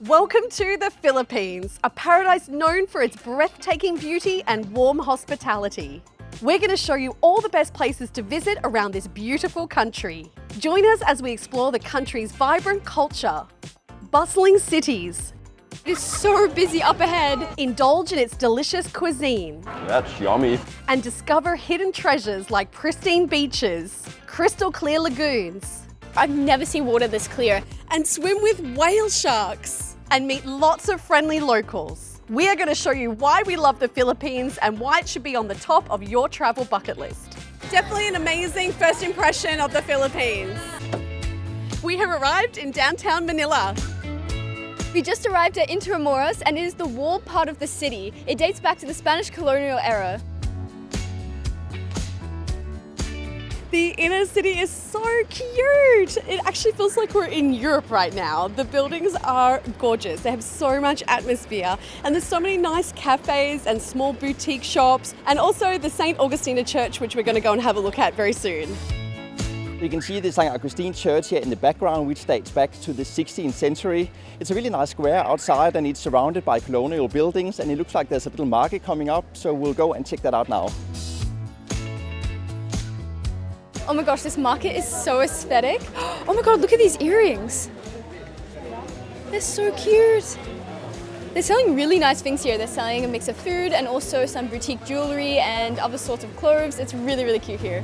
Welcome to the Philippines, a paradise known for its breathtaking beauty and warm hospitality. We're going to show you all the best places to visit around this beautiful country. Join us as we explore the country's vibrant culture, bustling cities. It is so busy up ahead. Indulge in its delicious cuisine. That's yummy. And discover hidden treasures like pristine beaches, crystal clear lagoons. I've never seen water this clear. And swim with whale sharks. And meet lots of friendly locals. We are going to show you why we love the Philippines and why it should be on the top of your travel bucket list. Definitely an amazing first impression of the Philippines. We have arrived in downtown Manila. We just arrived at Intramuros and it is the walled part of the city. It dates back to the Spanish colonial era. The inner city is so cute. It actually feels like we're in Europe right now. The buildings are gorgeous. They have so much atmosphere and there's so many nice cafes and small boutique shops and also the St. Augustine Church, which we're going to go and have a look at very soon. You can see the St. Augustine Church here in the background, which dates back to the 16th century. It's a really nice square outside and it's surrounded by colonial buildings and it looks like there's a little market coming up, so we'll go and check that out now. Oh my gosh, this market is so aesthetic. Oh my god, look at these earrings. They're so cute. They're selling really nice things here. They're selling a mix of food and also some boutique jewelry and other sorts of clothes. It's really, really cute here.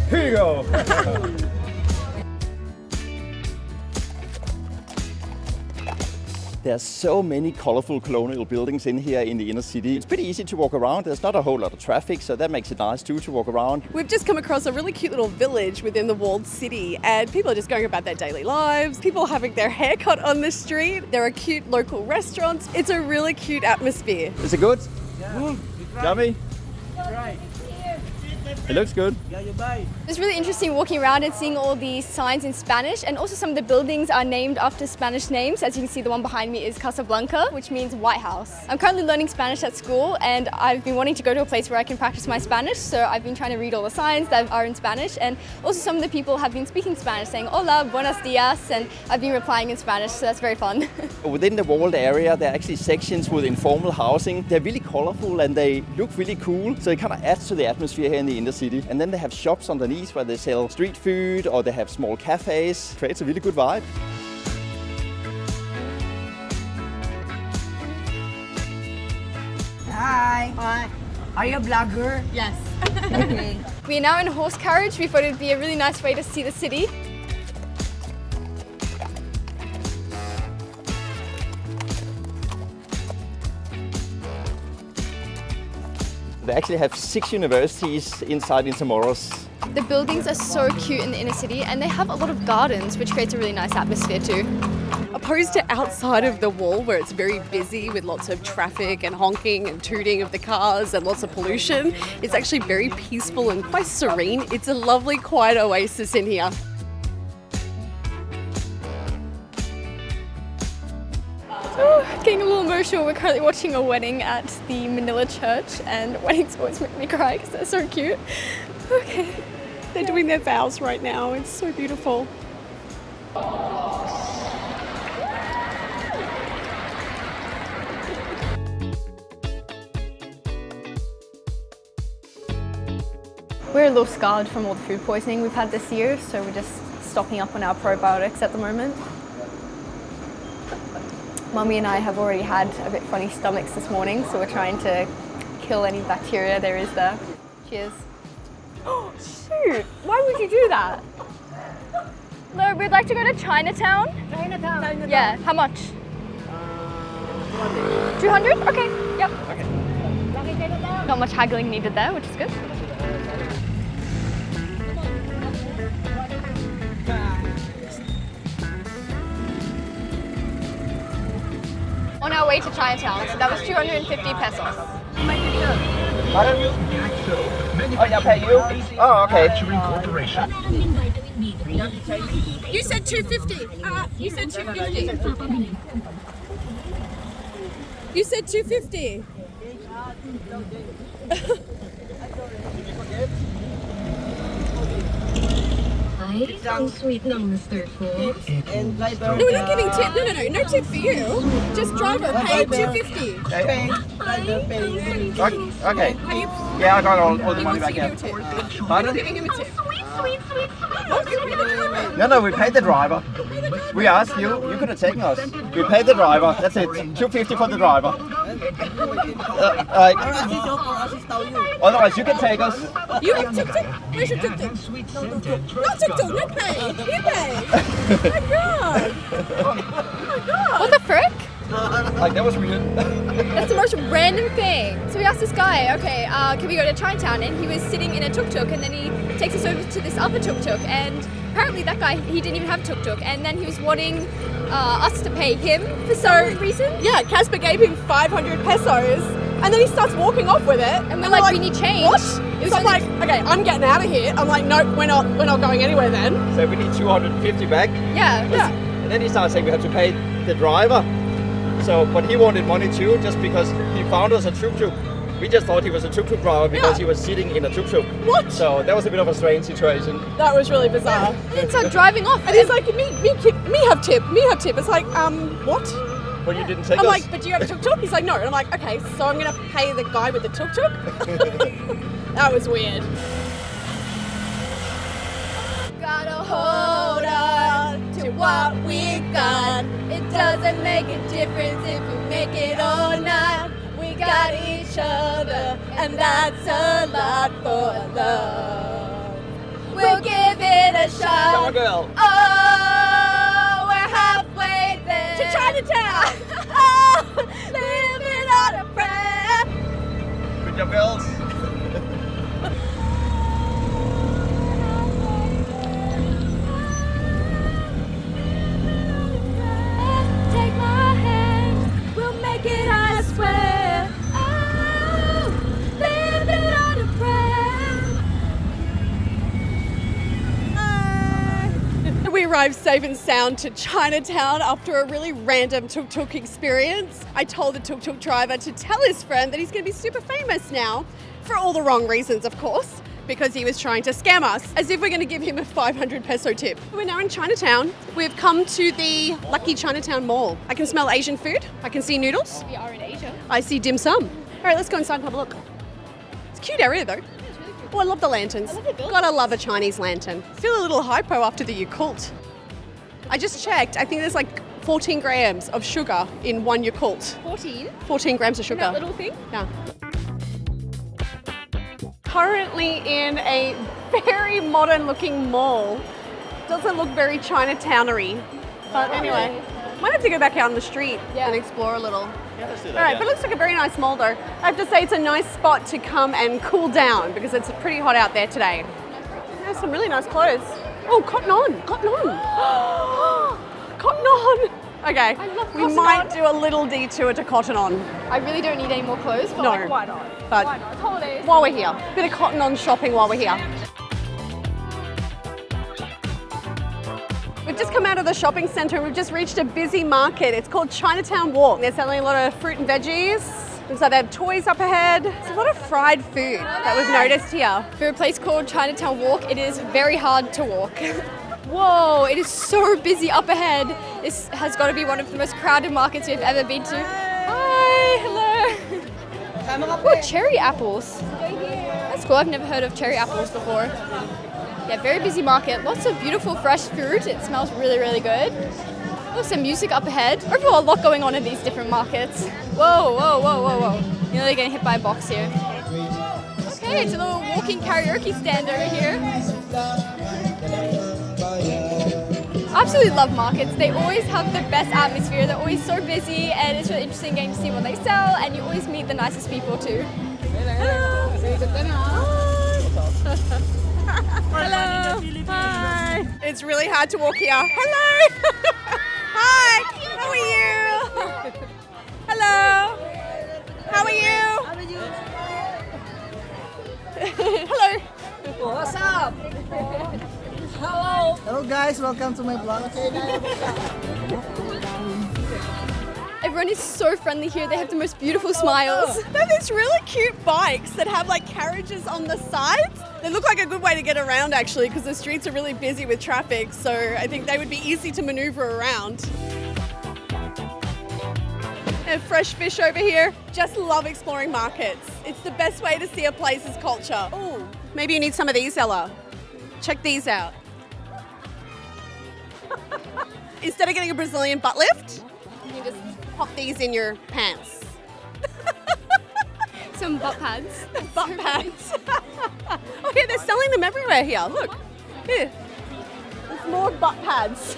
Here you go. There's so many colorful colonial buildings in here in the inner city. It's pretty easy to walk around. There's not a whole lot of traffic, so that makes it nice too to walk around. We've just come across a really cute little village within the walled city and people are just going about their daily lives. People having their hair cut on the street. There are cute local restaurants. It's a really cute atmosphere. Is it good? Yeah. Yummy? Right. It looks good. Yeah, you buy. It's really interesting walking around and seeing all these signs in Spanish, and also some of the buildings are named after Spanish names. As you can see, the one behind me is Casablanca, which means White House. I'm currently learning Spanish at school and I've been wanting to go to a place where I can practice my Spanish, so I've been trying to read all the signs that are in Spanish, and also some of the people have been speaking Spanish, saying hola, buenos dias, and I've been replying in Spanish, so that's very fun. Within the walled area, there are actually sections with informal housing. They're really colorful and they look really cool, so it kind of adds to the atmosphere here in the inner city. And then they have shops underneath where they sell street food or they have small cafes. Creates a really good vibe. Hi. Hi. Are you a blogger? Yes. Okay. We are now in a horse carriage. We thought it would be a really nice way to see the city. They actually have 6 universities inside Intramuros. The buildings are so cute in the inner city and they have a lot of gardens, which creates a really nice atmosphere too. Opposed to outside of the wall where it's very busy with lots of traffic and honking and tooting of the cars and lots of pollution, it's actually very peaceful and quite serene. It's a lovely quiet oasis in here. Getting a little emotional. We're currently watching a wedding at the Manila church and weddings always make me cry because they're so cute. Okay. They're doing their vows right now. It's so beautiful. We're a little scarred from all the food poisoning we've had this year, so we're just stocking up on our probiotics at the moment. Mummy and I have already had a bit funny stomachs this morning, so we're trying to kill any bacteria there is there. Cheers. Oh, shoot! Why would you do that? No, we'd like to go to Chinatown. Chinatown. Yeah, how much? 200? Okay, yep. Okay. Not much haggling needed there, which is good. On our way to Chinatown, so that was 250 pesos. Pardon? Oh, yeah, pay you? Oh, okay. You said 250. You said 250. You said 250. Please unsweet non-stirred food. And driver. No, we're not giving tip. No tip for you. Just driver, pay $2.50. Pay. Driver pay. Okay. Yeah, I got all the He money wants to back give you a in. tip. We're Pardon? not giving him a tip. No, we paid the driver. We asked you could have taken us. We paid the driver. That's it. $2.50 for the driver. Otherwise, you can take us. You have tuk-tuk? Where's your tuk-tuk? Not tuk-tuk, not pay. You pay. Oh my god. Oh my god. What the frick? Like, that was weird. That's the most random thing. So we asked this guy, okay, can we go to Chinatown? And he was sitting in a tuk-tuk, and then he takes us over to this other tuk-tuk. And apparently that guy, he didn't even have a tuk-tuk. And then he was wanting us to pay him for some reason. Yeah, Casper gave him 500 pesos, and then he starts walking off with it. And we're like, we need change. What? It was So I'm like, okay, I'm getting out of here. I'm like, nope, we're not going anywhere then. So we need 250 back. Yeah. And then he started saying we have to pay the driver. So, but he wanted money too, just because he found us a tuk-tuk. We just thought he was a tuk-tuk driver because he was sitting in a tuk-tuk. What? So that was a bit of a strange situation. That was really bizarre. And then started driving off. And he's like, me have tip. It's like, what? But you didn't take I'm us. like, but do you have a tuk-tuk? He's like, no. And I'm like, okay, so I'm going to pay the guy with the tuk-tuk? That was weird. Gotta hold on to what we got. It doesn't make a difference if we make it or not. We got each other, and that's a lot for love. We'll give it a shot. Come on, girl. Oh, we're halfway there. To Chinatown. Oh, living on a prayer. Good job, girls. Take my hand, we'll make it, I swear. Oh, living on a prayer. We arrived safe and sound to Chinatown after a really random tuk-tuk experience. I told the tuk-tuk driver to tell his friend that he's going to be super famous now, for all the wrong reasons, of course, because he was trying to scam us, as if we're going to give him a 500 peso tip. We're now in Chinatown. We've come to the lucky Chinatown Mall. I can smell Asian food. I can see noodles. We are in Asia. I see dim sum. All right, let's go inside and have a look. It's a cute area though. Oh, I love the lanterns. I love the building. Gotta love a Chinese lantern. Feel a little hypo after the Yakult. I just checked. I think there's like 14 grams of sugar in one Yakult. 14. 14 grams of sugar. That little thing? Yeah. Currently in a very modern looking mall. Doesn't look very Chinatownery. But anyway, might have to go back out on the street and explore a little. Yeah, let's do that. All right, but it looks like a very nice mall though. I have to say it's a nice spot to come and cool down because it's pretty hot out there today. There's some really nice clothes. Oh, cotton on, cotton on. Cotton on. Okay, I love we Cotton might On. do a little detour to Cotton On. I really don't need any more clothes, but No. like, why not? But Why not? It's holidays. while we're here, bit of Cotton On shopping while we're here. We've just come out of the shopping centre and we've just reached a busy market. It's called Chinatown Walk. They're selling a lot of fruit and veggies. Looks like they have toys up ahead. There's a lot of fried food that we've noticed here. For a place called Chinatown Walk, it is very hard to walk. Whoa, it is so busy up ahead. This has got to be one of the most crowded markets we've ever been to. Hi, hello. Oh, cherry apples. That's cool, I've never heard of cherry apples before. Yeah, very busy market. Lots of beautiful fresh fruit. It smells really, really good. Oh, some music up ahead. Overall, a lot going on in these different markets. Whoa, whoa, whoa, whoa, whoa. Nearly getting hit by a box here. Okay, it's a little walking karaoke stand over here. Absolutely love markets. They always have the best atmosphere. They're always so busy and it's really interesting getting to see what they sell and you always meet the nicest people too. Hello. Hello. Hi. It's really hard to walk here. Hello. Hi. How are you? Hello. How are you? Hello. What's up? Hello. Hello guys, welcome to my vlog. Everyone is so friendly here. They have the most beautiful smiles. They have these really cute bikes that have like carriages on the sides. They look like a good way to get around actually because the streets are really busy with traffic, so I think they would be easy to maneuver around. And fresh fish over here. Just love exploring markets. It's the best way to see a place's culture. Oh, maybe you need some of these, Ella. Check these out. Instead of getting a Brazilian butt lift, you can just pop these in your pants. Some butt pads. Butt pads. Oh, yeah, they're selling them everywhere here. Look. Here. There's more butt pads.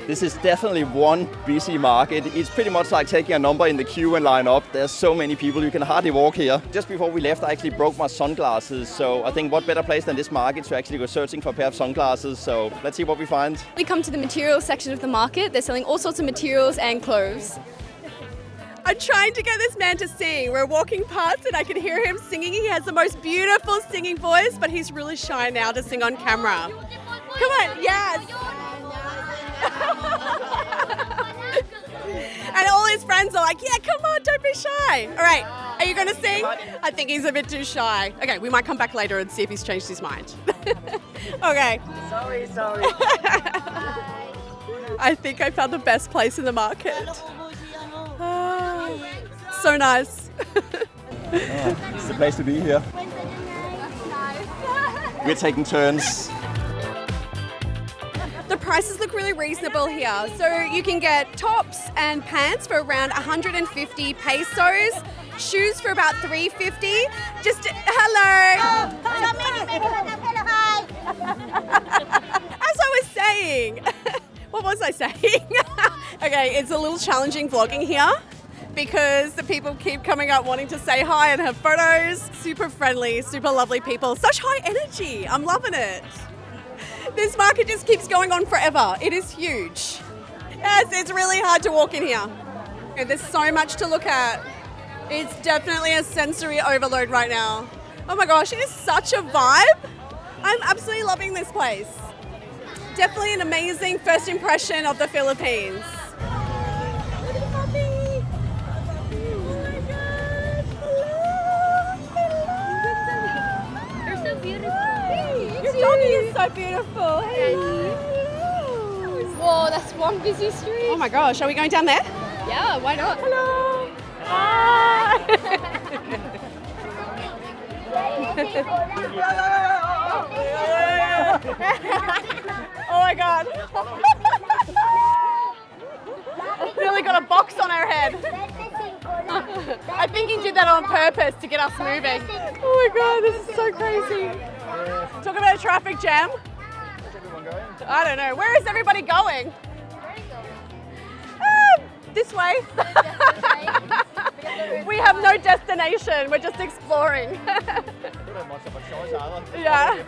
This is definitely one busy market. It's pretty much like taking a number in the queue and line up. There's so many people, you can hardly walk here. Just before we left, I actually broke my sunglasses. So I think what better place than this market to actually go searching for a pair of sunglasses. So let's see what we find. We come to the materials section of the market. They're selling all sorts of materials and clothes. I'm trying to get this man to sing. We're walking past and I can hear him singing. He has the most beautiful singing voice, but he's really shy now to sing on camera. Come on, yes. And all his friends are like, yeah, come on, don't be shy. All right, are you going to sing? I think he's a bit too shy. Okay, we might come back later and see if he's changed his mind. Okay. Sorry. I think I found the best place in the market. So nice. It's the place to be here. We're taking turns. The prices look really reasonable here. So you can get tops and pants for around 150 pesos, shoes for about 350. Just hello. As I was saying, what was I saying? Okay, it's a little challenging vlogging here because the people keep coming up wanting to say hi and have photos. Super friendly, super lovely people. Such high energy. I'm loving it. This market just keeps going on forever. It is huge. Yes, it's really hard to walk in here. There's so much to look at. It's definitely a sensory overload right now. Oh my gosh, it is such a vibe. I'm absolutely loving this place. Definitely an amazing first impression of the Philippines. Your doggy is so beautiful. Hello. Whoa, that's one busy street. Oh my gosh, are we going down there? Yeah, why not? Hello. Hi. Oh my God. Really got a box on her head. I think he did that on purpose to get us moving. Oh my God, this is so crazy. Talk about a traffic jam. I don't know. Where is everybody going? This way. We have no destination. We're just exploring. Yeah.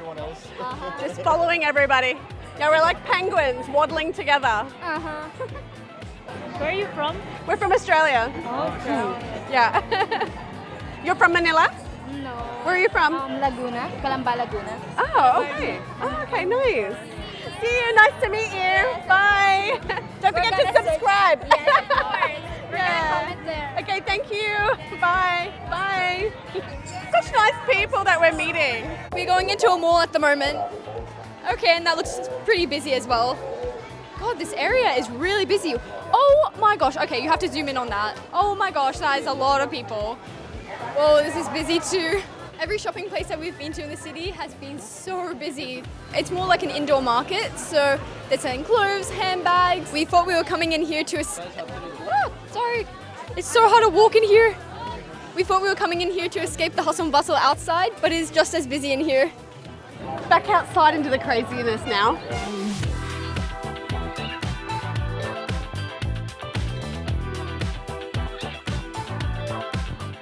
Just following everybody. Yeah, we're like penguins waddling together. Where are you from? We're from Australia. Okay. Yeah. You're from Manila? No. Where are you from? Laguna, Calamba, Laguna. Oh, okay. Oh, okay, nice. See you. Nice to meet you. Bye. Don't forget to subscribe. Yes, of course. Yeah. Comment there. Okay, thank you. Bye. Bye. Such nice people that we're meeting. We're going into a mall at the moment. Okay, and that looks pretty busy as well. God, this area is really busy. Oh my gosh, okay, you have to zoom in on that. Oh my gosh, that is a lot of people. Whoa, this is busy too. Every shopping place that we've been to in the city has been so busy. It's more like an indoor market, so they're selling clothes, handbags. We thought we were coming in here to... sorry, it's so hard to walk in here. We thought we were coming in here to escape the hustle and bustle outside, but it is just as busy in here. Back outside into the craziness now.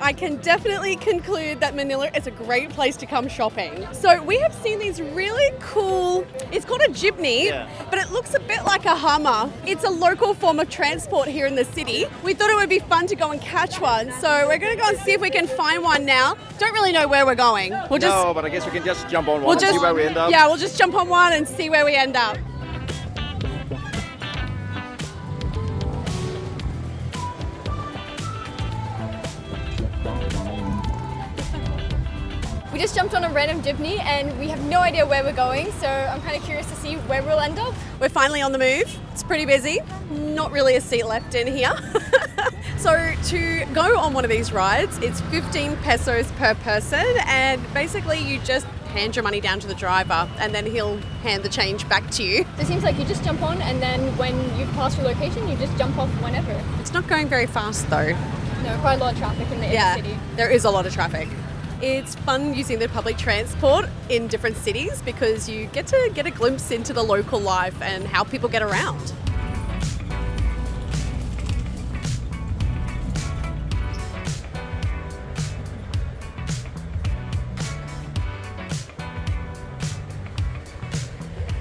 I can definitely conclude that Manila is a great place to come shopping. So we have seen these really cool, it's called a jeepney, but it looks a bit like a Hummer. It's a local form of transport here in the city. We thought it would be fun to go and catch one. So we're gonna go and see if we can find one now. Don't really know where we're going. We'll just, No, but I guess we can just jump on one and see where we end up. Yeah, we'll just jump on one and see where we end up. We just jumped on a random jeepney and we have no idea where we're going, so I'm kind of curious to see where we'll end up. We're finally on the move. It's pretty busy. Not really a seat left in here. So to go on one of these rides, it's 15 pesos per person, and basically you just hand your money down to the driver and then he'll hand the change back to you. So it seems like you just jump on and then when you've passed your location, you just jump off whenever. It's not going very fast though. No, quite a lot of traffic in the inner city. There is a lot of traffic. It's fun using the public transport in different cities because you get to get a glimpse into the local life and how people get around.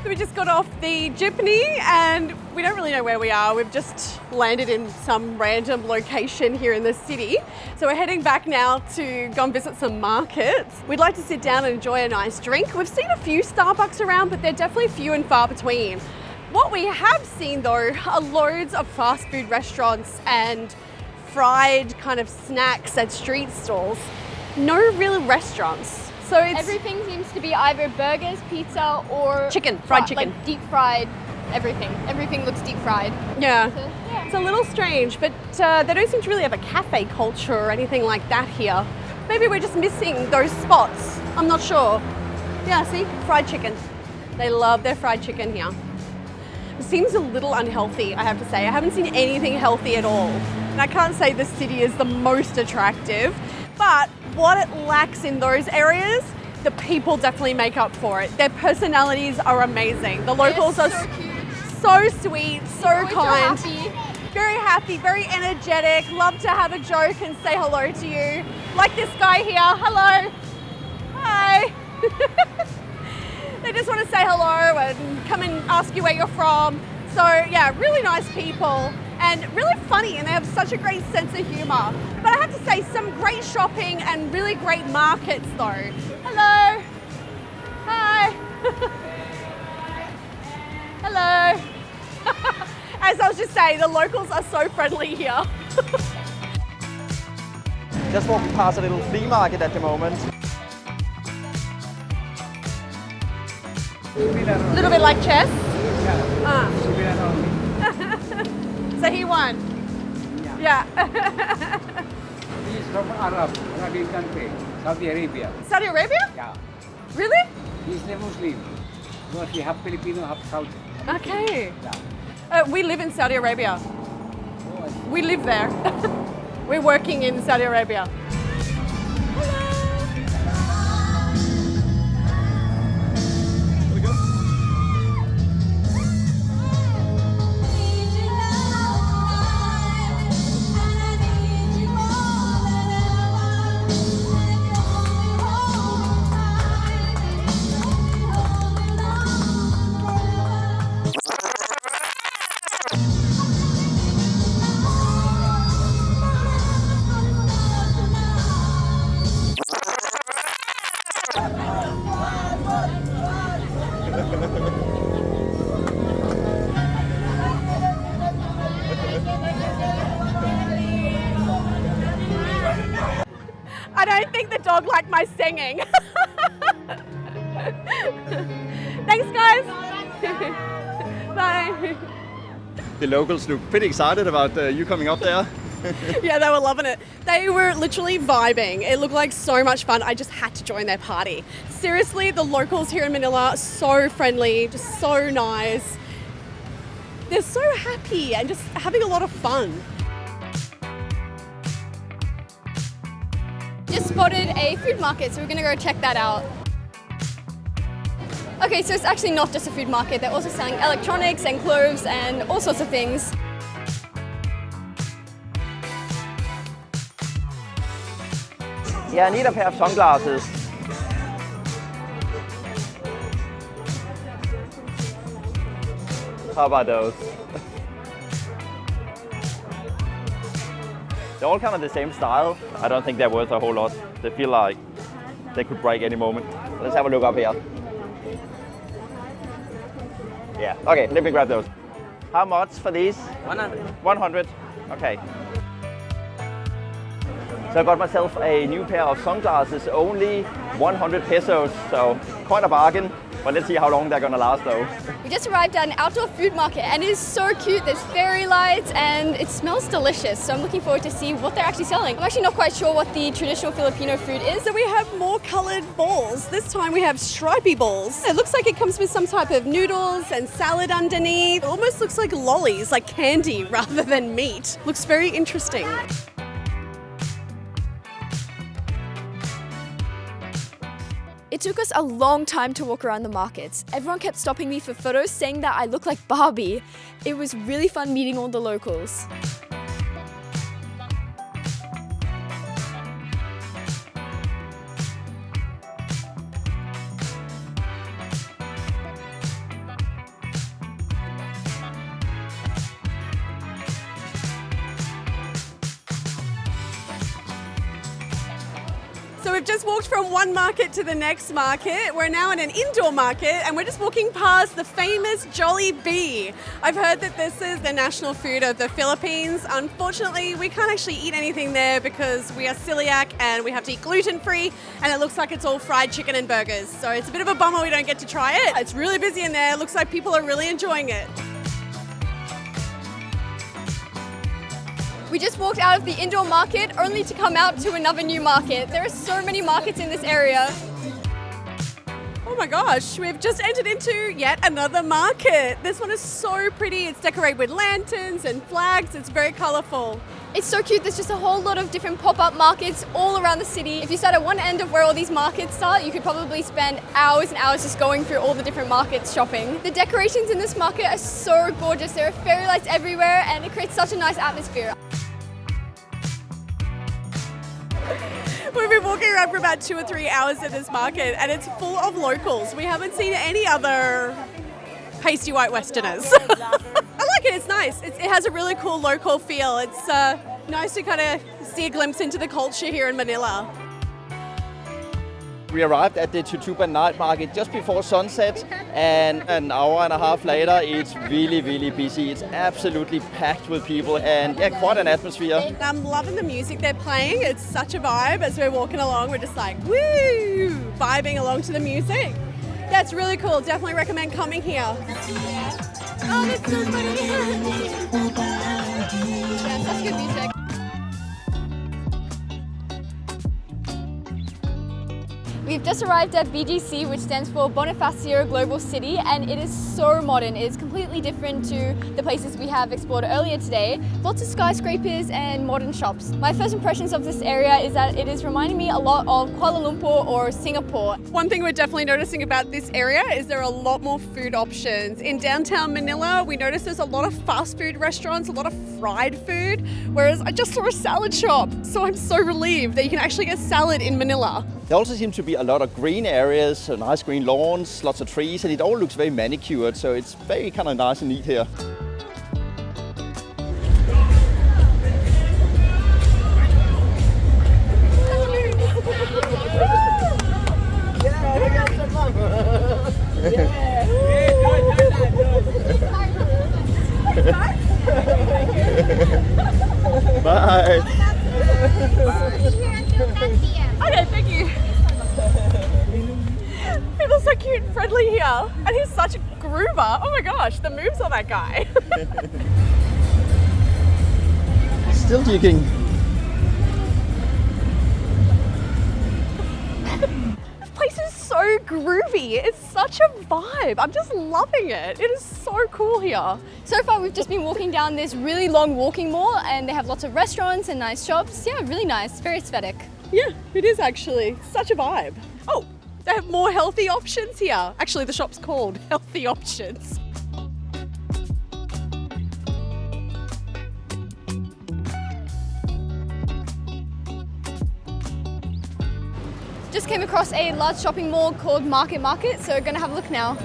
We just got off the jeepney and we don't really know where we are. We've just landed in some random location here in the city. So we're heading back now to go and visit some markets. We'd like to sit down and enjoy a nice drink. We've seen a few Starbucks around, but they're definitely few and far between. What we have seen though are loads of fast food restaurants and fried kind of snacks at street stalls. No real restaurants. So everything seems to be either burgers, pizza, or chicken, fried chicken. Like deep fried everything. Everything looks deep fried. Yeah. So, yeah. It's a little strange, but they don't seem to really have a cafe culture or anything like that here. Maybe we're just missing those spots. I'm not sure. Yeah, see? Fried chicken. They love their fried chicken here. It seems a little unhealthy, I have to say. I haven't seen anything healthy at all. And I can't say the city is the most attractive, but what it lacks in those areas, the people definitely make up for it. Their personalities are amazing. The locals are so cute. So sweet, so kind. So happy. Very happy, very energetic, love to have a joke and say hello to you. Like this guy here, hello. Hi. They just want to say hello and come and ask you where you're from. So yeah, really nice people and really funny, and they have such a great sense of humour. But I have to say, some great shopping and really great markets though. Hello. Hi. Hello. As I was just saying, the locals are so friendly here. Just walking past a little flea market at the moment. A little bit like chess. So he won. Yeah. He's from Arabic country, Saudi Arabia. Saudi Arabia? Yeah. Really? He's a Muslim. But he half Filipino, half Saudi. Okay. Yeah. We live in Saudi Arabia. We live there. We're working in Saudi Arabia. I don't think the dog liked my singing. Thanks, guys. Bye. The locals look pretty excited about you coming up there. Yeah, they were loving it. They were literally vibing. It looked like so much fun. I just had to join their party. Seriously, the locals here in Manila are so friendly, just so nice. They're so happy and just having a lot of fun. Just spotted a food market, so we're gonna go check that out. Okay, so it's actually not just a food market. They're also selling electronics and clothes and all sorts of things. Yeah, I need a pair of sunglasses. How about those? They're all kind of the same style. I don't think they're worth a whole lot. They feel like they could break any moment. Let's have a look up here. Yeah, okay, let me grab those. How much for these? 100. 100, okay. So I got myself a new pair of sunglasses, only 100 pesos, so quite a bargain. But let's see how long they're gonna last though. We just arrived at an outdoor food market and it is so cute. There's fairy lights and it smells delicious. So I'm looking forward to see what they're actually selling. I'm actually not quite sure what the traditional Filipino food is. So we have more coloured balls. This time we have stripy balls. It looks like it comes with some type of noodles and salad underneath. It almost looks like lollies, like candy rather than meat. Looks very interesting. It took us a long time to walk around the markets. Everyone kept stopping me for photos saying that I look like Barbie. It was really fun meeting all the locals. So we've just walked from one market to the next market. We're now in an indoor market and we're just walking past the famous Jollibee. I've heard that this is the national food of the Philippines. Unfortunately, we can't actually eat anything there because we are celiac and we have to eat gluten-free, and it looks like it's all fried chicken and burgers. So it's a bit of a bummer we don't get to try it. It's really busy in there. Looks like people are really enjoying it. We just walked out of the indoor market only to come out to another new market. There are so many markets in this area. Oh my gosh, we've just entered into yet another market. This one is so pretty. It's decorated with lanterns and flags. It's very colourful. It's so cute. There's just a whole lot of different pop-up markets all around the city. If you sat at one end of where all these markets start, you could probably spend hours and hours just going through all the different markets shopping. The decorations in this market are so gorgeous. There are fairy lights everywhere and it creates such a nice atmosphere. We've been walking around for about 2 or 3 hours at this market and it's full of locals. We haven't seen any other pasty white Westerners. I like it, it's nice. It has a really cool local feel. It's nice to kind of see a glimpse into the culture here in Manila. We arrived at the Tutuban night market just before sunset, and an hour and a half later it's really, really busy. It's absolutely packed with people and yeah, quite an atmosphere. I'm loving the music they're playing. It's such a vibe. As we're walking along, we're just like, woo, vibing along to the music. Yeah, it's really cool. Definitely recommend coming here. Oh, that's so funny. Yeah, such good music. We've just arrived at BGC, which stands for Bonifacio Global City, and it is so modern. It is completely different to the places we have explored earlier today. Lots of skyscrapers and modern shops. My first impressions of this area is that it is reminding me a lot of Kuala Lumpur or Singapore. One thing we're definitely noticing about this area is there are a lot more food options. In downtown Manila, we noticed there's a lot of fast food restaurants, a lot of fried food, whereas I just saw a salad shop. So I'm so relieved that you can actually get salad in Manila. There also seems to be a lot of green areas, so nice green lawns, lots of trees, and it all looks very manicured, so it's very kind of nice and neat here. Bye. Okay, thank you. People are so cute and friendly here. And he's such a groover. Oh my gosh, the moves on that guy. Still jigging. This place is so groovy. It's such a vibe. I'm just loving it. It is so cool here. So far, we've just been walking down this really long walking mall, and they have lots of restaurants and nice shops. Yeah, really nice, very aesthetic. Yeah, it is actually. Such a vibe. Oh, they have more healthy options here. Actually, the shop's called Healthy Options. Just came across a large shopping mall called Market, so we're gonna have a look now.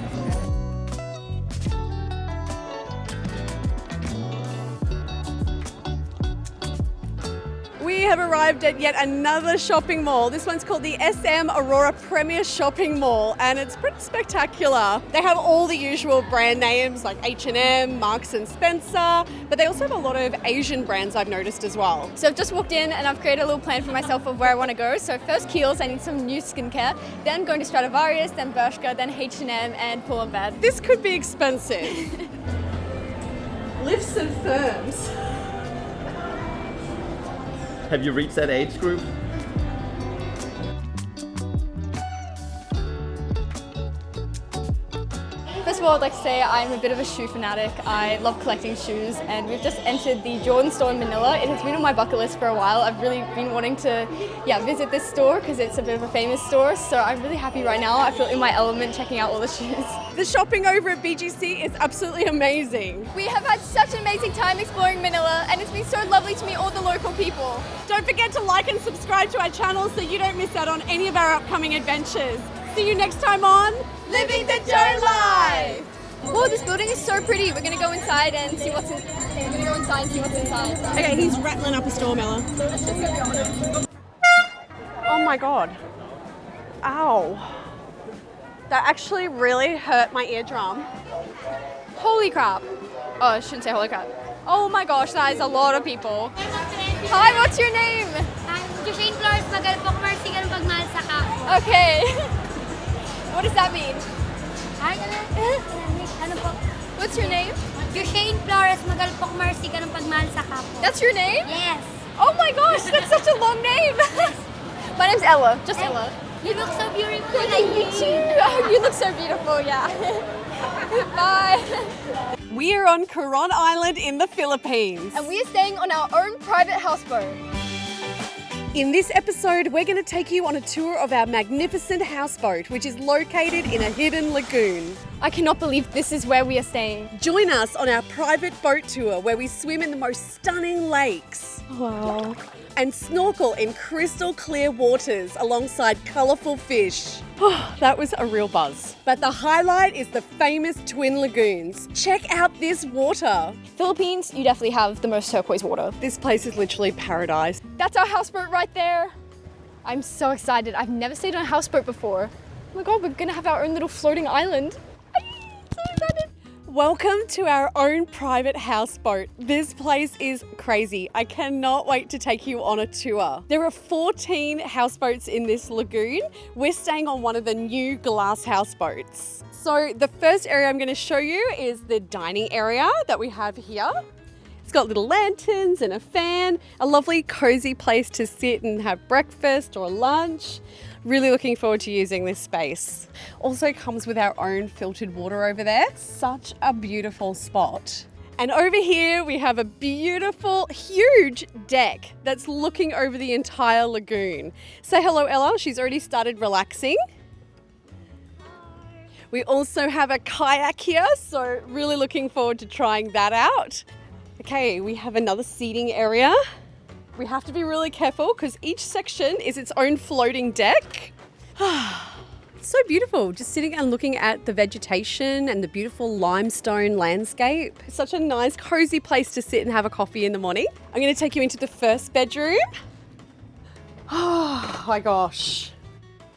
We We have arrived at yet another shopping mall. This one's called the SM Aurora Premier Shopping Mall, and it's pretty spectacular. They have all the usual brand names like H&M, Marks and Spencer, but they also have a lot of Asian brands I've noticed as well. So I've just walked in and I've created a little plan for myself of where I want to go. So first Kiehl's, I need some new skincare, then going to Stradivarius, then Bershka, then H&M and Pull & Bear. This could be expensive. Lifts and firms. Have you reached that age group? First of all, I'd like to say I'm a bit of a shoe fanatic. I love collecting shoes, and we've just entered the Jordan store in Manila. It has been on my bucket list for a while. I've really been wanting to visit this store because it's a bit of a famous store, so I'm really happy right now. I feel in my element checking out all the shoes. The shopping over at BGC is absolutely amazing. We have had such an amazing time exploring Manila, and it's been so lovely to meet all the local people. Don't forget to like and subscribe to our channel so you don't miss out on any of our upcoming adventures. See you next time on Living the Joe Life! Oh, this building is so pretty. We're gonna go inside and see what's inside. Okay, he's rattling up a store, Mella. Oh my god. Ow. That actually really hurt my eardrum. Holy crap. Oh, I shouldn't say holy crap. Oh my gosh, that is a lot of people. Hi, what's your name? Okay. What does that mean? What's your name? That's your name? Yes. Oh my gosh, that's such a long name. My name's Ella, just Ella. You look so beautiful. You too. You look so beautiful, yeah. Bye. We are on Coron Island in the Philippines. And we are staying on our own private houseboat. In this episode, we're going to take you on a tour of our magnificent houseboat, which is located in a hidden lagoon. I cannot believe this is where we are staying. Join us on our private boat tour where we swim in the most stunning lakes. Wow. And snorkel in crystal clear waters alongside colourful fish. Oh, that was a real buzz. But the highlight is the famous twin lagoons. Check out this water. Philippines, you definitely have the most turquoise water. This place is literally paradise. That's our houseboat right there. I'm so excited. I've never stayed on a houseboat before. Oh my god, we're gonna have our own little floating island. So excited. Welcome to our own private houseboat. This place is crazy. I cannot wait to take you on a tour. There are 14 houseboats in this lagoon. We're staying on one of the new glass houseboats. So the first area I'm going to show you is the dining area that we have here. It's got little lanterns and a fan, a lovely cozy place to sit and have breakfast or lunch. Really looking forward to using this space. Also comes with our own filtered water over there. Such a beautiful spot. And over here we have a beautiful, huge deck that's looking over the entire lagoon. Say hello, Ella. She's already started relaxing. We also have a kayak here, so really looking forward to trying that out. Okay, we have another seating area. We have to be really careful because each section is its own floating deck. It's so beautiful, just sitting and looking at the vegetation and the beautiful limestone landscape. It's such a nice, cozy place to sit and have a coffee in the morning. I'm going to take you into the first bedroom. Oh my gosh.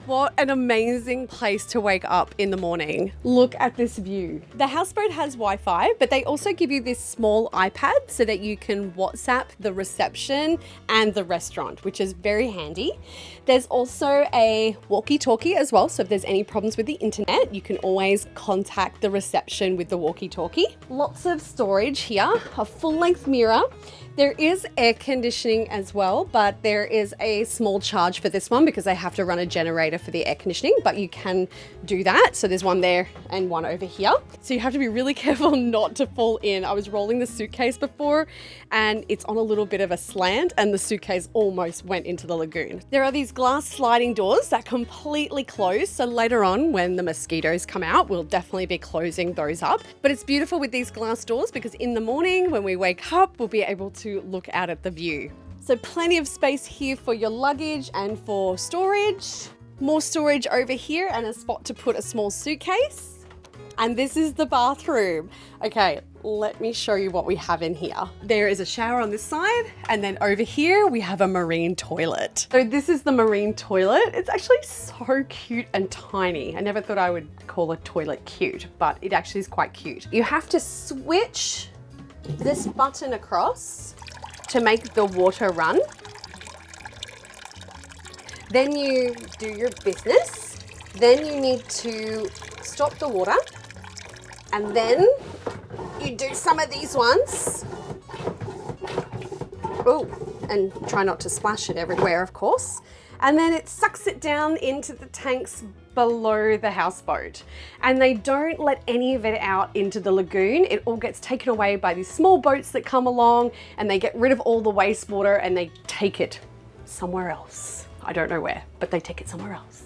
What an amazing place to wake up in the morning. Look at this view. The houseboat has Wi-Fi, but they also give you this small iPad so that you can WhatsApp the reception and the restaurant, which is very handy. There's also a walkie-talkie as well, so if there's any problems with the internet, you can always contact the reception with the walkie-talkie. Lots of storage here, a full-length mirror. There is air conditioning as well, but there is a small charge for this one because they have to run a generator for the air conditioning, but you can do that. So there's one there and one over here. So you have to be really careful not to fall in. I was rolling the suitcase before and it's on a little bit of a slant and the suitcase almost went into the lagoon. There are these glass sliding doors that completely close. So later on when the mosquitoes come out, we'll definitely be closing those up. But it's beautiful with these glass doors because in the morning when we wake up, we'll be able to look out at the view. So plenty of space here for your luggage and for storage. More storage over here and a spot to put a small suitcase. And this is the bathroom. Okay, let me show you what we have in here. There is a shower on this side, and then over here we have a marine toilet. So this is the marine toilet. It's actually so cute and tiny. I never thought I would call a toilet cute, but it actually is quite cute. You have to switch this button across to make the water run. Then you do your business. Then you need to stop the water, and then you do some of these ones. Oh, and try not to splash it everywhere, of course. And then it sucks it down into the tanks below the houseboat. And they don't let any of it out into the lagoon. It all gets taken away by these small boats that come along, and they get rid of all the wastewater and they take it somewhere else. I don't know where, but they take it somewhere else.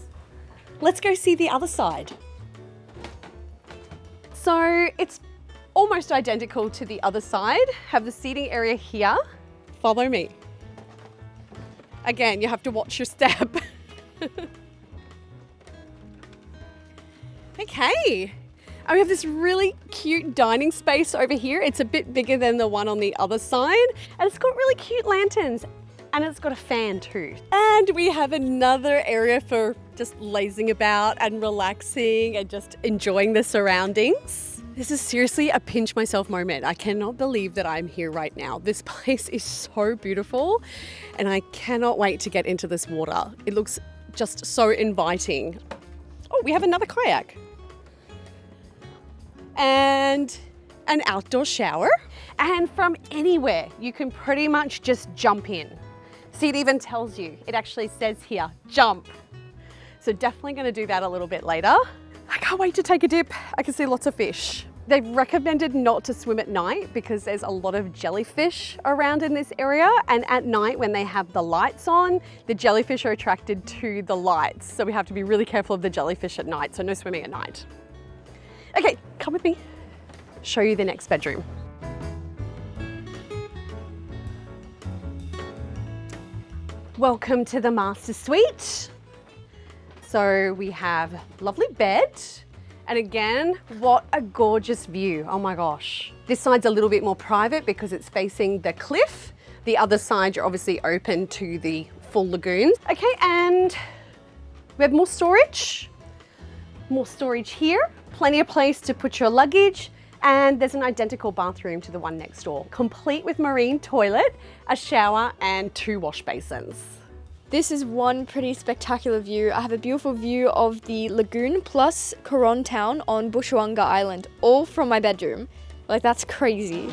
Let's go see the other side. So it's almost identical to the other side. Have the seating area here. Follow me. Again, you have to watch your step. Okay. And we have this really cute dining space over here. It's a bit bigger than the one on the other side. And it's got really cute lanterns. And it's got a fan too. And we have another area for just lazing about and relaxing and just enjoying the surroundings. This is seriously a pinch myself moment. I cannot believe that I'm here right now. This place is so beautiful and I cannot wait to get into this water. It looks just so inviting. Oh, we have another kayak. And an outdoor shower. And from anywhere, you can pretty much just jump in. See, it even tells you, it actually says here, jump. So definitely gonna do that a little bit later. I can't wait to take a dip. I can see lots of fish. They've recommended not to swim at night because there's a lot of jellyfish around in this area. And at night when they have the lights on, the jellyfish are attracted to the lights. So we have to be really careful of the jellyfish at night. So no swimming at night. Okay, come with me. Show you the next bedroom. Welcome to the master suite. So we have lovely bed. And again, what a gorgeous view. Oh my gosh. This side's a little bit more private because it's facing the cliff. The other side, you're obviously open to the full lagoon. Okay, and we have more storage. More storage here. Plenty of place to put your luggage. And there's an identical bathroom to the one next door, complete with marine toilet, a shower, and 2 wash basins. This is one pretty spectacular view. I have a beautiful view of the lagoon plus Coron town on Bushwanga Island, all from my bedroom. Like, that's crazy.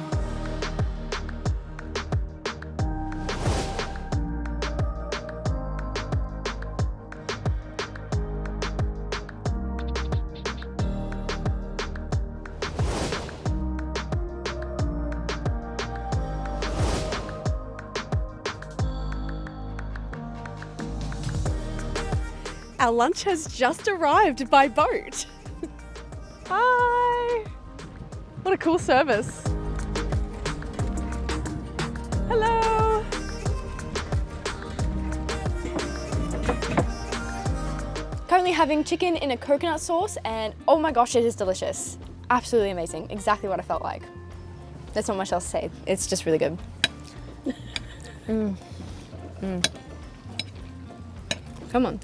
Our lunch has just arrived by boat. Hi. What a cool service. Hello. Currently having chicken in a coconut sauce, and oh my gosh, it is delicious. Absolutely amazing. Exactly what I felt like. There's not much else to say. It's just really good. Come on.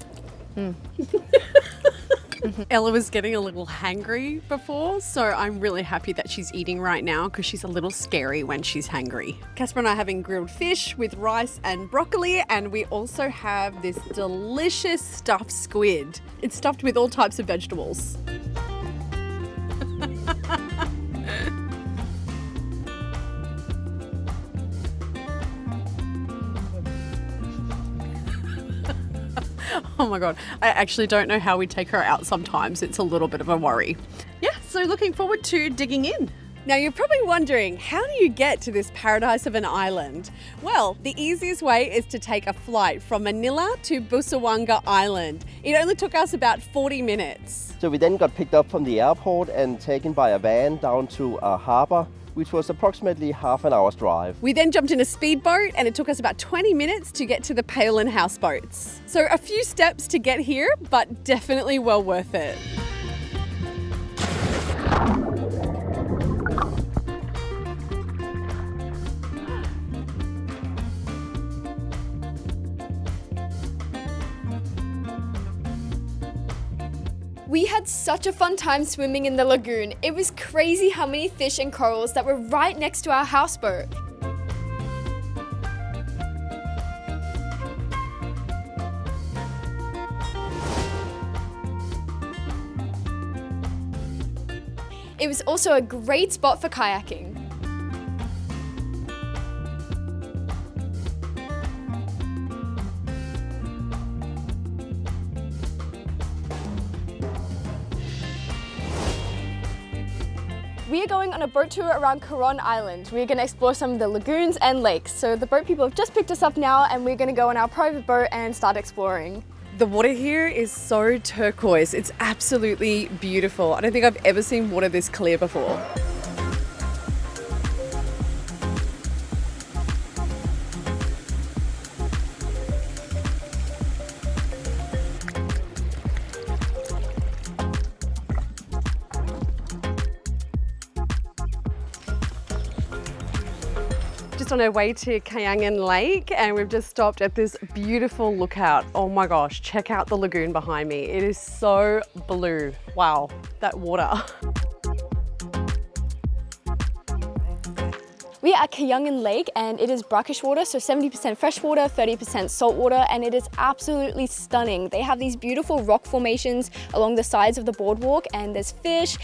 Ella was getting a little hangry before, so I'm really happy that she's eating right now because she's a little scary when she's hangry. Casper and I are having grilled fish with rice and broccoli, and we also have this delicious stuffed squid. It's stuffed with all types of vegetables. Oh my God, I actually don't know how we take her out sometimes. It's a little bit of a worry. Yeah, so looking forward to digging in. Now you're probably wondering, how do you get to this paradise of an island? Well, the easiest way is to take a flight from Manila to Bushwanga Island. It only took us about 40 minutes. So we then got picked up from the airport and taken by a van down to a harbour, which was approximately half an hour's drive. We then jumped in a speedboat and it took us about 20 minutes to get to the Palawan houseboats. So a few steps to get here, but definitely well worth it. We had such a fun time swimming in the lagoon. It was crazy how many fish and corals that were right next to our houseboat. It was also a great spot for kayaking. We are going on a boat tour around Coron Island. We're going to explore some of the lagoons and lakes. So the boat people have just picked us up now and we're going to go on our private boat and start exploring. The water here is so turquoise. It's absolutely beautiful. I don't think I've ever seen water this clear before. Just on our way to Kayangan Lake, and we've just stopped at this beautiful lookout. Oh my gosh, check out the lagoon behind me. It is so blue. Wow, that water. We are at Kayangan Lake and it is brackish water, so 70% fresh water, 30% salt water, and it is absolutely stunning. They have these beautiful rock formations along the sides of the boardwalk and there's fish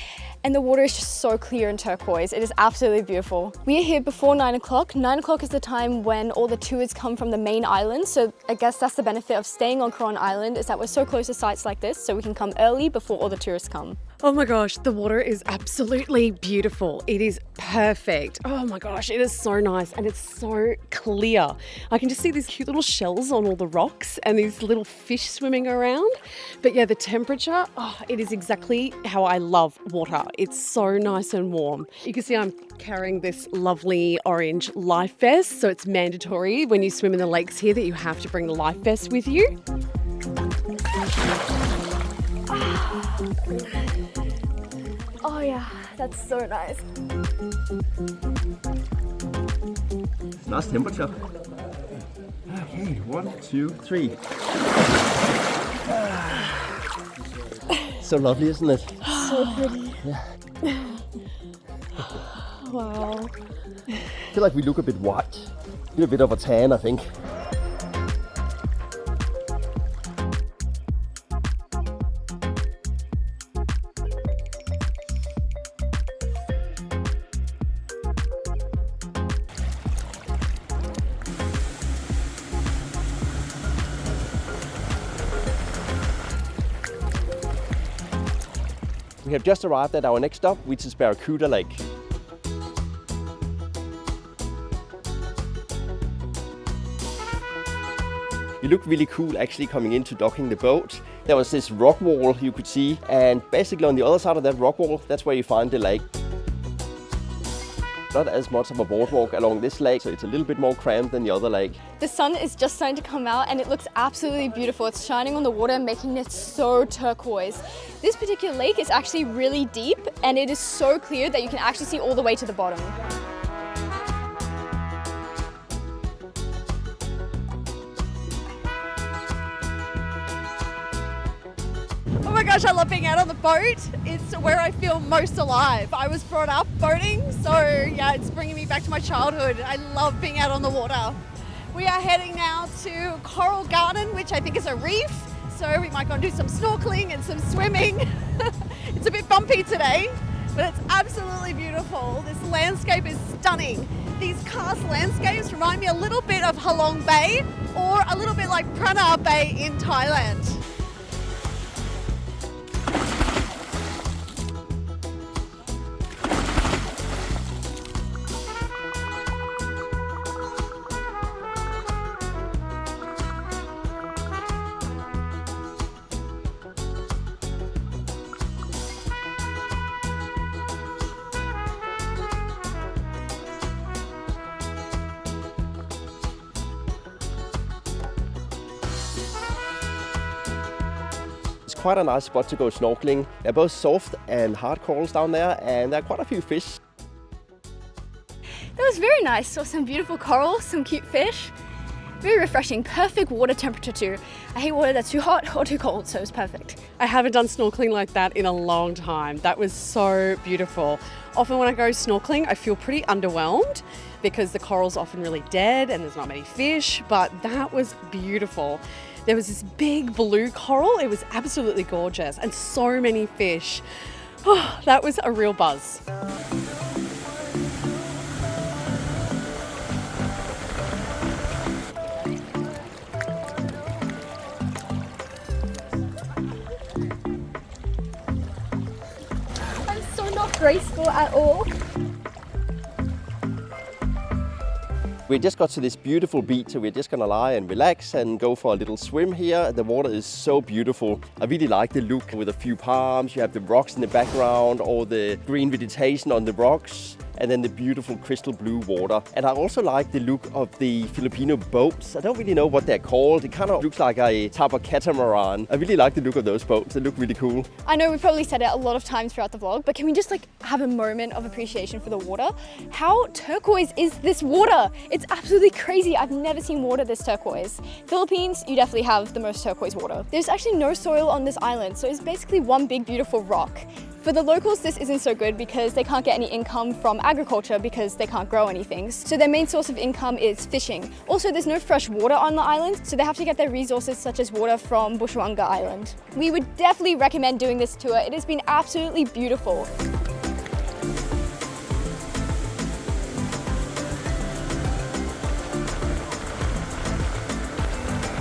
and the water is just so clear and turquoise. It is absolutely beautiful. We are here before 9 o'clock. 9 o'clock is the time when all the tours come from the main island, so I guess that's the benefit of staying on Coron Island, is that we're so close to sites like this, so we can come early before all the tourists come. Oh my gosh, the water is absolutely beautiful. It is perfect. Oh my gosh, it is so nice and it's so clear. I can just see these cute little shells on all the rocks and these little fish swimming around. But yeah, the temperature, it is exactly how I love water. It's so nice and warm. You can see I'm carrying this lovely orange life vest. So it's mandatory when you swim in the lakes here that you have to bring the life vest with you. Oh yeah, that's so nice. Nice temperature. Okay, 1, 2, 3. So lovely, isn't it? So pretty. Yeah. Wow. I feel like we look a bit white. A bit of a tan, I think. We have just arrived at our next stop, which is Barracuda Lake. It looked really cool actually coming into docking the boat. There was this rock wall you could see, and basically on the other side of that rock wall, that's where you find the lake. Not as much of a boardwalk along this lake, so it's a little bit more cramped than the other lake. The sun is just starting to come out and it looks absolutely beautiful. It's shining on the water, making it so turquoise. This particular lake is actually really deep and it is so clear that you can actually see all the way to the bottom. Oh my gosh, I love being out on the boat. It's where I feel most alive. I was brought up boating, so yeah, it's bringing me back to my childhood. I love being out on the water. We are heading now to Coral Garden, which I think is a reef. So we might go and do some snorkeling and some swimming. It's a bit bumpy today, but it's absolutely beautiful. This landscape is stunning. These karst landscapes remind me a little bit of Halong Bay or a little bit like Prana Bay in Thailand. Quite a nice spot to go snorkeling. There are both soft and hard corals down there, and there are quite a few fish. That was very nice. Saw some beautiful corals, some cute fish. Very refreshing, perfect water temperature too. I hate water that's too hot or too cold, so it's perfect. I haven't done snorkeling like that in a long time. That was so beautiful. Often when I go snorkeling, I feel pretty underwhelmed because the coral's often really dead and there's not many fish, but that was beautiful. There was this big blue coral. It was absolutely gorgeous and so many fish. Oh, that was a real buzz. I'm so not graceful at all. We just got to this beautiful beach, so we're just gonna lie and relax and go for a little swim here. The water is so beautiful. I really like the look with a few palms. You have the rocks in the background, all the green vegetation on the rocks, and then the beautiful crystal blue water. And I also like the look of the Filipino boats. I don't really know what they're called. It kind of looks like a type of catamaran. I really like the look of those boats. They look really cool. I know we've probably said it a lot of times throughout the vlog, but can we just have a moment of appreciation for the water? How turquoise is this water? It's absolutely crazy. I've never seen water this turquoise. Philippines, you definitely have the most turquoise water. There's actually no soil on this island, so it's basically one big beautiful rock. For the locals, this isn't so good because they can't get any income from agriculture because they can't grow anything. So their main source of income is fishing. Also, there's no fresh water on the island, so they have to get their resources such as water from Bushwanga Island. We would definitely recommend doing this tour. It has been absolutely beautiful.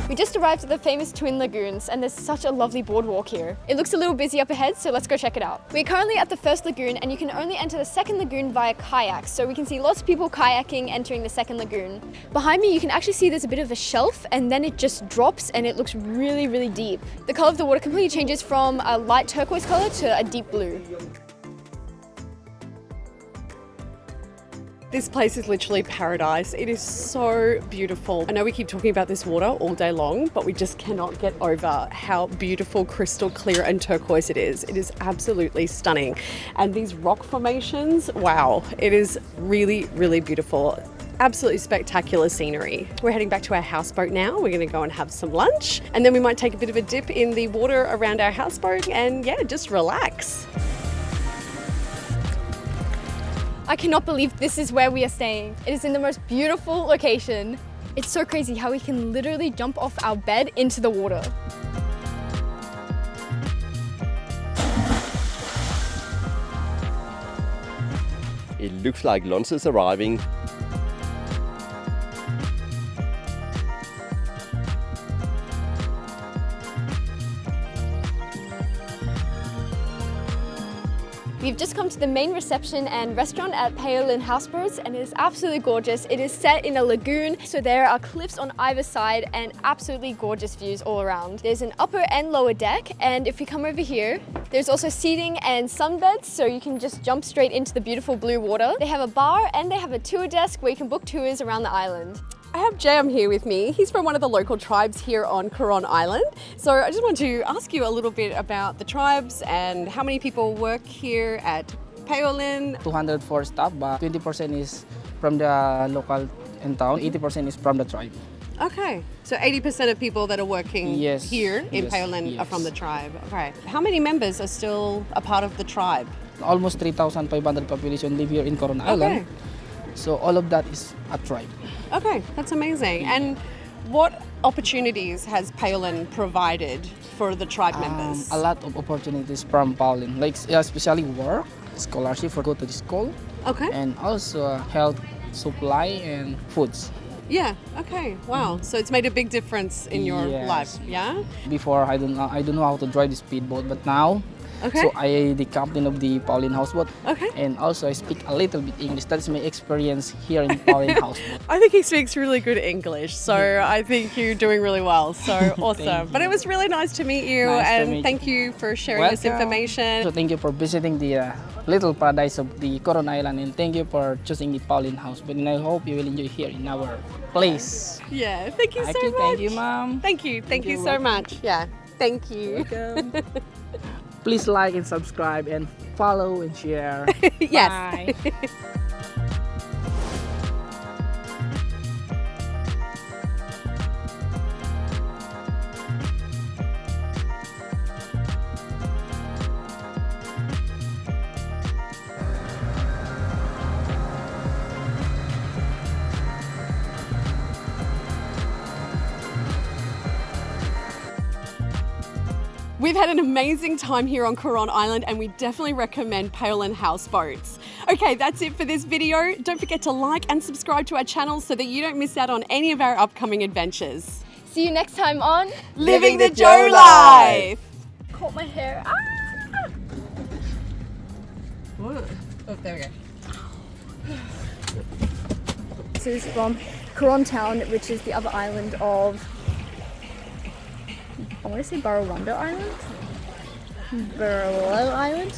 We just arrived at the famous Twin Lagoons and there's such a lovely boardwalk here. It looks a little busy up ahead, so let's go check it out. We're currently at the first lagoon and you can only enter the second lagoon via kayaks, so we can see lots of people kayaking entering the second lagoon. Behind me you can actually see there's a bit of a shelf and then it just drops and it looks really, really deep. The color of the water completely changes from a light turquoise color to a deep blue. This place is literally paradise. It is so beautiful. I know we keep talking about this water all day long, but we just cannot get over how beautiful, crystal clear and turquoise it is. It is absolutely stunning. And these rock formations, wow, it is really, really beautiful. Absolutely spectacular scenery. We're heading back to our houseboat now. We're gonna go and have some lunch and then we might take a bit of a dip in the water around our houseboat and yeah, just relax. I cannot believe this is where we are staying. It is in the most beautiful location. It's so crazy how we can literally jump off our bed into the water. It looks like lunch is arriving. We've just come to the main reception and restaurant at Paolin Houseboats and it is absolutely gorgeous. It is set in a lagoon, so there are cliffs on either side and absolutely gorgeous views all around. There's an upper and lower deck, and if we come over here, there's also seating and sunbeds, so you can just jump straight into the beautiful blue water. They have a bar and they have a tour desk where you can book tours around the island. I have Jam here with me. He's from one of the local tribes here on Coron Island. So I just want to ask you a little bit about the tribes and how many people work here at Paolin. 204 staff, but 20% is from the local in town, 80% is from the tribe. Okay, so 80% of people that are working here in Paolin are from the tribe. Okay, how many members are still a part of the tribe? Almost 3,500 population live here in Coron Island. So all of that is a tribe. Okay, that's amazing. And what opportunities has Paolin provided for the tribe members? A lot of opportunities from Paolin, like especially work, scholarship for go to the school, and also health supply and foods. Yeah, okay, wow. So it's made a big difference in your life, yeah? Before I don't know how to drive the speedboat, but now so I the captain of the Paolin Houseboat. And also I speak a little bit English. That's my experience here in Paolin Houseboat. I think he speaks really good English, so I think you're doing really well. So awesome. But it was really nice to meet you, and thank you for sharing this information. So thank you for visiting the little paradise of the Coron Island, and thank you for choosing the Paolin Houseboat. And I hope you will enjoy here in our place. Yeah, thank you so much. Thank you, ma'am. Thank you so much. Yeah, thank you. Welcome. Please like and subscribe and follow and share. Yes. Bye. We've had an amazing time here on Coron Island and we definitely recommend Palawan houseboats. Okay, that's it for this video. Don't forget to like and subscribe to our channel so that you don't miss out on any of our upcoming adventures. See you next time on Living the Joe Life! Caught my hair. Ah! Oh, there we go. This is from Coron Town, which is the other island of, I want to say Barrawanda Island? Barrow Island?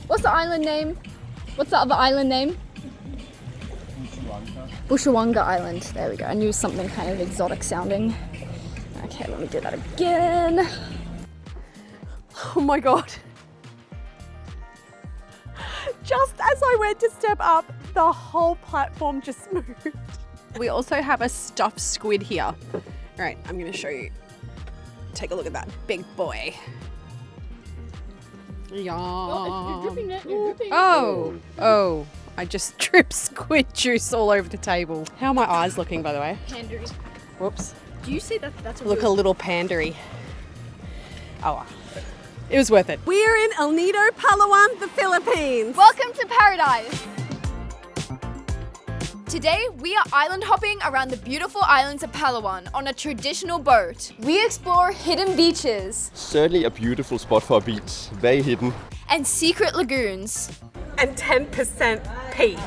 What's the island name? What's the other island name? Bushawanga Island. There we go. I knew something kind of exotic sounding. Okay, let me do that again. Oh my God. Just as I went to step up, the whole platform just moved. We also have a stuffed squid here. All right, I'm gonna show you. Take a look at that big boy. Yeah. Oh, you're dripping it. You're dripping. Oh, I just dripped squid juice all over the table. How are my eyes looking, by the way? Pandery. Whoops. Do you say that that's a Look a little pandery. Oh, it was worth it. We're in El Nido, Palawan, the Philippines. Welcome to paradise. Today, we are island hopping around the beautiful islands of Palawan on a traditional boat. We explore hidden beaches Certainly a beautiful spot for a beach. Very hidden. and secret lagoons. And 10% pee.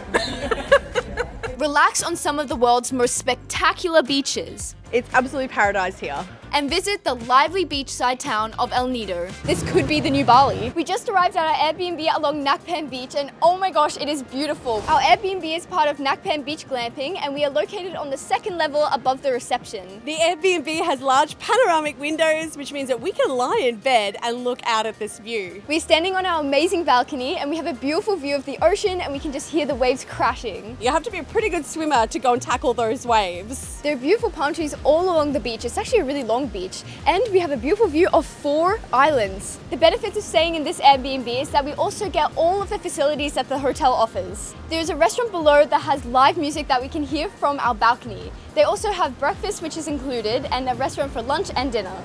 Relax on some of the world's most spectacular beaches It's absolutely paradise here. and visit the lively beachside town of El Nido. This could be the new Bali. We just arrived at our Airbnb along Nakpan Beach and oh my gosh, it is beautiful. Our Airbnb is part of Nakpan Beach Glamping and we are located on the second level above the reception. The Airbnb has large panoramic windows, which means that we can lie in bed and look out at this view. We're standing on our amazing balcony and we have a beautiful view of the ocean and we can just hear the waves crashing. You have to be a pretty good swimmer to go and tackle those waves. There are beautiful palm trees all along the beach. It's actually a really long beach and we have a beautiful view of 4 islands. The benefits of staying in this Airbnb is that we also get all of the facilities that the hotel offers. There's a restaurant below that has live music that we can hear from our balcony. They also have breakfast, which is included, and a restaurant for lunch and dinner.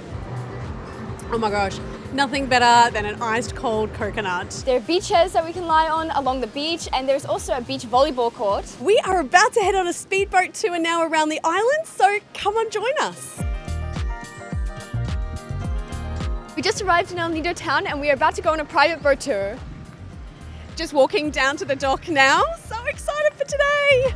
Oh my gosh, nothing better than an iced cold coconut. There are beach chairs that we can lie on along the beach and there's also a beach volleyball court. We are about to head on a speedboat tour now around the island, so come on, join us. We just arrived in El Nido town and we are about to go on a private boat tour. Just walking down to the dock now. So excited for today.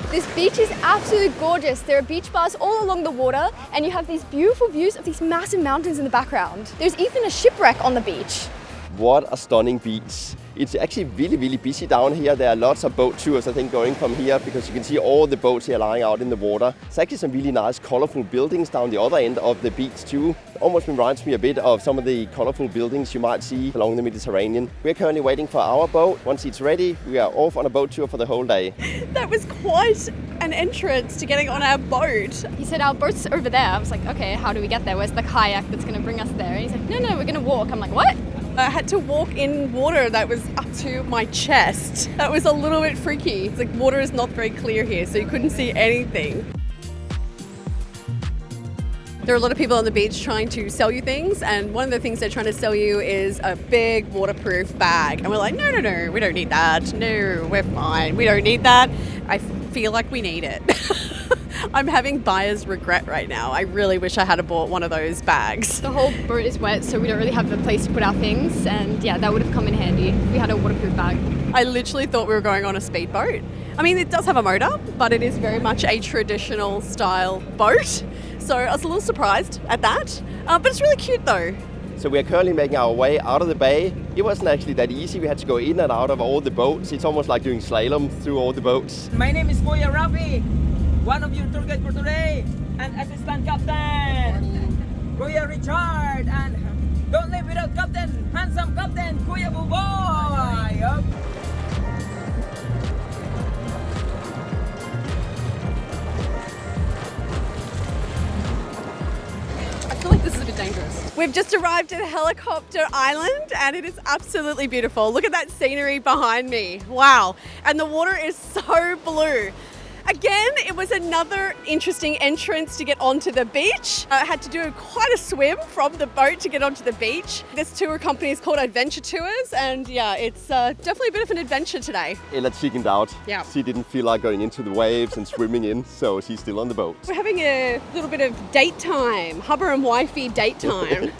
This beach is absolutely gorgeous. There are beach bars all along the water and you have these beautiful views of these massive mountains in the background. There's even a shipwreck on the beach. What a stunning beach. It's actually really busy down here. There are lots of boat tours, I think, going from here because you can see all the boats here lying out in the water. It's actually some really nice, colorful buildings down the other end of the beach too. Almost reminds me a bit of some of the colorful buildings you might see along the Mediterranean. We're currently waiting for our boat. Once it's ready, we are off on a boat tour for the whole day. That was quite an entrance to getting on our boat. He said our boat's over there. I was like, okay, how do we get there? Where's the kayak that's gonna bring us there? And he's like, no, we're gonna walk. I'm like, what? I had to walk in water that was up to my chest. That was a little bit freaky. It's like water is not very clear here, so you couldn't see anything. There are a lot of people on the beach trying to sell you things, and one of the things they're trying to sell you is a big waterproof bag. And we're like, no, we don't need that. No, we're fine. We don't need that. I feel like we need it. I'm having buyer's regret right now. I really wish I had bought one of those bags. The whole boat is wet, so we don't really have a place to put our things. And yeah, that would have come in handy if we had a waterproof bag. I literally thought we were going on a speedboat. I mean, it does have a motor, but it is very much a traditional style boat. So I was a little surprised at that. But it's really cute though. So we are currently making our way out of the bay. It wasn't actually that easy. We had to go in and out of all the boats. It's almost like doing slalom through all the boats. My name is Kuya Rafi, one of your tour guides for today, and assistant captain, Kuya Richard, and don't live without captain, handsome captain, Kuya Buboy. Yup. I feel like this is a bit dangerous. We've just arrived at Helicopter Island and it is absolutely beautiful. Look at that scenery behind me. Wow. And the water is so blue. Again, it was another interesting entrance to get onto the beach. I had to do quite a swim from the boat to get onto the beach. This tour company is called Adventure Tours, and yeah, it's definitely a bit of an adventure today. Ella chickened out. Yeah. She didn't feel like going into the waves and swimming in, so she's still on the boat. We're having a little bit of date time, hubba and wifey date time.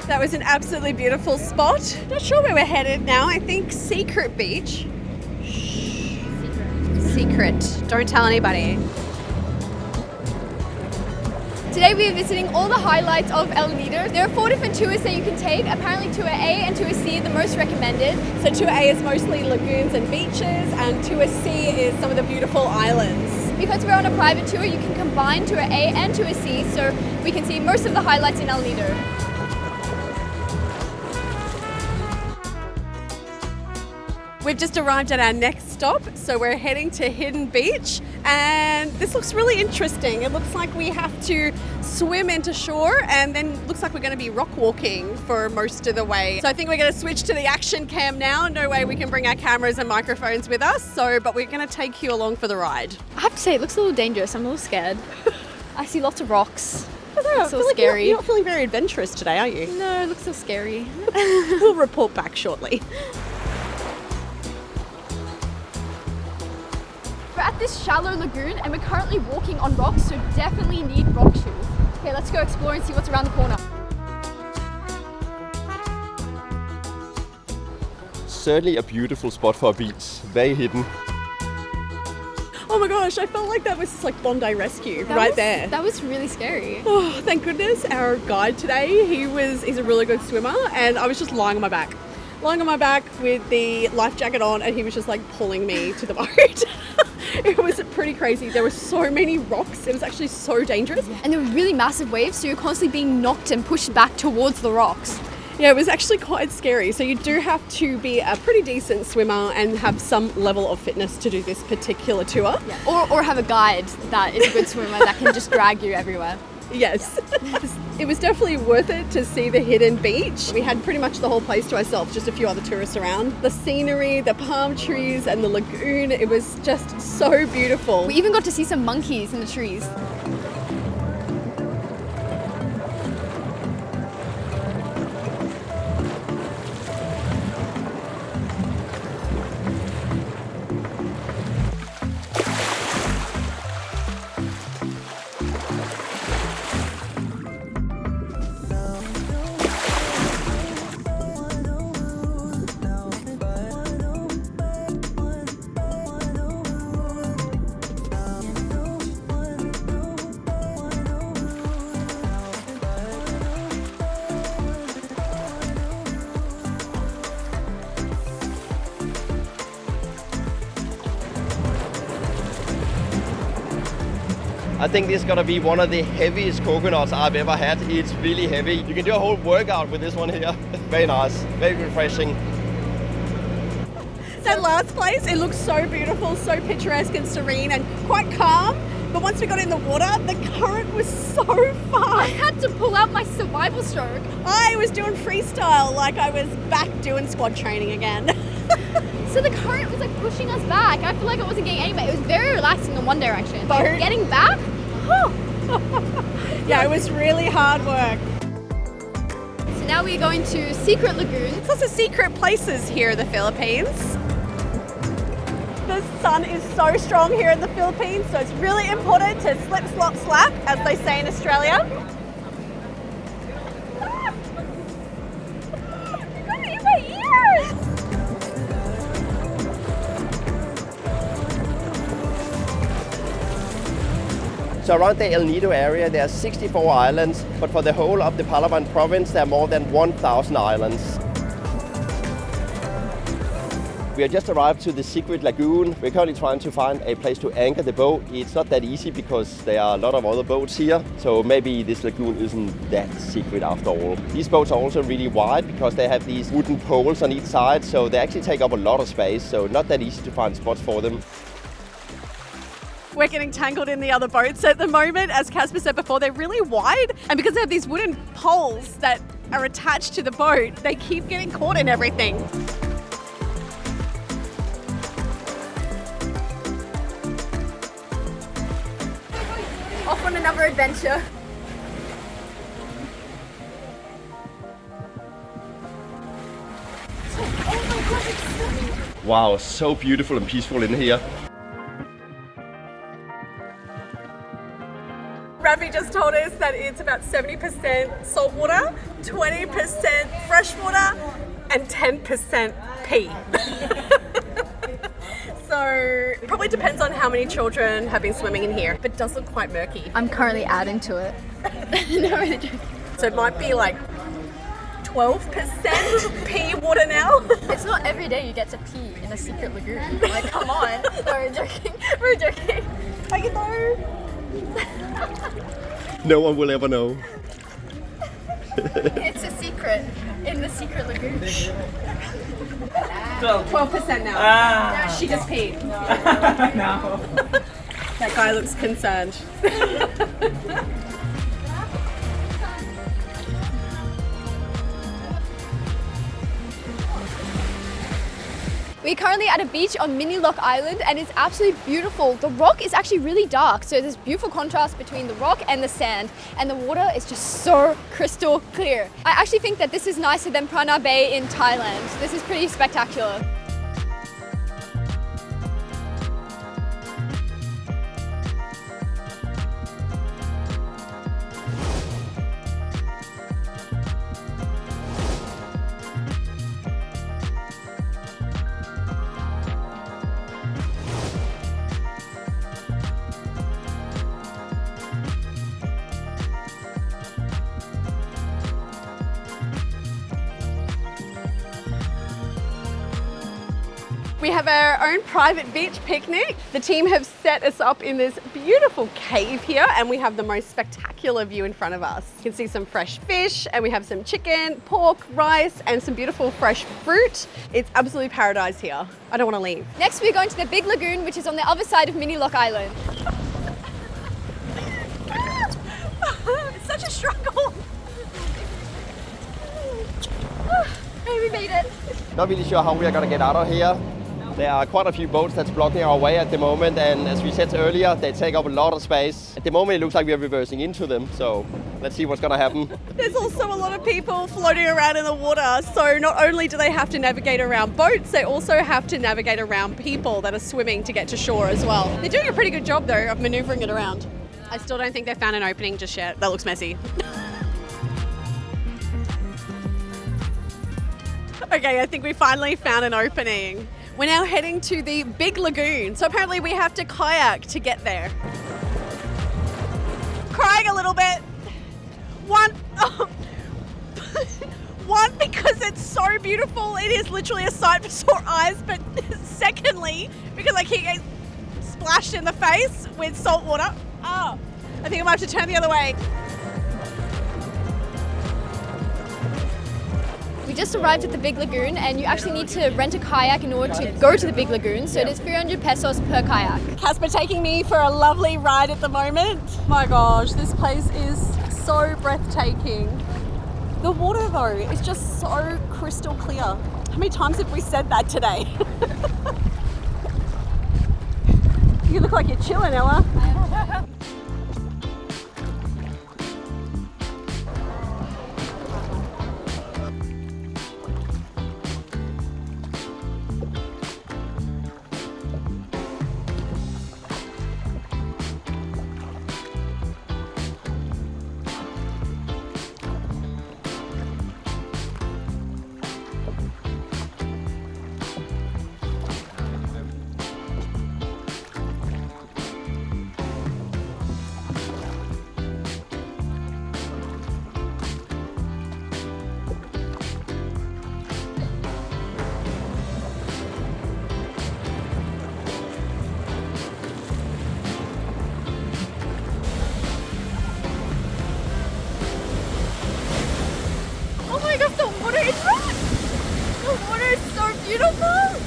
That was an absolutely beautiful spot. Not sure where we're headed now. I think Secret Beach. Shh. Secret. Don't tell anybody. Today we are visiting all the highlights of El Nido. There are 4 different tours that you can take. Apparently Tour A and Tour C are the most recommended. So Tour A is mostly lagoons and beaches, and Tour C is some of the beautiful islands. Because we're on a private tour, you can combine Tour A and Tour C, so we can see most of the highlights in El Nido. We've just arrived at our next stop, so we're heading to Hidden Beach, and this looks really interesting. It looks like we have to swim into shore, and then looks like we're going to be rock walking for most of the way. So I think we're going to switch to the action cam now. No way we can bring our cameras and microphones with us, but we're going to take you along for the ride. I have to say, it looks a little dangerous. I'm a little scared. I see lots of rocks. It's so scary. You're not feeling very adventurous today, are you? No, it looks so scary. We'll report back shortly. We're at this shallow lagoon and we're currently walking on rocks, so definitely need rock shoes. Okay, let's go explore and see what's around the corner. Certainly a beautiful spot for a beach, very hidden. Oh my gosh, I felt like that was like Bondi Rescue there. That was really scary. Oh, thank goodness our guide today, he's a really good swimmer, and I was just lying on my back with the life jacket on, and he was just like pulling me to the boat. It was pretty crazy. There were so many rocks. It was actually so dangerous. And there were really massive waves, so you're constantly being knocked and pushed back towards the rocks. Yeah, it was actually quite scary. So you do have to be a pretty decent swimmer and have some level of fitness to do this particular tour. Yeah. Or have a guide that is a good swimmer that can just drag you everywhere. Yes. It was definitely worth it to see the hidden beach. We had pretty much the whole place to ourselves, just a few other tourists around. The scenery, the palm trees and the lagoon, it was just so beautiful. We even got to see some monkeys in the trees. I think this is gonna be one of the heaviest coconuts I've ever had. It's really heavy. You can do a whole workout with this one here. Very nice, very refreshing. That last place, it looks so beautiful, so picturesque and serene and quite calm. But once we got in the water, the current was so fast. I had to pull out my survival stroke. I was doing freestyle like I was back doing squad training again. So the current was like pushing us back. I feel like I wasn't getting anywhere. It was very relaxing in one direction. But getting back, yeah, it was really hard work. So now we're going to Secret Lagoon. There's lots of secret places here in the Philippines. The sun is so strong here in the Philippines, so it's really important to slip, slop, slap, as they say in Australia. You're gonna eat my ears! So around the El Nido area, there are 64 islands, but for the whole of the Palawan province, there are more than 1,000 islands. We have just arrived to the secret lagoon. We're currently trying to find a place to anchor the boat. It's not that easy because there are a lot of other boats here, so maybe this lagoon isn't that secret after all. These boats are also really wide because they have these wooden poles on each side, so they actually take up a lot of space, so not that easy to find spots for them. We're getting tangled in the other boats at the moment. As Casper said before, they're really wide, and because they have these wooden poles that are attached to the boat, they keep getting caught in everything. Off on another adventure. Wow, so beautiful and peaceful in here. Rafi just told us that it's about 70% salt water, 20% fresh water, and 10% pee. So it probably depends on how many children have been swimming in here, but it does look quite murky. I'm currently adding to it. No, really joking. So it might be like 12% pee water now. It's not every day you get to pee in a secret lagoon. Like, come on. No, we're joking. We're joking. I can know. No one will ever know. It's a secret in the secret lagoon. 12% now. She just peed. No. That guy looks concerned. We're currently at a beach on Mini Lock Island and it's absolutely beautiful. The rock is actually really dark, so there's beautiful contrast between the rock and the sand, and the water is just so crystal clear. I actually think that this is nicer than Prana Bay in Thailand. This is pretty spectacular. We have our own private beach picnic. The team have set us up in this beautiful cave here, and we have the most spectacular view in front of us. You can see some fresh fish, and we have some chicken, pork, rice, and some beautiful fresh fruit. It's absolutely paradise here. I don't want to leave. Next we're going to the big lagoon, which is on the other side of Mini Lock Island. It's such a struggle. Hey, we made it. Not really sure how we are going to get out of here. There are quite a few boats that's blocking our way at the moment, and as we said earlier, they take up a lot of space. At the moment it looks like we are reversing into them, so let's see what's going to happen. There's also a lot of people floating around in the water, so not only do they have to navigate around boats, they also have to navigate around people that are swimming to get to shore as well. They're doing a pretty good job though of manoeuvring it around. I still don't think they've found an opening just yet. That looks messy. Okay, I think we finally found an opening. We're now heading to the big lagoon. So apparently we have to kayak to get there. Crying a little bit. One, because it's so beautiful. It is literally a sight for sore eyes. But secondly, because I keep getting splashed in the face with salt water. Oh, I think I might have to turn the other way. We just arrived at the big lagoon and you actually need to rent a kayak in order to go to the big lagoon. So it is 300 pesos per kayak. Casper taking me for a lovely ride at the moment. My gosh, this place is so breathtaking. The water though is just so crystal clear. How many times have we said that today? You look like you're chilling, Ella.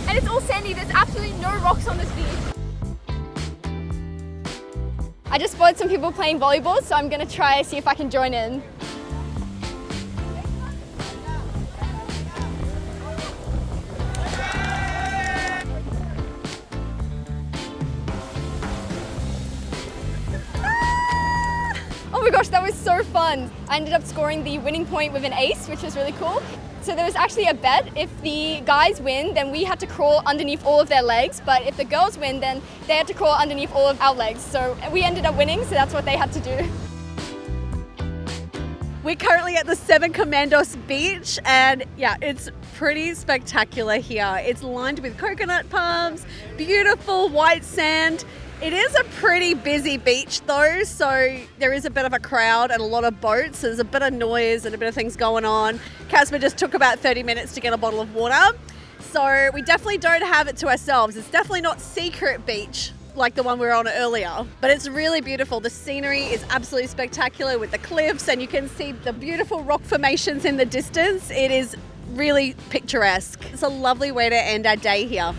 And it's all sandy, there's absolutely no rocks on this beach. I just spotted some people playing volleyball, so I'm gonna try see if I can join in. my gosh, that was so fun. I ended up scoring the winning point with an ace, which was really cool. So there was actually a bet. If the guys win, then we had to crawl underneath all of their legs. But if the girls win, then they had to crawl underneath all of our legs. So we ended up winning, so that's what they had to do. We're currently at the Seven Commandos beach, and yeah, it's pretty spectacular here. It's lined with coconut palms, beautiful white sand. It is a pretty busy beach though, so there is a bit of a crowd and a lot of boats. So there's a bit of noise and a bit of things going on. Casper just took about 30 minutes to get a bottle of water. So we definitely don't have it to ourselves. It's definitely not secret beach like the one we were on earlier, but it's really beautiful. The scenery is absolutely spectacular with the cliffs, and you can see the beautiful rock formations in the distance. It is really picturesque. It's a lovely way to end our day here.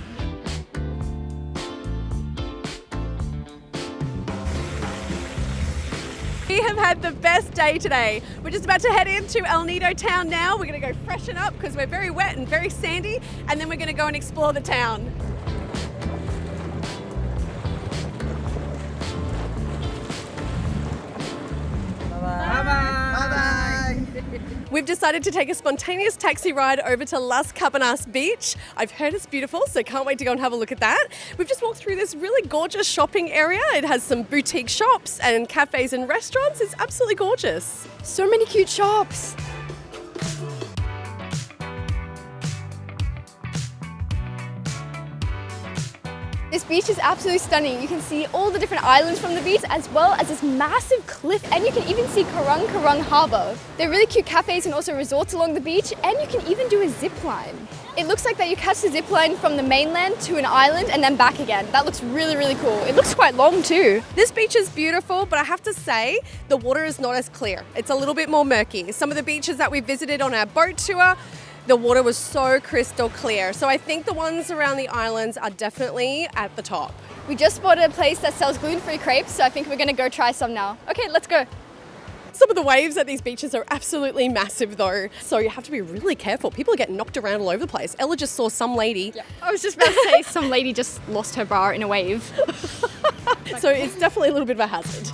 We have had the best day today. We're just about to head into El Nido town now. We're going to go freshen up because we're very wet and very sandy, and then we're going to go and explore the town. We've decided to take a spontaneous taxi ride over to Las Cabanas Beach. I've heard it's beautiful, so can't wait to go and have a look at that. We've just walked through this really gorgeous shopping area. It has some boutique shops and cafes and restaurants. It's absolutely gorgeous. So many cute shops. This beach is absolutely stunning. You can see all the different islands from the beach, as well as this massive cliff, and you can even see Coron Harbour. There are really cute cafes and also resorts along the beach, and you can even do a zip line. It looks like that you catch the zip line from the mainland to an island and then back again. That looks really, really cool. It looks quite long too. This beach is beautiful, but I have to say the water is not as clear. It's a little bit more murky. Some of the beaches that we visited on our boat tour, the water was so crystal clear. So I think the ones around the islands are definitely at the top. We just spotted a place that sells gluten-free crepes, so I think we're gonna go try some now. Okay, let's go. Some of the waves at these beaches are absolutely massive though, so you have to be really careful. People are getting knocked around all over the place. Ella just saw some lady. Yeah. I was just about to say some lady just lost her bra in a wave. So it's definitely a little bit of a hazard.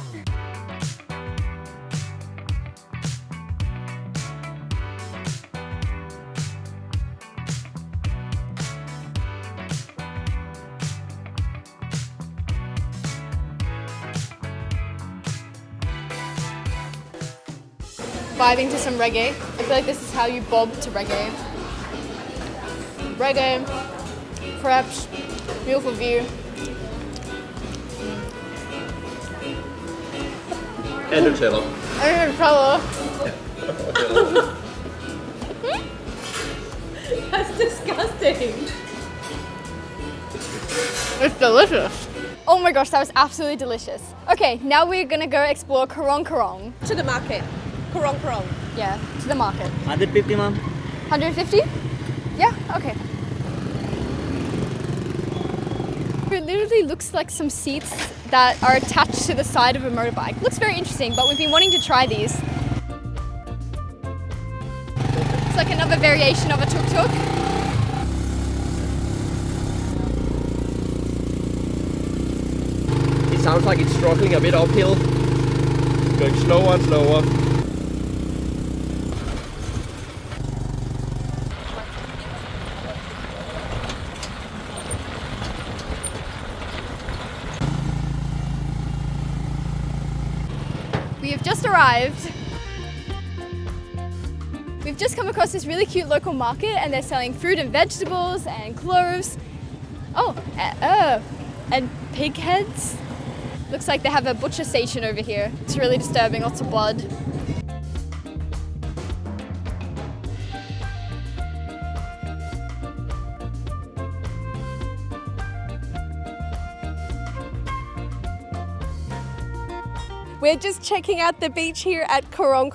Vibing to some reggae. I feel like this is how you bob to reggae. Reggae, crepes, beautiful view. And Nutella. And Nutella. That's disgusting. It's delicious. Oh my gosh, that was absolutely delicious. Okay, now we're gonna go explore Coron. To the market. Coron. Yeah, to the market. 150, ma'am. 150? Yeah, okay. It literally looks like some seats that are attached to the side of a motorbike. Looks very interesting, but we've been wanting to try these. It's like another variation of a tuk-tuk. It sounds like it's struggling a bit uphill. Going slower and slower. We have just arrived. We've just come across this really cute local market, and they're selling fruit and vegetables and cloves. Oh, and pig heads. Looks like they have a butcher station over here. It's really disturbing, lots of blood. We're just checking out the beach here at Coron,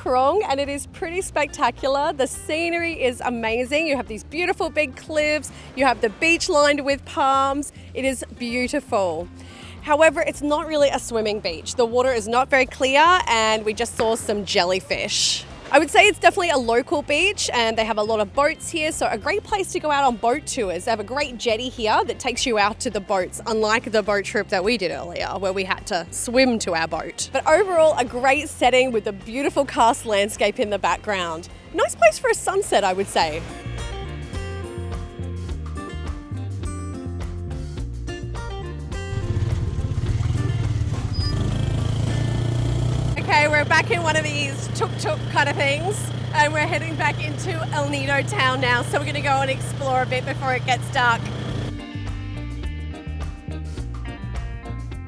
and it is pretty spectacular. The scenery is amazing. You have these beautiful big cliffs. You have the beach lined with palms. It is beautiful. However, it's not really a swimming beach. The water is not very clear, and we just saw some jellyfish. I would say it's definitely a local beach and they have a lot of boats here, so a great place to go out on boat tours. They have a great jetty here that takes you out to the boats, unlike the boat trip that we did earlier where we had to swim to our boat. But overall, a great setting with a beautiful karst landscape in the background. Nice place for a sunset, I would say. Okay, we're back in one of these tuk-tuk kind of things and we're heading back into El Nido town now, so we're going to go and explore a bit before it gets dark.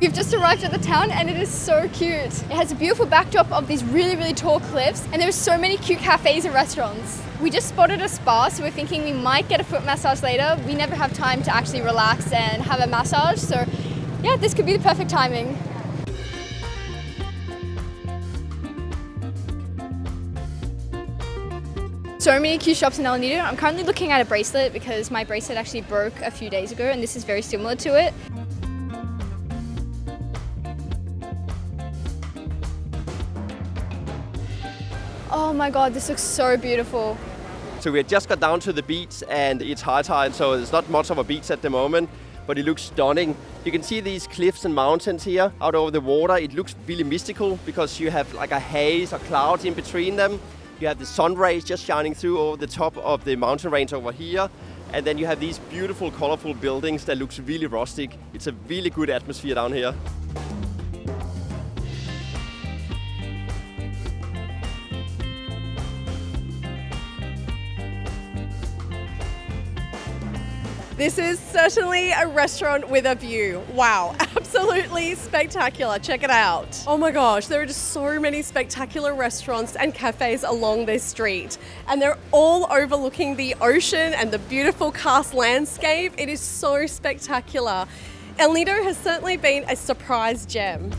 We've just arrived at the town and it is so cute. It has a beautiful backdrop of these really, really tall cliffs, and there's so many cute cafes and restaurants. We just spotted a spa, so we're thinking we might get a foot massage later. We never have time to actually relax and have a massage, so yeah, this could be the perfect timing. So many cute shops in El Nido. I'm currently looking at a bracelet because my bracelet actually broke a few days ago and this is very similar to it. Oh my god, this looks so beautiful. So we just got down to the beach and it's high tide, so there's not much of a beach at the moment, but it looks stunning. You can see these cliffs and mountains here out over the water. It looks really mystical because you have like a haze or clouds in between them. You have the sun rays just shining through over the top of the mountain range over here. And then you have these beautiful, colorful buildings that looks really rustic. It's a really good atmosphere down here. This is certainly a restaurant with a view. Wow, absolutely spectacular. Check it out. Oh my gosh, there are just so many spectacular restaurants and cafes along this street. And they're all overlooking the ocean and the beautiful karst landscape. It is so spectacular. El Nido has certainly been a surprise gem.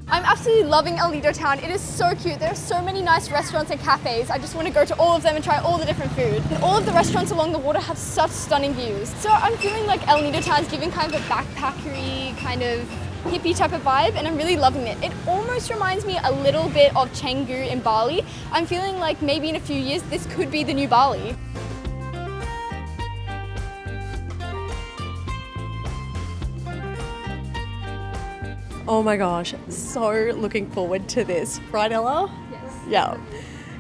I'm absolutely loving El Nido town. It is so cute. There are so many nice restaurants and cafes. I just want to go to all of them and try all the different food. And all of the restaurants along the water have such stunning views. So I'm feeling like El Nido town is giving kind of a backpackery, kind of hippie type of vibe, and I'm really loving it. It almost reminds me a little bit of Canggu in Bali. I'm feeling like maybe in a few years this could be the new Bali. Oh my gosh, so looking forward to this. Right, Ella? Yes. Yeah.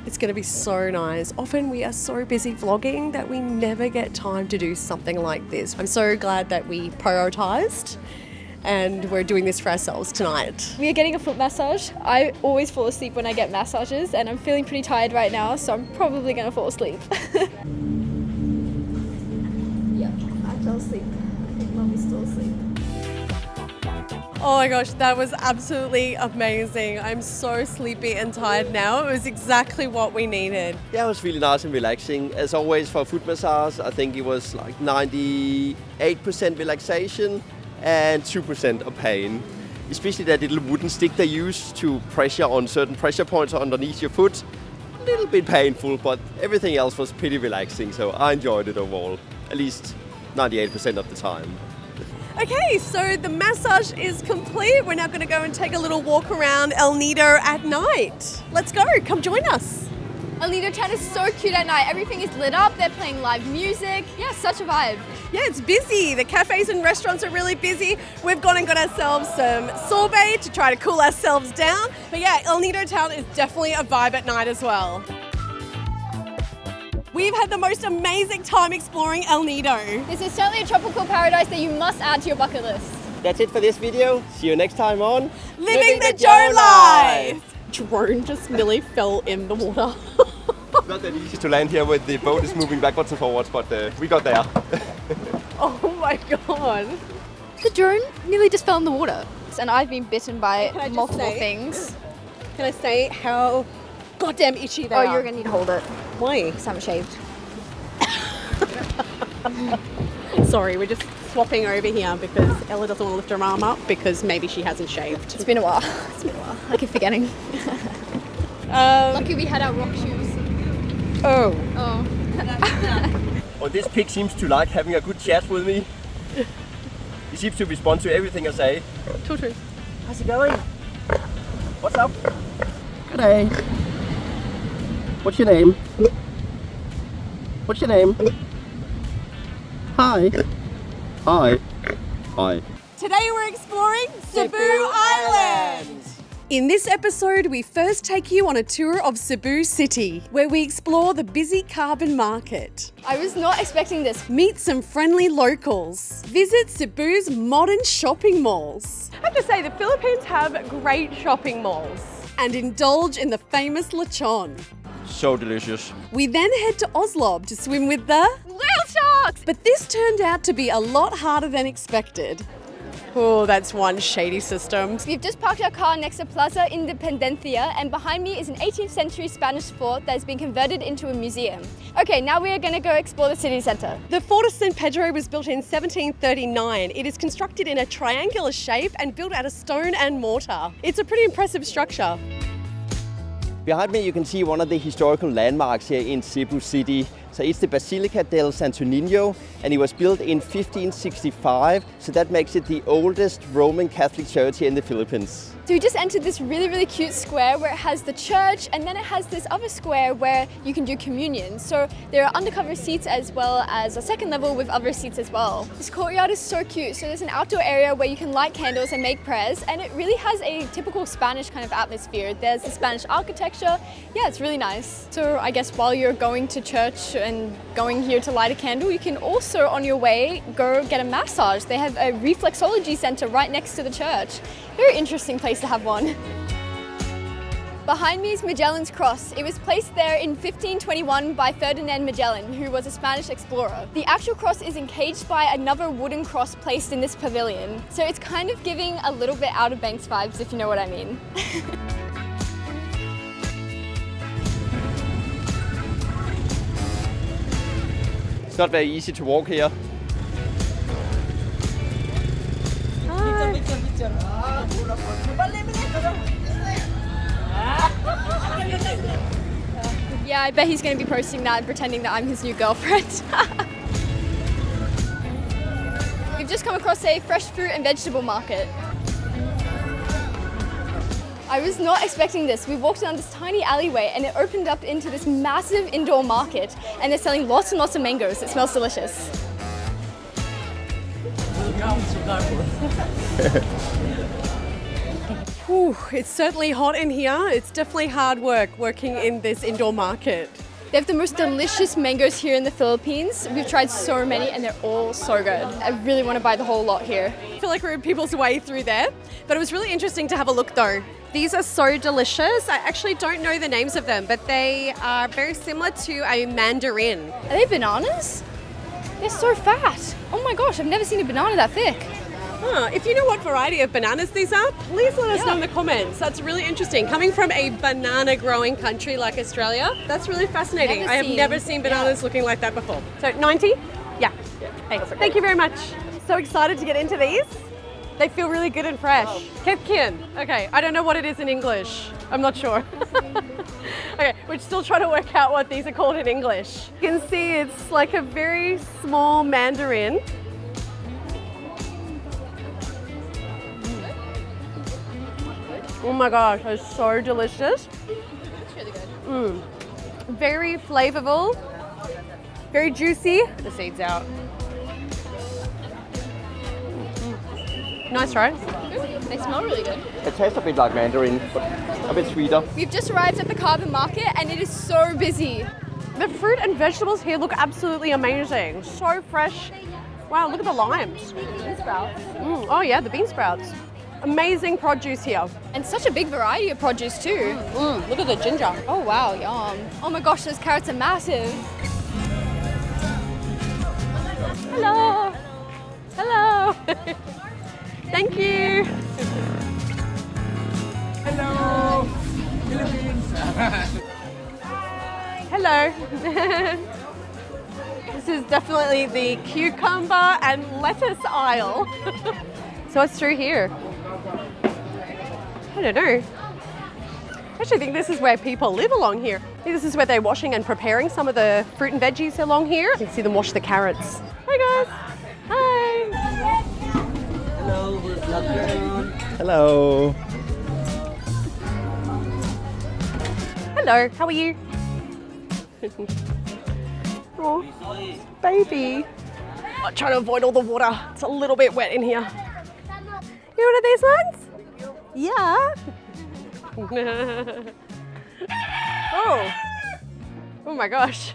It's going to be so nice. Often we are so busy vlogging that we never get time to do something like this. I'm so glad that we prioritised and we're doing this for ourselves tonight. We are getting a foot massage. I always fall asleep when I get massages and I'm feeling pretty tired right now, so I'm probably going to fall asleep. Yeah, I fell asleep. I think Mummy's still asleep. Oh my gosh, that was absolutely amazing. I'm so sleepy and tired now. It was exactly what we needed. Yeah, it was really nice and relaxing. As always, for a foot massage, I think it was like 98% relaxation and 2% of pain. Especially that little wooden stick they use to pressure on certain pressure points underneath your foot. A little bit painful, but everything else was pretty relaxing, so I enjoyed it overall. At least 98% of the time. Okay, so the massage is complete. We're now going to go and take a little walk around El Nido at night. Let's go, come join us. El Nido town is so cute at night. Everything is lit up, they're playing live music. Yeah, such a vibe. Yeah, it's busy. The cafes and restaurants are really busy. We've gone and got ourselves some sorbet to try to cool ourselves down. But yeah, El Nido town is definitely a vibe at night as well. We've had the most amazing time exploring El Nido. This is certainly a tropical paradise that you must add to your bucket list. That's it for this video. See you next time on Living the Joe Life. Drone just nearly fell in the water. It's not that easy to land here when the boat is moving backwards and forwards, but we got there. Oh my god. The drone nearly just fell in the water. And I've been bitten by multiple things. Can I say how goddamn itchy they are? Oh, you're going to need to hold it. Why? Because I haven't shaved. Sorry, we're just swapping over here because Ella doesn't want to lift her arm up because maybe she hasn't shaved. It's been a while. It's been a while. I keep forgetting. Lucky we had our rock shoes. Oh. Oh, this pig seems to like having a good chat with me. He seems to respond to everything I say. Tutu. How's it going? What's up? Good day. What's your name? What's your name? Hi. Hi. Hi. Today we're exploring Cebu Island. In this episode, we first take you on a tour of Cebu City, where we explore the busy carbon market. I was not expecting this. Meet some friendly locals. Visit Cebu's modern shopping malls. I have to say, the Philippines have great shopping malls. And indulge in the famous lechon. So delicious. We then head to Oslob to swim with the Whale sharks! But this turned out to be a lot harder than expected. Oh, that's one shady system. We've just parked our car next to Plaza Independencia, and behind me is an 18th century Spanish fort that has been converted into a museum. Okay, now we are going to go explore the city centre. The Fort of San Pedro was built in 1739. It is constructed in a triangular shape and built out of stone and mortar. It's a pretty impressive structure. Behind me you can see one of the historical landmarks here in Cebu City. So it's the Basilica del Santo Niño, and it was built in 1565, so that makes it the oldest Roman Catholic church here in the Philippines. So we just entered this really cute square where it has the church, and then it has this other square where you can do communion. So there are undercover seats as well as a second level with other seats as well. This courtyard is so cute. So there's an outdoor area where you can light candles and make prayers, and it really has a typical Spanish kind of atmosphere. There's the Spanish architecture. Yeah, it's really nice. So I guess while you're going to church and going here to light a candle, you can also on your way go get a massage. They have a reflexology center right next to the church. Very interesting place to have one. Behind me is Magellan's Cross. It was placed there in 1521 by Ferdinand Magellan, who was a Spanish explorer. The actual cross is encaged by another wooden cross placed in this pavilion. So it's kind of giving a little bit Outer Banks vibes, if you know what I mean. It's not very easy to walk here. Yeah, I bet he's going to be posting that and pretending that I'm his new girlfriend. We've just come across a fresh fruit and vegetable market. I was not expecting this. We walked down this tiny alleyway and it opened up into this massive indoor market, and they're selling lots and lots of mangoes. It smells delicious. Whew, it's certainly hot in here. It's definitely hard work working in this indoor market. They have the most delicious mangoes here in the Philippines. We've tried so many and they're all so good. I really want to buy the whole lot here. I feel like we're in people's way through there, but it was really interesting to have a look though. These are so delicious. I actually don't know the names of them, but they are very similar to a mandarin. Are they bananas? They're so fat. Oh my gosh, I've never seen a banana that thick. If you know what variety of bananas these are, please let us know in the comments. That's really interesting. Coming from a banana growing country like Australia, that's really fascinating. I have never seen bananas looking like that before. So 90? Yeah. Hey, thank you very much. So excited to get into these. They feel really good and fresh. Kepkin. Okay, I don't know what it is in English. I'm not sure. Okay, we're still trying to work out what these are called in English. You can see it's like a very small mandarin. Oh my gosh, it's so delicious. It's really good. Very flavorful, very juicy. Get the seeds out. Nice, right? They smell really good. It tastes a bit like mandarin, but a bit sweeter. We've just arrived at the carbon market and it is so busy. The fruit and vegetables here look absolutely amazing. So fresh. Wow, look at the limes. Bean sprouts. Oh yeah, the bean sprouts. Amazing produce here. And such a big variety of produce too. Look at the ginger. Oh wow, yum. Oh my gosh, those carrots are massive. Hello. Hello. Thank you. Hello, Philippines. Hello. This is definitely the cucumber and lettuce aisle. So what's through here? I don't know. I actually think this is where people live along here. I think this is where they're washing and preparing some of the fruit and veggies along here. You can see them wash the carrots. Hi guys. Hi. Hello. Hello, how are you? Oh, baby. I'm trying to avoid all the water. It's a little bit wet in here. You one of these ones? Yeah. Oh. Oh my gosh.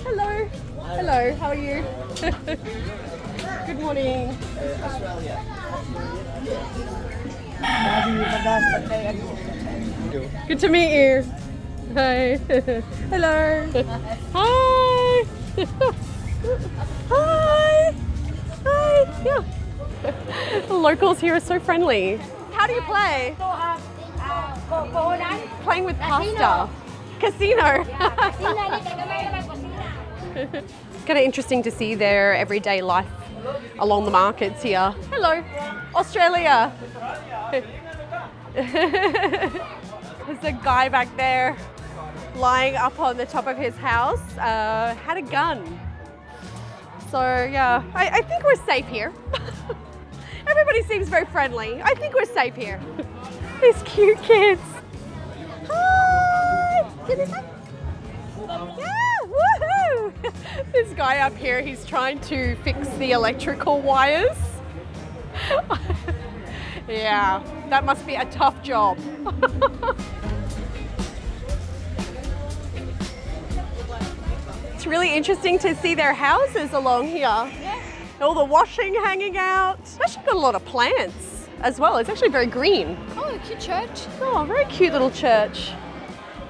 Hello. Hello, how are you? Good morning. Good to meet you. Hi. Hello. Hi. Hi. Hi. Yeah. The locals here are so friendly. How do you play? Playing with pasta. Casino. It's kind of interesting to see their everyday life along the markets here. Hello, Australia. There's a guy back there lying up on the top of his house, had a gun. So yeah, I think we're safe here. Everybody seems very friendly. I think we're safe here. These cute kids. Hi! Give me some. Yeah, woohoo! This guy up here, he's trying to fix the electrical wires. Yeah, that must be a tough job. It's really interesting to see their houses along here. All the washing hanging out. It's actually got a lot of plants as well. It's actually very green. Oh, cute church. Oh, very cute little church.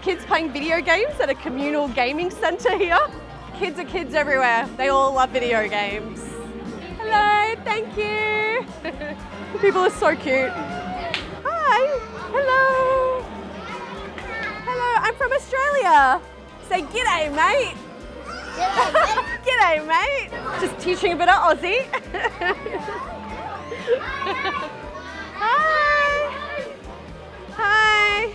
Kids playing video games at a communal gaming centre here. Kids are kids everywhere. They all love video games. Hello, thank you. People are so cute. Hi, hello. Hello, I'm from Australia. Say g'day, mate. G'day, mate. Just teaching a bit of Aussie. Hi. Hi.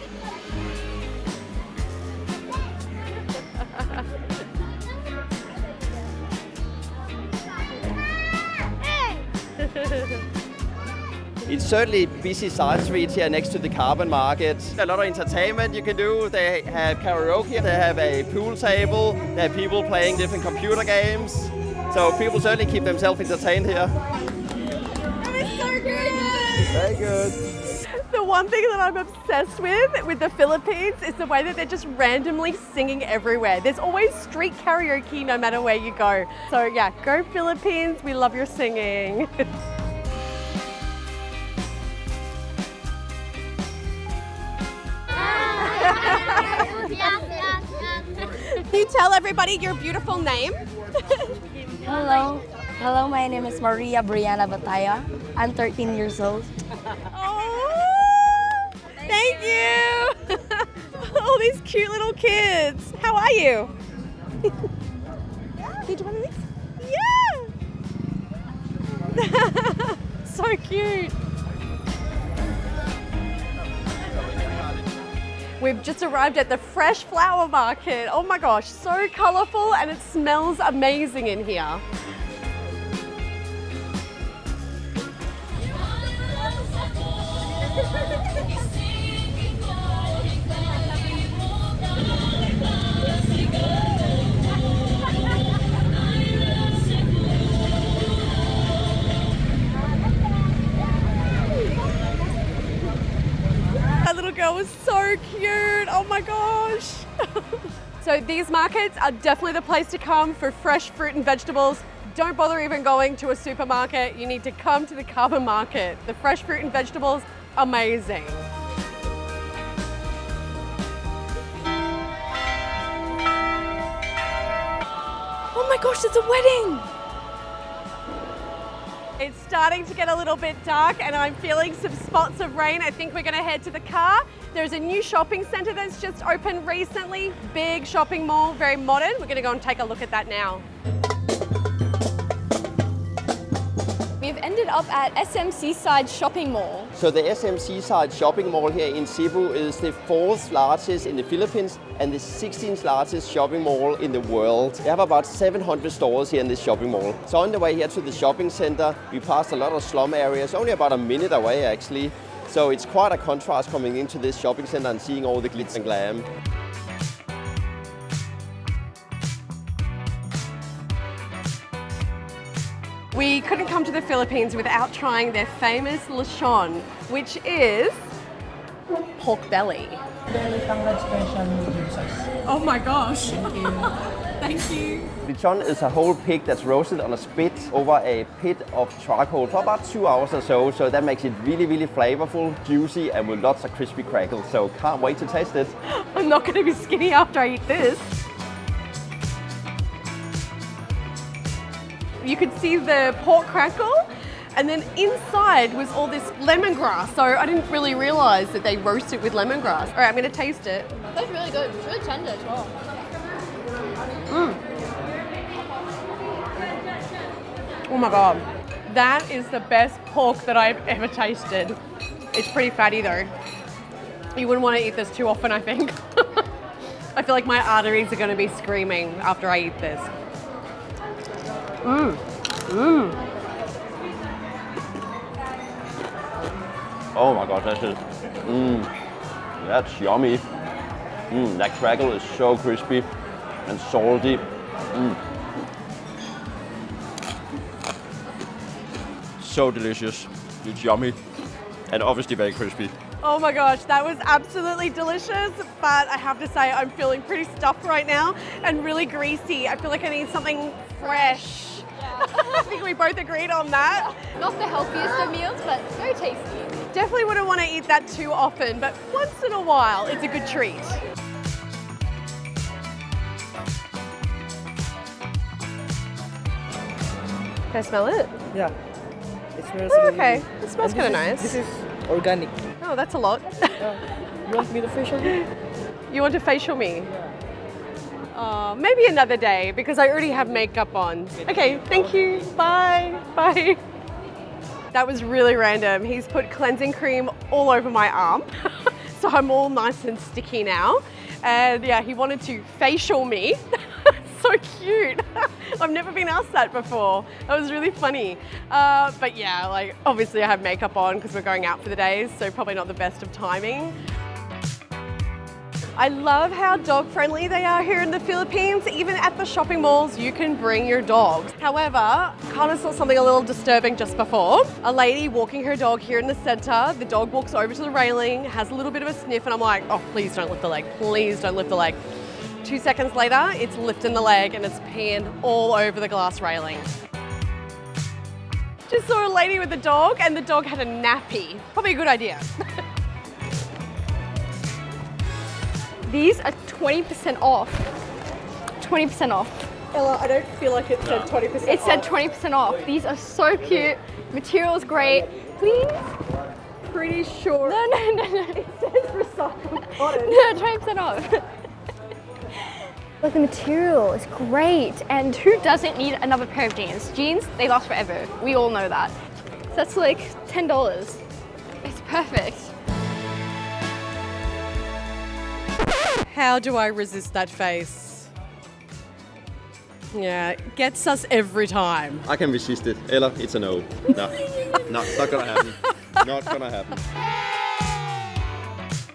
It's certainly busy side streets here next to the carbon markets. A lot of entertainment you can do. They have karaoke, they have a pool table, they have people playing different computer games. So people certainly keep themselves entertained here. That is so good! Very good. The one thing that I'm obsessed with the Philippines is the way that they're just randomly singing everywhere. There's always street karaoke no matter where you go. So yeah, go Philippines, we love your singing. Can you tell everybody your beautiful name? Hello. Hello, my name is Maria Brianna Bataya. I'm 13 years old. Oh, thank you. All these cute little kids. How are you? Need one of these? Yeah. So cute. We've just arrived at the fresh flower market. Oh my gosh, so colourful and it smells amazing in here. That little girl was so cute. Oh my gosh. So these markets are definitely the place to come for fresh fruit and vegetables. Don't bother even going to a supermarket. You need to come to the carbon market. The fresh fruit and vegetables, amazing. Oh my gosh, it's a wedding. It's starting to get a little bit dark and I'm feeling some spots of rain. I think we're gonna head to the car. There's a new shopping centre that's just opened recently. Big shopping mall, very modern. We're gonna go and take a look at that now. We've ended up at SM Seaside Shopping Mall. So the SM Seaside Shopping Mall here in Cebu is the 4th largest in the Philippines and the 16th largest shopping mall in the world. They have about 700 stores here in this shopping mall. So on the way here to the shopping center, we passed a lot of slum areas, only about a minute away actually. So it's quite a contrast coming into this shopping center and seeing all the glitz and glam. We couldn't come to the Philippines without trying their famous lechon, which is pork belly. Oh my gosh. Thank you. Lechon is a whole pig that's roasted on a spit over a pit of charcoal for about 2 hours or so. So that makes it really, really flavorful, juicy, and with lots of crispy crackles. So can't wait to taste it. I'm not going to be skinny after I eat this. You could see the pork crackle, and then inside was all this lemongrass. So I didn't really realize that they roast it with lemongrass. All right, I'm going to taste it. That's really good. It's really tender as well. Oh my God. That is the best pork that I've ever tasted. It's pretty fatty though. You wouldn't want to eat this too often, I think. I feel like my arteries are going to be screaming after I eat this. Oh my God, that's just, that's yummy. That crackle is so crispy and salty. So delicious. It's yummy and obviously very crispy. Oh my gosh, that was absolutely delicious, but I have to say I'm feeling pretty stuffed right now and really greasy. I feel like I need something fresh. I think we both agreed on that. Not the healthiest of meals, but very tasty. Definitely wouldn't want to eat that too often, but once in a while, it's a good treat. Can I smell it? Yeah. It smells Oh, okay, it smells kind of nice. This is organic. Oh, that's a lot. You want me to facial you? You want to facial me? Maybe another day, because I already have makeup on. Okay, thank you. Bye. Bye. That was really random. He's put cleansing cream all over my arm. So I'm all nice and sticky now. And yeah, he wanted to facial me. So cute. I've never been asked that before. That was really funny. But yeah, like obviously I have makeup on because we're going out for the day, so probably not the best of timing. I love how dog friendly they are here in the Philippines. Even at the shopping malls, you can bring your dogs. However, kind of saw something a little disturbing just before. A lady walking her dog here in the center. The dog walks over to the railing, has a little bit of a sniff, and I'm like, oh, please don't lift the leg. Please don't lift the leg. 2 seconds later, it's lifting the leg and it's peeing all over the glass railing. Just saw a lady with a dog and the dog had a nappy. Probably a good idea. These are 20% off. 20% off. Ella, I don't feel like it said 20% off. It said 20% off. These are so cute. Material's great. Please? Pretty sure. No. It says recycled cotton. No, 20% off. Look, the material is great. And who doesn't need another pair of jeans? Jeans, they last forever. We all know that. So that's like $10. It's perfect. How do I resist that face? Yeah, it gets us every time. I can resist it. Ella, it's a no. No, not gonna happen. Not gonna happen.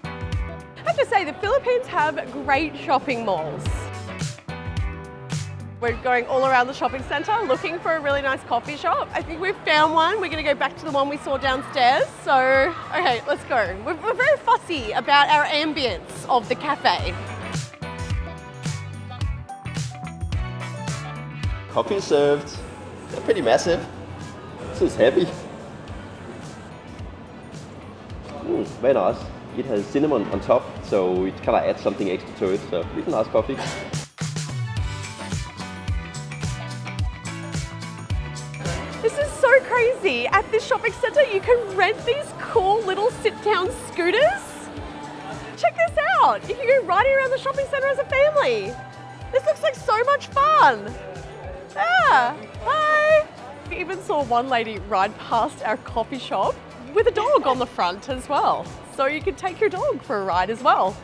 I have to say, the Philippines have great shopping malls. We're going all around the shopping center looking for a really nice coffee shop. I think we've found one. We're going to go back to the one we saw downstairs. So, okay, let's go. We're very fussy about our ambience of the cafe. Coffee served. They're pretty massive. This is heavy. Very nice. It has cinnamon on top, so it kind of adds something extra to it. So it's a nice coffee. This is so crazy. At this shopping center, you can rent these cool little sit-down scooters. Check this out. You can go riding around the shopping center as a family. This looks like so much fun. Yeah, hi. We even saw one lady ride past our coffee shop with a dog on the front as well. So you can take your dog for a ride as well.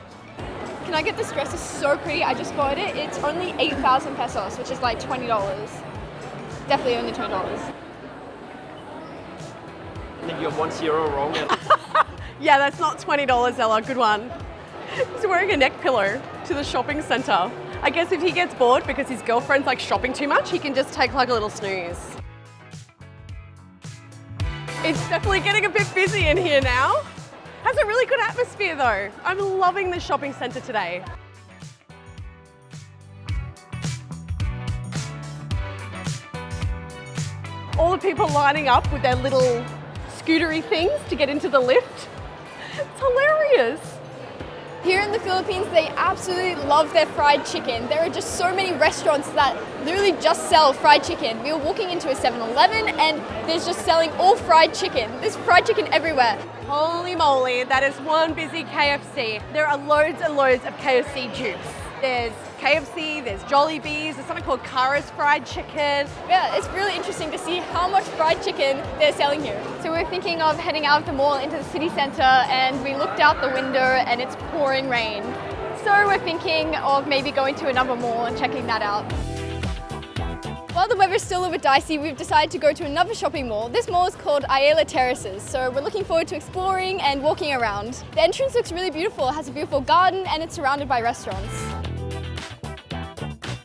Can I get this dress? It's so pretty. I just bought it. It's only 8,000 pesos, which is like $20. Definitely only $20. I think you're 1-0 wrong. Yeah, that's not $20, Ella. Good one. He's wearing a neck pillow to the shopping centre. I guess if he gets bored because his girlfriend's like shopping too much, he can just take like a little snooze. It's definitely getting a bit busy in here now. Has a really good atmosphere though. I'm loving the shopping centre today. All the people lining up with their little scootery things to get into the lift. It's hilarious. Here in the Philippines, they absolutely love their fried chicken. There are just so many restaurants that literally just sell fried chicken. We were walking into a 7-Eleven and there's just selling all fried chicken. There's fried chicken everywhere. Holy moly, that is one busy KFC. There are loads and loads of KFC dupes. There's KFC, there's Jollibee's, there's something called Kara's fried chicken. Yeah, it's really interesting to see how much fried chicken they're selling here. So we're thinking of heading out of the mall into the city centre and we looked out the window and it's pouring rain. So we're thinking of maybe going to another mall and checking that out. While the weather's still a little bit dicey, we've decided to go to another shopping mall. This mall is called Ayala Terraces, so we're looking forward to exploring and walking around. The entrance looks really beautiful, it has a beautiful garden and it's surrounded by restaurants.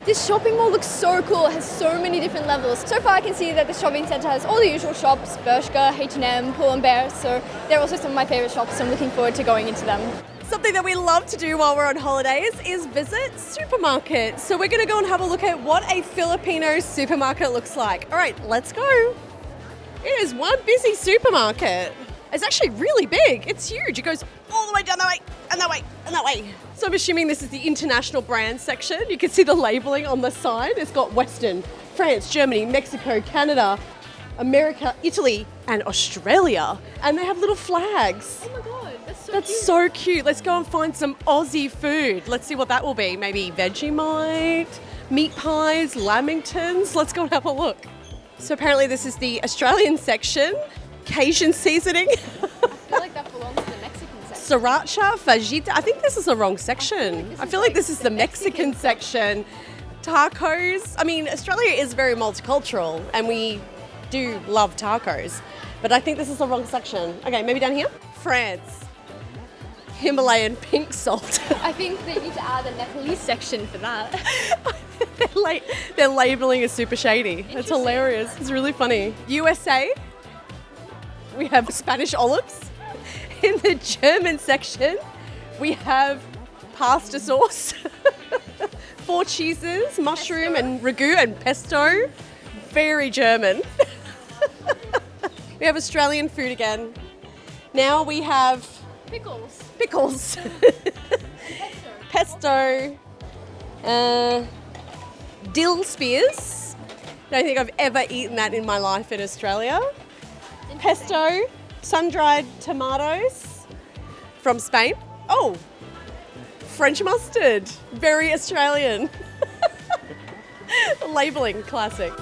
This shopping mall looks so cool, it has so many different levels. So far I can see that the shopping centre has all the usual shops, Bershka, H&M, Pull & Bear, so they're also some of my favourite shops, so I'm looking forward to going into them. Something that we love to do while we're on holidays is visit supermarkets. So we're going to go and have a look at what a Filipino supermarket looks like. All right, let's go. It is one busy supermarket. It's actually really big. It's huge. It goes all the way down that way, and that way, and that way. So I'm assuming this is the international brand section. You can see the labelling on the side. It's got Western, France, Germany, Mexico, Canada, America, Italy, and Australia. And they have little flags. Oh my God, that's so That's cute. so cute. Let's go and find some Aussie food. Let's see what that will be. Maybe Vegemite, meat pies, lamingtons. Let's go and have a look. So apparently this is the Australian section. Cajun seasoning. I feel like that belongs to the Mexican section. Sriracha, fajita. I think this is the wrong section. I feel like this is the Mexican section. Tacos. I mean, Australia is very multicultural and we do love tacos, but I think this is the wrong section. Okay, maybe down here? France. Himalayan pink salt. I think they need to add a Nepalese section for that. They're labeling as super shady. That's hilarious. It's really funny. USA. We have Spanish olives. In the German section, we have pasta sauce, 4 cheeses, mushroom and ragu and pesto. Very German. We have Australian food again. Now we have pickles, pesto, dill spears. Don't think I've ever eaten that in my life in Australia. Pesto, sun-dried tomatoes from Spain. Oh, French mustard, very Australian. Labelling, classic.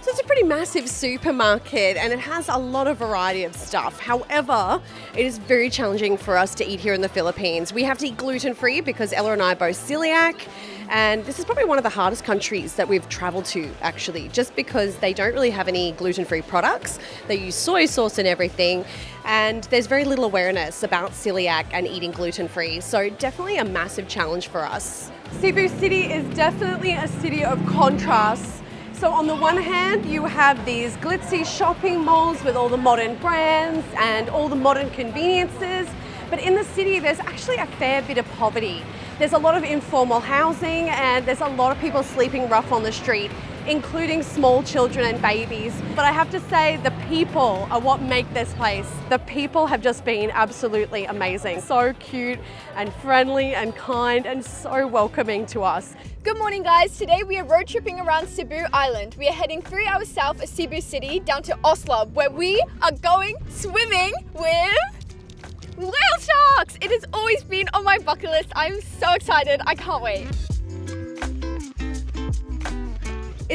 So it's a pretty massive supermarket and it has a lot of variety of stuff. However, it is very challenging for us to eat here in the Philippines. We have to eat gluten-free because Ella and I are both celiac. And this is probably one of the hardest countries that we've traveled to, actually, just because they don't really have any gluten-free products. They use soy sauce and everything, and there's very little awareness about celiac and eating gluten-free. So definitely a massive challenge for us. Cebu City is definitely a city of contrasts. So on the one hand, you have these glitzy shopping malls with all the modern brands and all the modern conveniences. But in the city, there's actually a fair bit of poverty. There's a lot of informal housing and there's a lot of people sleeping rough on the street, including small children and babies. But I have to say, the people are what make this place. The people have just been absolutely amazing. So cute and friendly and kind and so welcoming to us. Good morning, guys. Today we are road tripping around Cebu Island. We are heading 3 hours south of Cebu City down to Oslo, where we are going swimming with whale sharks! It has always been on my bucket list. I'm so excited. I can't wait.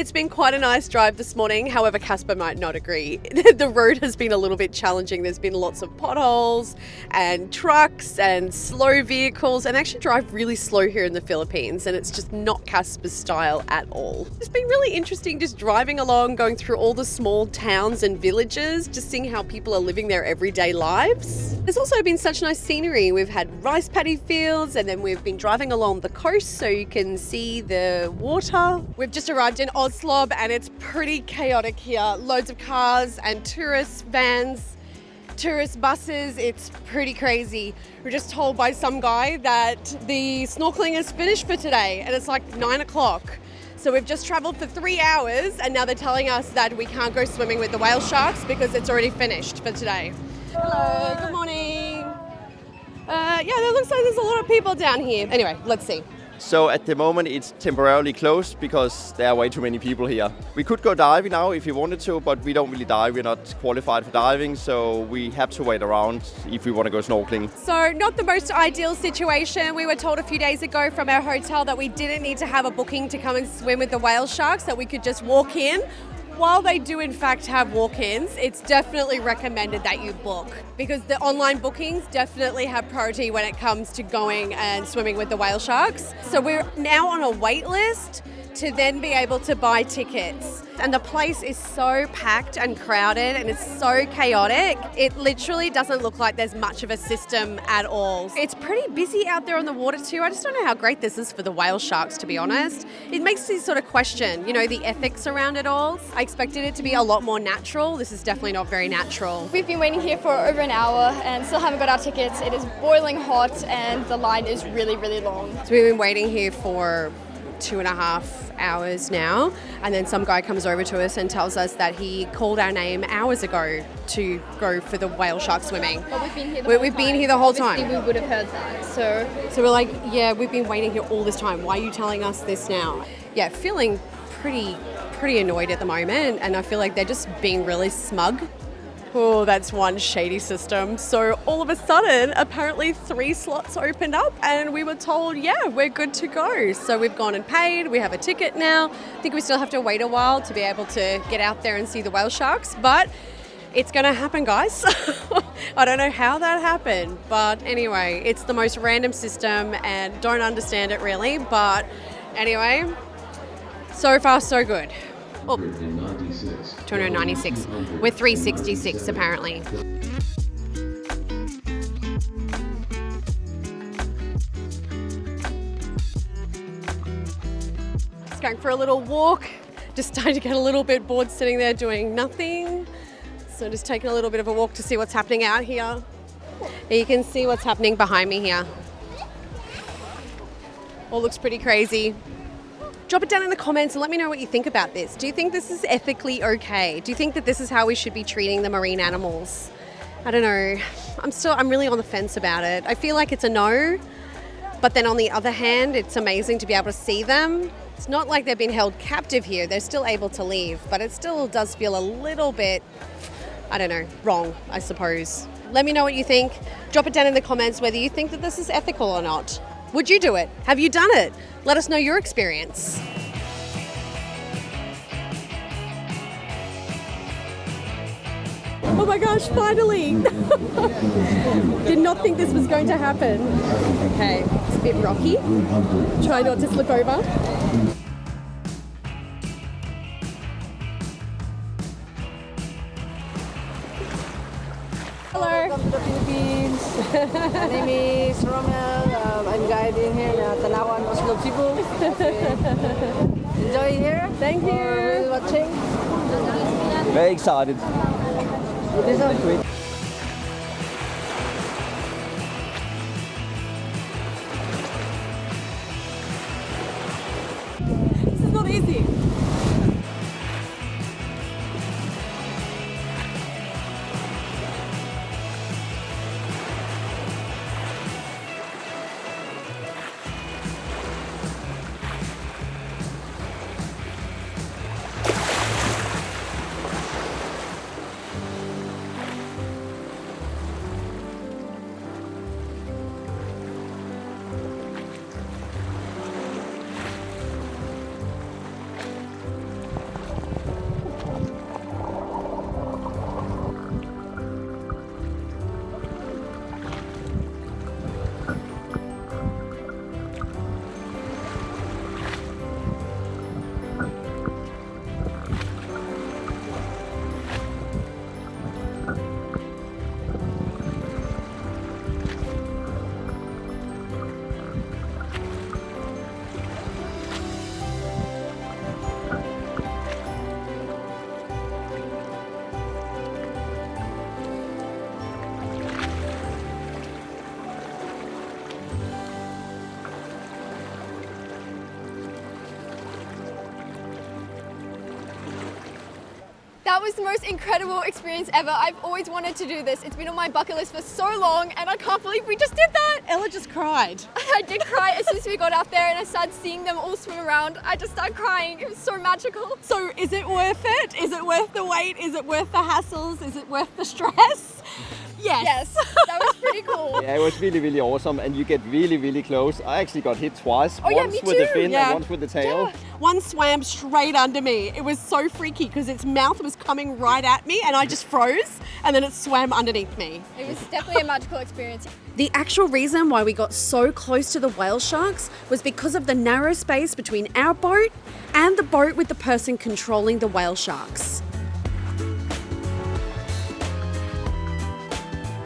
It's been quite a nice drive this morning. However, Casper might not agree. The road has been a little bit challenging. There's been lots of potholes and trucks and slow vehicles, and they actually drive really slow here in the Philippines, and it's just not Casper's style at all. It's been really interesting just driving along, going through all the small towns and villages, just seeing how people are living their everyday lives. There's also been such nice scenery. We've had rice paddy fields, and then we've been driving along the coast so you can see the water. We've just arrived in Oslo, and it's pretty chaotic here. Loads of cars and tourist vans, tourist buses. It's pretty crazy. We're just told by some guy that the snorkeling is finished for today, and it's like 9 o'clock. So we've just traveled for 3 hours, and now they're telling us that we can't go swimming with the whale sharks because it's already finished for today. Hello, good morning. Yeah, it looks like there's a lot of people down here. Anyway, let's see. So at the moment it's temporarily closed because there are way too many people here. We could go diving now if we wanted to, but we don't really dive. We're not qualified for diving, so we have to wait around if we want to go snorkeling. So not the most ideal situation. We were told a few days ago from our hotel that we didn't need to have a booking to come and swim with the whale sharks, that we could just walk in. While they do in fact have walk-ins, it's definitely recommended that you book, because the online bookings definitely have priority when it comes to going and swimming with the whale sharks. So we're now on a wait list to then be able to buy tickets. And the place is so packed and crowded, and it's so chaotic. It literally doesn't look like there's much of a system at all. It's pretty busy out there on the water too. I just don't know how great this is for the whale sharks, to be honest. It makes you sort of question, the ethics around it all. I expected it to be a lot more natural. This is definitely not very natural. We've been waiting here for over an hour and still haven't got our tickets. It is boiling hot and the line is really, really long. So we've been waiting here for 2.5 hours now, and then some guy comes over to us and tells us that he called our name hours ago to go for the whale shark swimming. But we've been here the whole time. Obviously, we would have heard that. So we're like, yeah, we've been waiting here all this time. Why are you telling us this now? Yeah, feeling pretty annoyed at the moment, and I feel like they're just being really smug. Oh, that's one shady system. So all of a sudden, apparently 3 slots opened up, and we were told, yeah, we're good to go. So we've gone and paid. We have a ticket now. I think we still have to wait a while to be able to get out there and see the whale sharks, but it's going to happen, guys. I don't know how that happened, but anyway, it's the most random system and don't understand it really. But anyway, so far so good. Oh, 296. We're 366 apparently. Just going for a little walk. Just starting to get a little bit bored sitting there doing nothing. So just taking a little bit of a walk to see what's happening out here. And you can see what's happening behind me here. All looks pretty crazy. Drop it down in the comments and let me know what you think about this. Do you think this is ethically okay? Do you think that this is how we should be treating the marine animals? I don't know. I'm really on the fence about it. I feel like it's a no, but then on the other hand, it's amazing to be able to see them. It's not like they've been held captive here. They're still able to leave, but it still does feel a little bit, I don't know, wrong, I suppose. Let me know what you think. Drop it down in the comments whether you think that this is ethical or not. Would you do it? Have you done it? Let us know your experience. Oh my gosh, finally! Did not think this was going to happen. Okay, it's a bit rocky. Try not to slip over. Hello. Welcome to the Philippines. My name is Romel. I'm guiding here in Palawan, Oslo, Cebu. Enjoy here. Thank you. Watching. Very excited. This is great. This is not easy. That was the most incredible experience ever. I've always wanted to do this. It's been on my bucket list for so long and I can't believe we just did that. Ella just cried. I did cry as soon as we got out there and I started seeing them all swim around. I just started crying. It was so magical. So is it worth it? Is it worth the wait? Is it worth the hassles? Is it worth the stress? Yes, that was pretty cool. Yeah, it was really, really awesome, and you get really, really close. I actually got hit twice. Oh, yeah, once me with the too. fin Yeah. and once with the tail. Yeah. One swam straight under me. It was so freaky because its mouth was coming right at me and I just froze and then it swam underneath me. It was definitely a magical experience. The actual reason why we got so close to the whale sharks was because of the narrow space between our boat and the boat with the person controlling the whale sharks.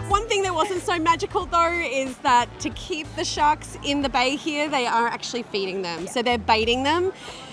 One thing that wasn't so magical though is that to keep the sharks in the bay here, they are actually feeding them. So they're baiting them.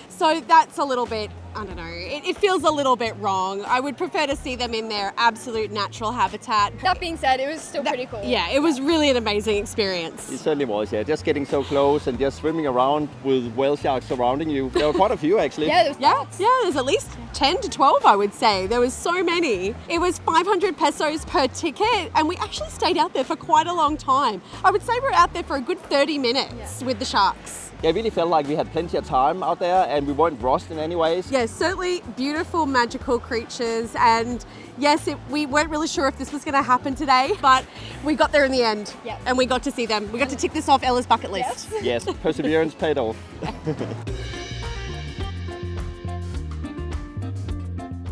So that's a little bit, I don't know, it feels a little bit wrong. I would prefer to see them in their absolute natural habitat. That being said, it was still pretty cool. Yeah, it was really an amazing experience. It certainly was, yeah. Just getting so close and just swimming around with whale sharks surrounding you. There were quite a few actually. Yeah, there was lots. Yeah, there's at least 10 to 12, I would say. There was so many. It was 500 pesos per ticket, and we actually stayed out there for quite a long time. I would say we were out there for a good 30 minutes with the sharks. Yeah, it really felt like we had plenty of time out there and we weren't rushed in any ways. Yeah, certainly beautiful, magical creatures. And yes, we weren't really sure if this was going to happen today, but we got there in the end. Yep. And we got to see them. We got to tick this off Ella's bucket list. Yes. Yes, perseverance paid off.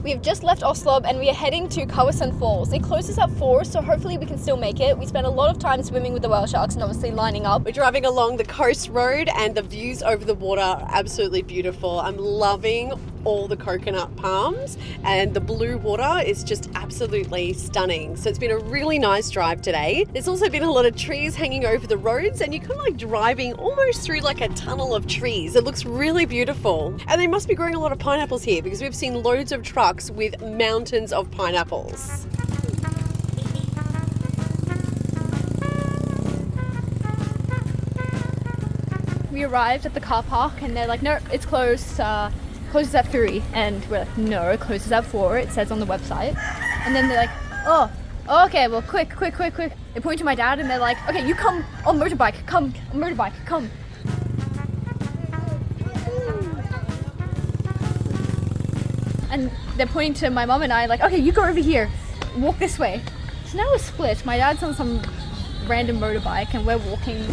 We have just left Oslo and we are heading to Kawasan Falls. It closes at 4, so hopefully we can still make it. We spent a lot of time swimming with the whale sharks and obviously lining up. We're driving along the coast road and the views over the water are absolutely beautiful. I'm loving all the coconut palms and the blue water is just absolutely stunning. So it's been a really nice drive today. There's also been a lot of trees hanging over the roads and you're kind of like driving almost through like a tunnel of trees. It looks really beautiful. And they must be growing a lot of pineapples here because we've seen loads of trucks with mountains of pineapples. We arrived at the car park and they're like, no, it's closed. Closes at 3. And we're like, no, it closes at 4. It says on the website. And then they're like, oh, okay, well, quick. They point to my dad and they're like, okay, you come on motorbike, come. And they're pointing to my mom and I like, okay, you go over here, walk this way. So now we're split. My dad's on some random motorbike and we're walking.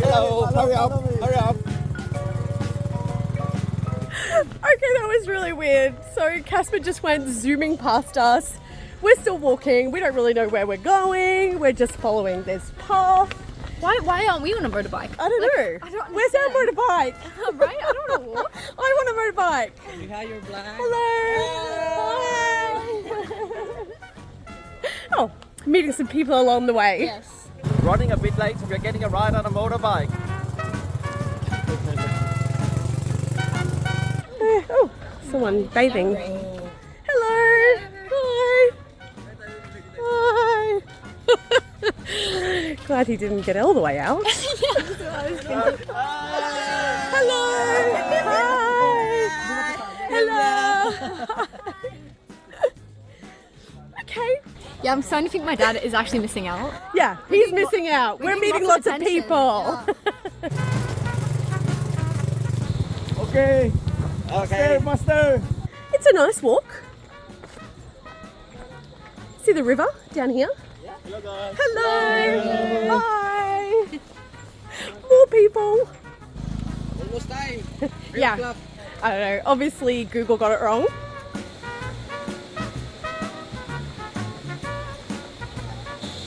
Hello, hurry up. Okay, that was really weird. So Casper just went zooming past us. We're still walking. We don't really know where we're going. We're just following this path. Why aren't we on a motorbike? I don't know. I don't Where's our motorbike? Right? I don't want to walk. I want a motorbike. Hi, you're black. Hello. Hi. Oh, meeting some people along the way. Yes. Running a bit late, so we're getting a ride on a motorbike. Oh, someone bathing. Hello. Hi. Hi. Glad he didn't get all the way out. Hello. Hi. Hello. Okay. Yeah, I'm starting to think my dad is actually missing out. Yeah, he's missing out. We're meeting lots of people. Okay. Master. It's a nice walk. See the river down here? Hello guys. Hello. Hi. More people. Almost time. Yeah. I don't know. Obviously, Google got it wrong.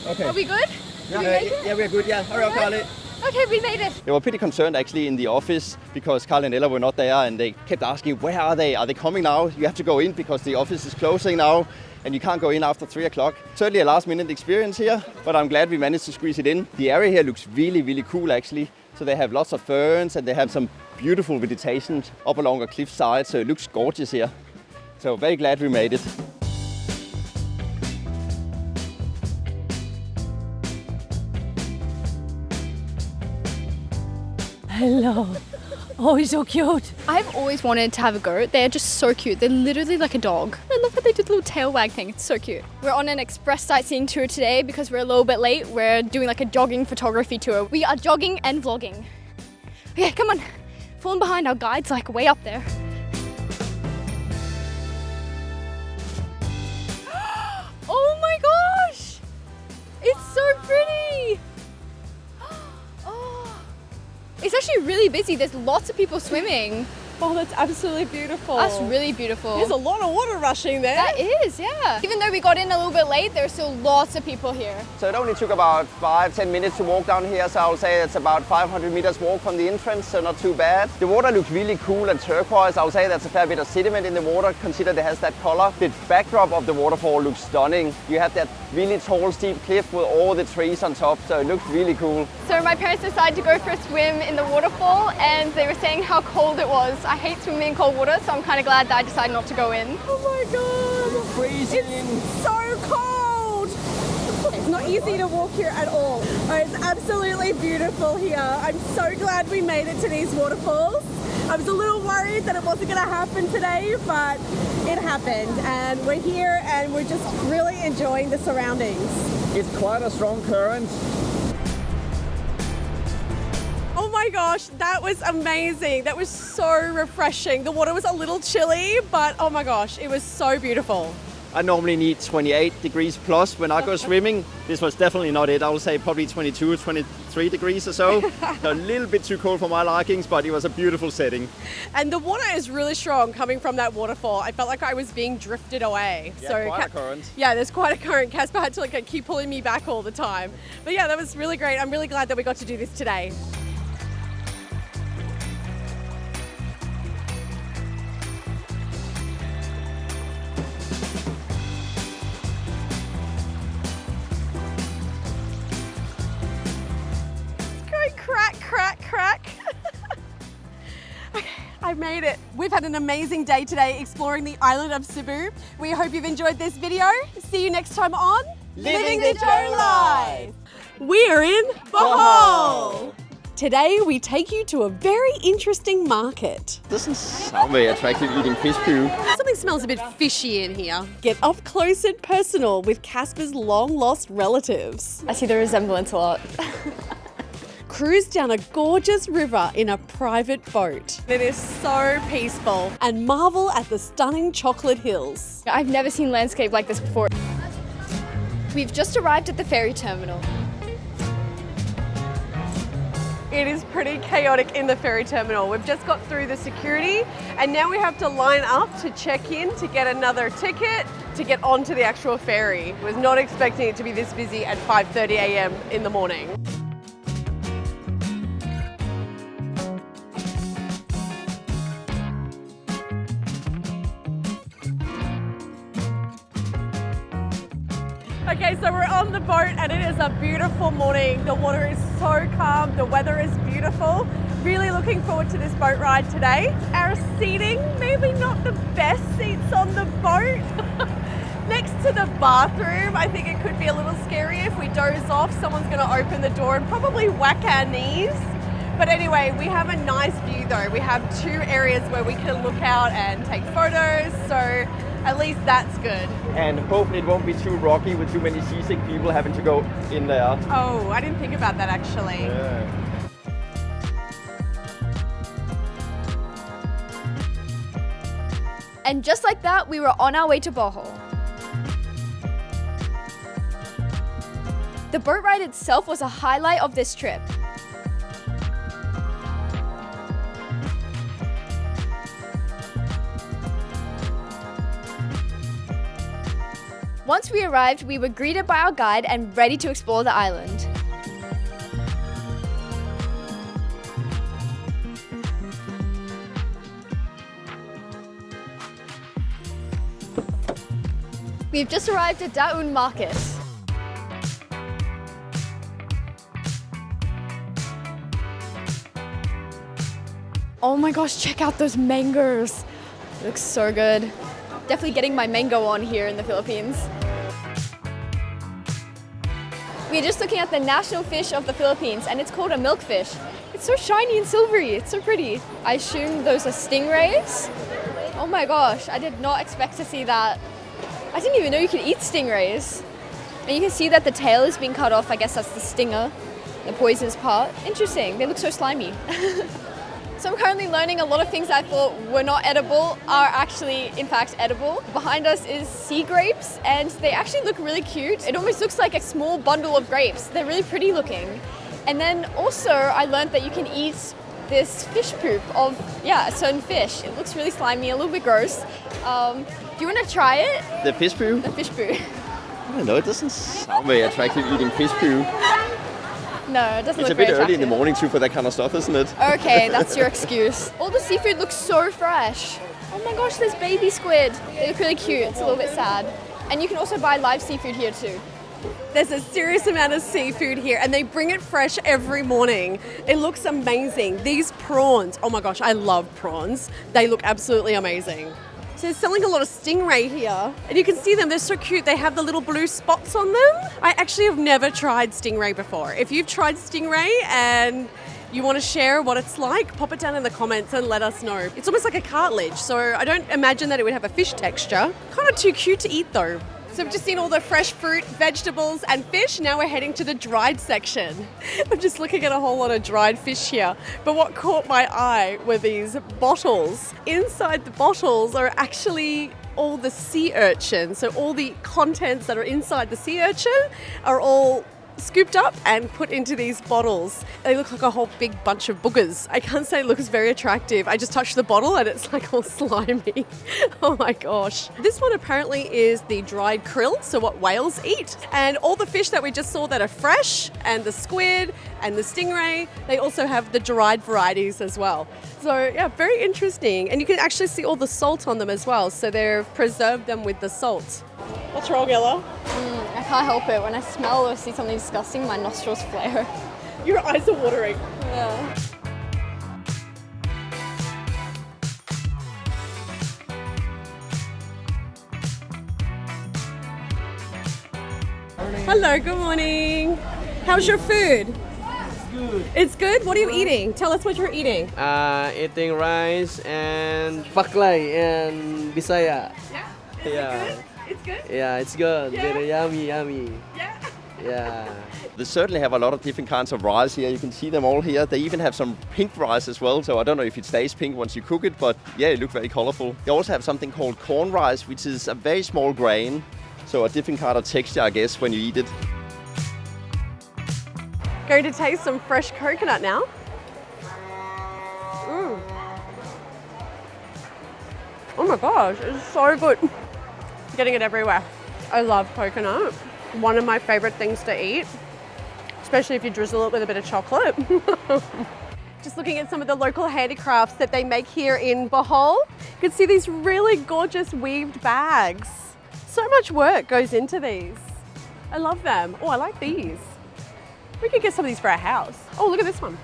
Okay. Are we good? Yeah, we're good. Yeah, hurry up, Carly. Okay, we made it. They were pretty concerned actually in the office because Carl and Ella were not there and they kept asking, where are they? Are they coming now? You have to go in because the office is closing now and you can't go in after 3 o'clock. Certainly a last minute experience here, but I'm glad we managed to squeeze it in. The area here looks really, really cool actually. So they have lots of ferns and they have some beautiful vegetation up along a cliffside, so it looks gorgeous here. So very glad we made it. Hello. Oh, he's so cute. I've always wanted to have a goat. They're just so cute. They're literally like a dog. I love how they do the little tail wag thing. It's so cute. We're on an express sightseeing tour today because we're a little bit late. We're doing like a jogging photography tour. We are jogging and vlogging. Okay, come on. Falling behind, our guide's like way up there. Oh my gosh! It's so pretty! Oh, it's actually really busy. There's lots of people swimming. Oh, that's absolutely beautiful. That's really beautiful. There's a lot of water rushing there. That is, yeah. Even though we got in a little bit late, there's still lots of people here. So it only took about 5-10 minutes to walk down here, so I would say it's about 500 meters walk from the entrance, so not too bad. The water looks really cool and turquoise. I would say that's a fair bit of sediment in the water, consider it has that color. The backdrop of the waterfall looks stunning. You have that really tall, steep cliff with all the trees on top, so it looks really cool. So my parents decided to go for a swim in the waterfall, and they were saying how cold it was. I hate swimming in cold water, so I'm kind of glad that I decided not to go in. Oh my god! Freezing! It's so cold! It's not easy to walk here at all. Oh, it's absolutely beautiful here. I'm so glad we made it to these waterfalls. I was a little worried that it wasn't going to happen today, but it happened. And we're here and we're just really enjoying the surroundings. It's quite a strong current. Oh my gosh, that was amazing. That was so refreshing. The water was a little chilly, but oh my gosh, it was so beautiful. I normally need 28 degrees plus when I go swimming. This was definitely not it. I would say probably 22, 23 degrees or so. A little bit too cold for my likings, but it was a beautiful setting. And the water is really strong coming from that waterfall. I felt like I was being drifted away. Yeah, quite a current. Yeah, there's quite a current. Casper had to keep pulling me back all the time. But yeah, that was really great. I'm really glad that we got to do this today. Crack. Okay, I made it. We've had an amazing day today exploring the island of Cebu. We hope you've enjoyed this video. See you next time on Living the Joe Life. We're in Bohol. Today we take you to a very interesting market. Doesn't sound very attractive eating fish poo. Something smells a bit fishy in here. Get up close and personal with Casper's long-lost relatives. I see the resemblance a lot. Cruise down a gorgeous river in a private boat. It is so peaceful, and marvel at the stunning chocolate hills. I've never seen landscape like this before. We've just arrived at the ferry terminal. It is pretty chaotic in the ferry terminal. We've just got through the security and now we have to line up to check in to get another ticket to get onto the actual ferry. I was not expecting it to be this busy at 5:30 a.m. in the morning. Okay, so we're on the boat and it is a beautiful morning. The water is so calm, the weather is beautiful. Really looking forward to this boat ride today. Our seating, maybe not the best seats on the boat. Next to the bathroom, I think it could be a little scary if we doze off. Someone's gonna open the door and probably whack our knees. But anyway, we have a nice view though. We have two areas where we can look out and take photos, so at least that's good. And hopefully it won't be too rocky with too many seasick people having to go in there. Oh, I didn't think about that actually. Yeah. And just like that, we were on our way to Bohol. The boat ride itself was a highlight of this trip. Once we arrived, we were greeted by our guide and ready to explore the island. We've just arrived at Lagoon Markets. Oh my gosh, check out those mangoes. It looks so good. Definitely getting my mango on here in the Philippines. We're just looking at the national fish of the Philippines, and it's called a milkfish. It's so shiny and silvery. It's so pretty. I assume those are stingrays. Oh my gosh, I did not expect to see that. I didn't even know you could eat stingrays. And you can see that the tail is being cut off. I guess that's the stinger, the poisonous part. Interesting. They look so slimy. So I'm currently learning a lot of things I thought were not edible are actually, in fact, edible. Behind us is sea grapes, and they actually look really cute. It almost looks like a small bundle of grapes. They're really pretty looking. And then also I learned that you can eat this fish poop of, a certain fish. It looks really slimy, a little bit gross. Do you want to try it? The fish poo? The fish poo. I don't know, it doesn't sound very attractive eating fish poo. No, it doesn't It's look a bit very early in the attractive. morning too for that kind of stuff, isn't it? Okay, that's your excuse. All the seafood looks so fresh. Oh my gosh, there's baby squid. They look really cute. It's a little bit sad. And you can also buy live seafood here too. There's a serious amount of seafood here and they bring it fresh every morning. It looks amazing. These prawns, oh my gosh, I love prawns. They look absolutely amazing. So they're selling a lot of stingray here. And you can see them, they're so cute. They have the little blue spots on them. I actually have never tried stingray before. If you've tried stingray and you want to share what it's like, pop it down in the comments and let us know. It's almost like a cartilage, so I don't imagine that it would have a fish texture. Kind of too cute to eat though. So we've just seen all the fresh fruit, vegetables and fish. Now we're heading to the dried section. I'm just looking at a whole lot of dried fish here. But what caught my eye were these bottles. Inside the bottles are actually all the sea urchin. So all the contents that are inside the sea urchin are all scooped up and put into these bottles. They look like a whole big bunch of boogers. I can't say it looks very attractive. I just touched the bottle and it's like all slimy. Oh my gosh. This one apparently is the dried krill, so what whales eat. And all the fish that we just saw that are fresh, and the squid and the stingray, they also have the dried varieties as well. So yeah, very interesting. And you can actually see all the salt on them as well. So they've preserved them with the salt. What's wrong, Ella? I can't help it. When I smell or see something disgusting, my nostrils flare. Your eyes are watering. Yeah. Hello, good morning. How's your food? It's good. It's good? What are you eating? Tell us what you're eating. Eating rice and faklay and bisaya. Yeah? It's good? Yeah, it's good. Yeah. Very yummy, yummy. Yeah. Yeah. They certainly have a lot of different kinds of rice here. You can see them all here. They even have some pink rice as well. So I don't know if it stays pink once you cook it, but yeah, it looks very colorful. They also have something called corn rice, which is a very small grain. So a different kind of texture, I guess, when you eat it. Going to taste some fresh coconut now. Oh my gosh, it's so good. Getting it everywhere. I love coconut. One of my favorite things to eat, especially if you drizzle it with a bit of chocolate. Just looking at some of the local handicrafts that they make here in Bohol. You can see these really gorgeous weaved bags. So much work goes into these. I love them. Oh, I like these. We could get some of these for our house. Oh, look at this one.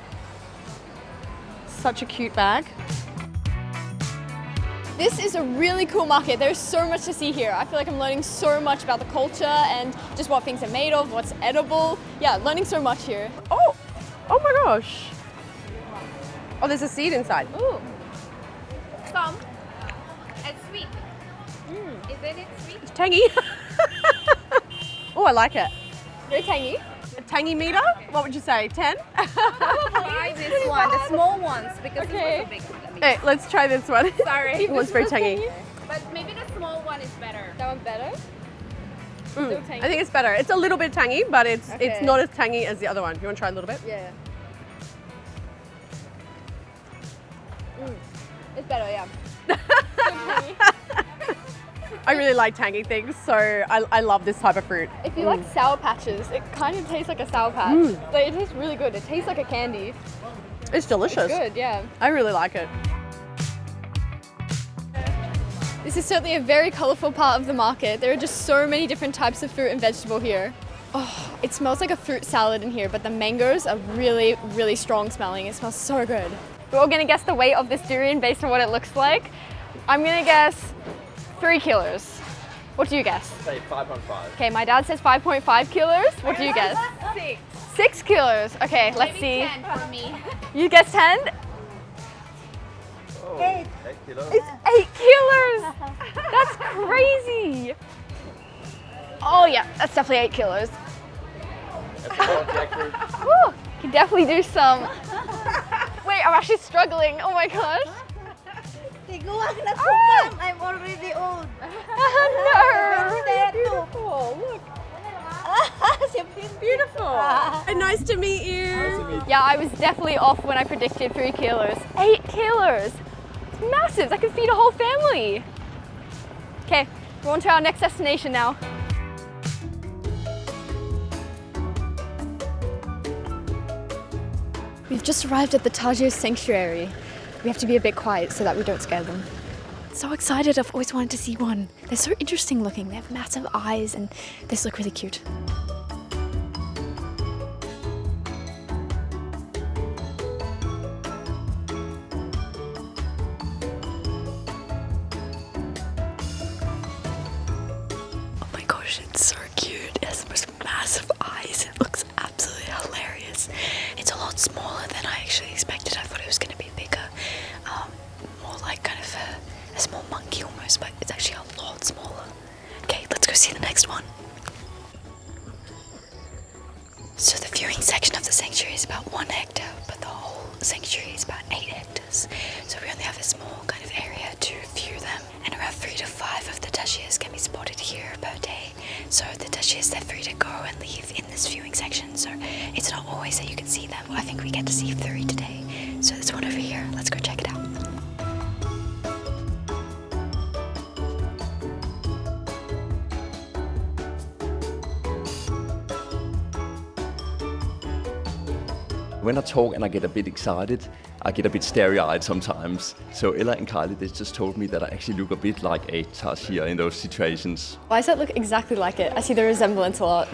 Such a cute bag. This is a really cool market. There's so much to see here. I feel like I'm learning so much about the culture and just what things are made of, what's edible. Yeah, learning so much here. Oh my gosh. Oh, there's a seed inside. Ooh. Some. It's sweet. Isn't it sweet? It's tangy. Oh, I like it. Very tangy. A tangy meter? What would you say, 10? Try this one, the small ones, because Okay. this one's a big one. Hey, let's try this one. Sorry. It was very tangy. But maybe the small one is better. That one better? I think it's better. It's a little bit tangy, but it's Okay. not as tangy as the other one. You want to try a little bit? Yeah. It's better, yeah. I really like tangy things, so I love this type of fruit. If you like Sour Patches, it kind of tastes like a Sour Patch. Like, it tastes really good. It tastes like a candy. It's delicious. It's good, yeah. I really like it. This is certainly a very colourful part of the market. There are just so many different types of fruit and vegetable here. Oh, it smells like a fruit salad in here, but the mangoes are really, really strong smelling. It smells so good. We're all gonna guess the weight of this durian based on what it looks like. I'm gonna guess 3 kilos. What do you guess? Say 5.5. Okay, my dad says 5.5 kilos. What do you guess? 6 kilos. Okay, let's see. 10 for me. You guess 10? Oh, 8 kilos. It's 8 kilos! That's crazy! Oh yeah, that's definitely 8 kilos. Woo, can definitely do some. Wait, I'm actually struggling. Oh my gosh. I'm already old. No. Oh, look. Beautiful. And nice to meet you. Yeah, I was definitely off when I predicted 3 kilos. 8 kilos. It's massive. That could feed a whole family. Okay, we're on to our next destination now. We've just arrived at the Tarsier Sanctuary. We have to be a bit quiet so that we don't scare them. So excited, I've always wanted to see one. They're so interesting looking. They have massive eyes and they just look really cute. Oh my gosh, it's so cute. It has the most massive eyes. It looks absolutely hilarious. It's a lot smaller than I actually expected. I thought it was going to be bigger. More like kind of a small monkey almost, but it's actually a lot smaller. Okay, let's go see the next one. So the viewing section of the sanctuary is about 1 hectare, but the whole sanctuary is about 8 hectares. So we only have a small kind of area to view them, and around 3 to 5 of the tarsiers can be spotted here per day. So the tarsiers, they're free to go and leave in this viewing section, so it's not always that you can see them. I think we get to see 3 today. So there's one over here. Let's go check it out. When I talk and I get a bit excited, I get a bit starry-eyed sometimes. So Ella and Kylie, they just told me that I actually look a bit like a tarsier in those situations. Why does that look exactly like it? I see the resemblance a lot.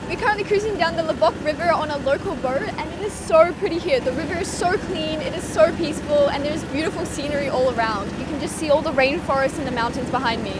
We're currently cruising down the Loboc River on a local boat, and it is so pretty here. The river is so clean, it is so peaceful, and there's beautiful scenery all around. You can just see all the rainforests and the mountains behind me.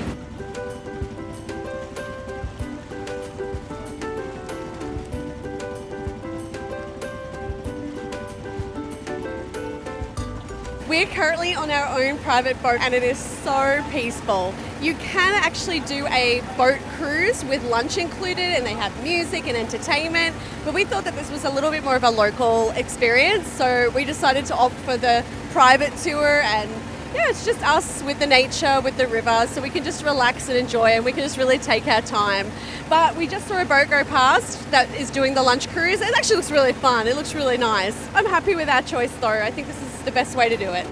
We're currently on our own private boat and it is so peaceful. You can actually do a boat cruise with lunch included and they have music and entertainment, but we thought that this was a little bit more of a local experience, so we decided to opt for the private tour, and yeah, it's just us with the nature, with the river, so we can just relax and enjoy and we can just really take our time. But we just saw a boat go past that is doing the lunch cruise. It actually looks really fun. It looks really nice. I'm happy with our choice though. I think this is the best way to do it.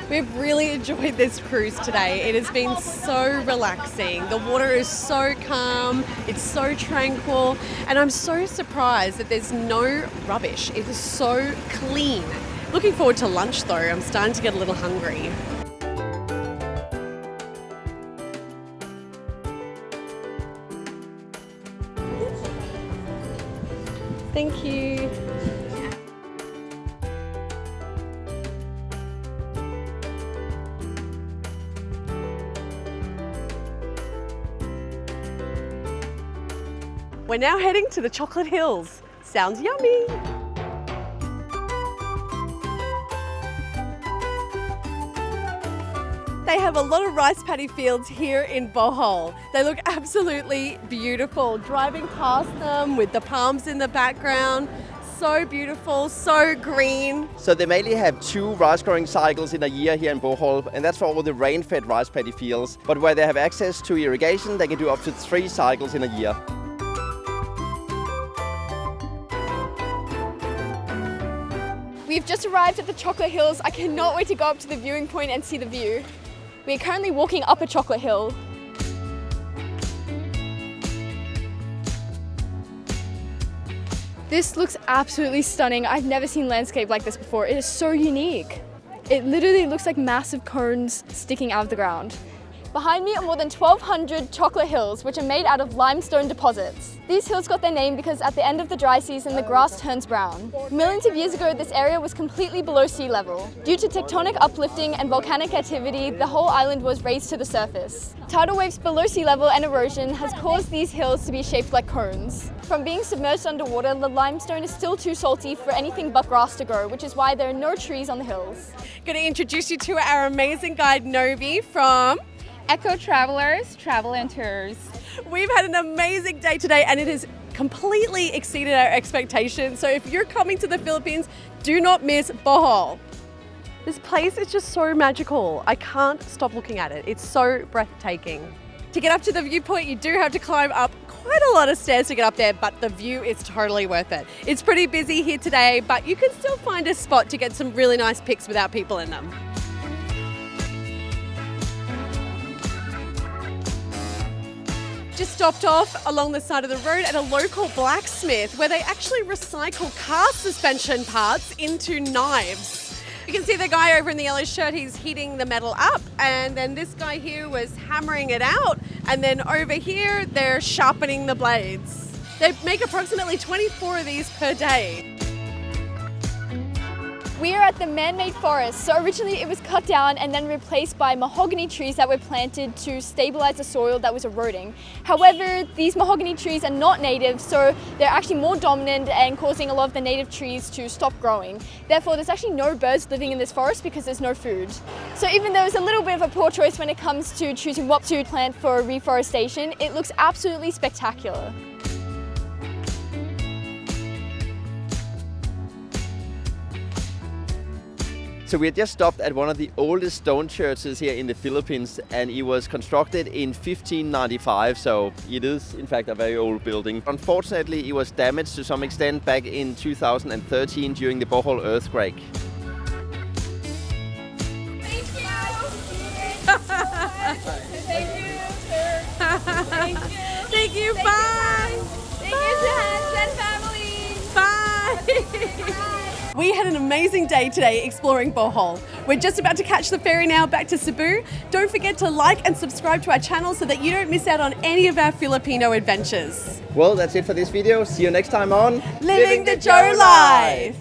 We've really enjoyed this cruise today. It has been so relaxing. The water is so calm, it's so tranquil, and I'm so surprised that there's no rubbish. It is so clean. Looking forward to lunch though. I'm starting to get a little hungry. Thank you. We're now heading to the Chocolate Hills. Sounds yummy. They have a lot of rice paddy fields here in Bohol. They look absolutely beautiful. Driving past them with the palms in the background, so beautiful, so green. So they mainly have 2 rice growing cycles in a year here in Bohol, and that's for all the rain-fed rice paddy fields. But where they have access to irrigation, they can do up to 3 cycles in a year. We've just arrived at the Chocolate Hills. I cannot wait to go up to the viewing point and see the view. We're currently walking up a chocolate hill. This looks absolutely stunning. I've never seen landscape like this before. It is so unique. It literally looks like massive cones sticking out of the ground. Behind me are more than 1,200 chocolate hills, which are made out of limestone deposits. These hills got their name because at the end of the dry season, the grass turns brown. Millions of years ago, this area was completely below sea level. Due to tectonic uplifting and volcanic activity, the whole island was raised to the surface. Tidal waves below sea level and erosion has caused these hills to be shaped like cones. From being submerged underwater, the limestone is still too salty for anything but grass to grow, which is why there are no trees on the hills. Going to introduce you to our amazing guide, Novi, from Eco Travelers, Travel and Tours. We've had an amazing day today and it has completely exceeded our expectations. So if you're coming to the Philippines, do not miss Bohol. This place is just so magical. I can't stop looking at it. It's so breathtaking. To get up to the viewpoint, you do have to climb up quite a lot of stairs to get up there, but the view is totally worth it. It's pretty busy here today, but you can still find a spot to get some really nice pics without people in them. Just stopped off along the side of the road at a local blacksmith where they actually recycle car suspension parts into knives. You can see the guy over in the yellow shirt, he's heating the metal up, and then this guy here was hammering it out, and then over here they're sharpening the blades. They make approximately 24 of these per day. We are at the man-made forest. So originally it was cut down and then replaced by mahogany trees that were planted to stabilize the soil that was eroding. However, these mahogany trees are not native, so they're actually more dominant and causing a lot of the native trees to stop growing. Therefore, there's actually no birds living in this forest because there's no food. So even though it's a little bit of a poor choice when it comes to choosing what to plant for reforestation, it looks absolutely spectacular. So we had just stopped at one of the oldest stone churches here in the Philippines, and it was constructed in 1595, so it is in fact a very old building. Unfortunately, it was damaged to some extent back in 2013 during the Bohol earthquake. Thank you. Thank you. Thank you. Thank you. Bye. Thank you to Hans and family. Bye. We had an amazing day today exploring Bohol. We're just about to catch the ferry now back to Cebu. Don't forget to like and subscribe to our channel so that you don't miss out on any of our Filipino adventures. Well, that's it for this video. See you next time on Living the Joe Life.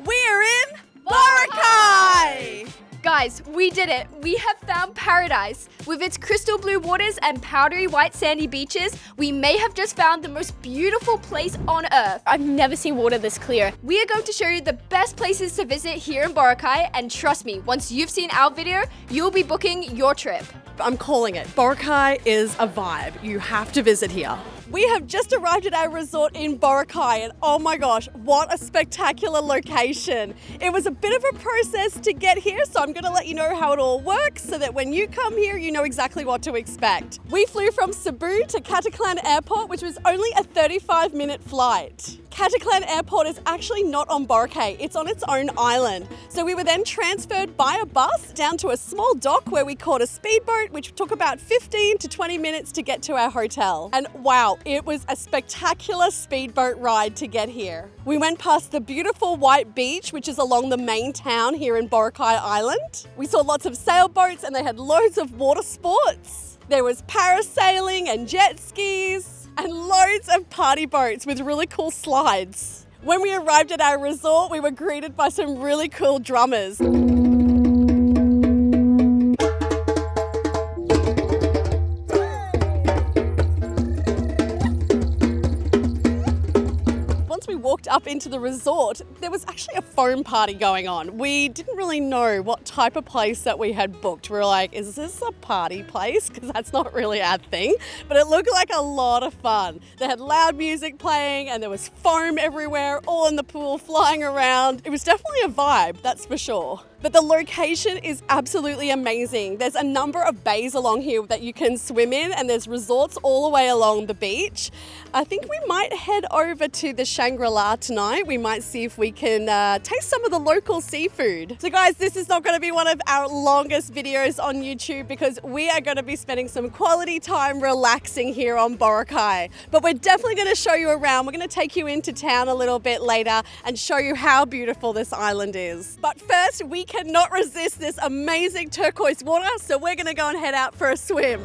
We're in Boracay! Guys, we did it. We have found paradise. With its crystal blue waters and powdery white sandy beaches, we may have just found the most beautiful place on earth. I've never seen water this clear. We are going to show you the best places to visit here in Boracay, and trust me, once you've seen our video, you'll be booking your trip. I'm calling it. Boracay is a vibe. You have to visit here. We have just arrived at our resort in Boracay, and oh my gosh, what a spectacular location. It was a bit of a process to get here, so I'm going to let you know how it all works so that when you come here, you know exactly what to expect. We flew from Cebu to Cabanas Airport, which was only a 35-minute flight. Cabanas Airport is actually not on Boracay, it's on its own island. So we were then transferred by a bus down to a small dock where we caught a speedboat, which took about 15 to 20 minutes to get to our hotel. And wow, it was a spectacular speedboat ride to get here. We went past the beautiful white beach, which is along the main town here in Boracay Island. We saw lots of sailboats and they had loads of water sports. There was parasailing and jet skis, and loads of party boats with really cool slides. When we arrived at our resort, we were greeted by some really cool drummers. Once we walked up into the resort, there was actually a foam party going on. We didn't really know what type of place that we had booked. We were like, is this a party place? Because that's not really our thing. But it looked like a lot of fun. They had loud music playing and there was foam everywhere, all in the pool, flying around. It was definitely a vibe, that's for sure. But the location is absolutely amazing. There's a number of bays along here that you can swim in, and there's resorts all the way along the beach. I think we might head over to the Shangri-La tonight. We might see if we can taste some of the local seafood. So guys, this is not going to be one of our longest videos on YouTube because we are going to be spending some quality time relaxing here on Boracay. But we're definitely going to show you around. We're going to take you into town a little bit later and show you how beautiful this island is. But first, we cannot resist this amazing turquoise water, so we're going to go and head out for a swim.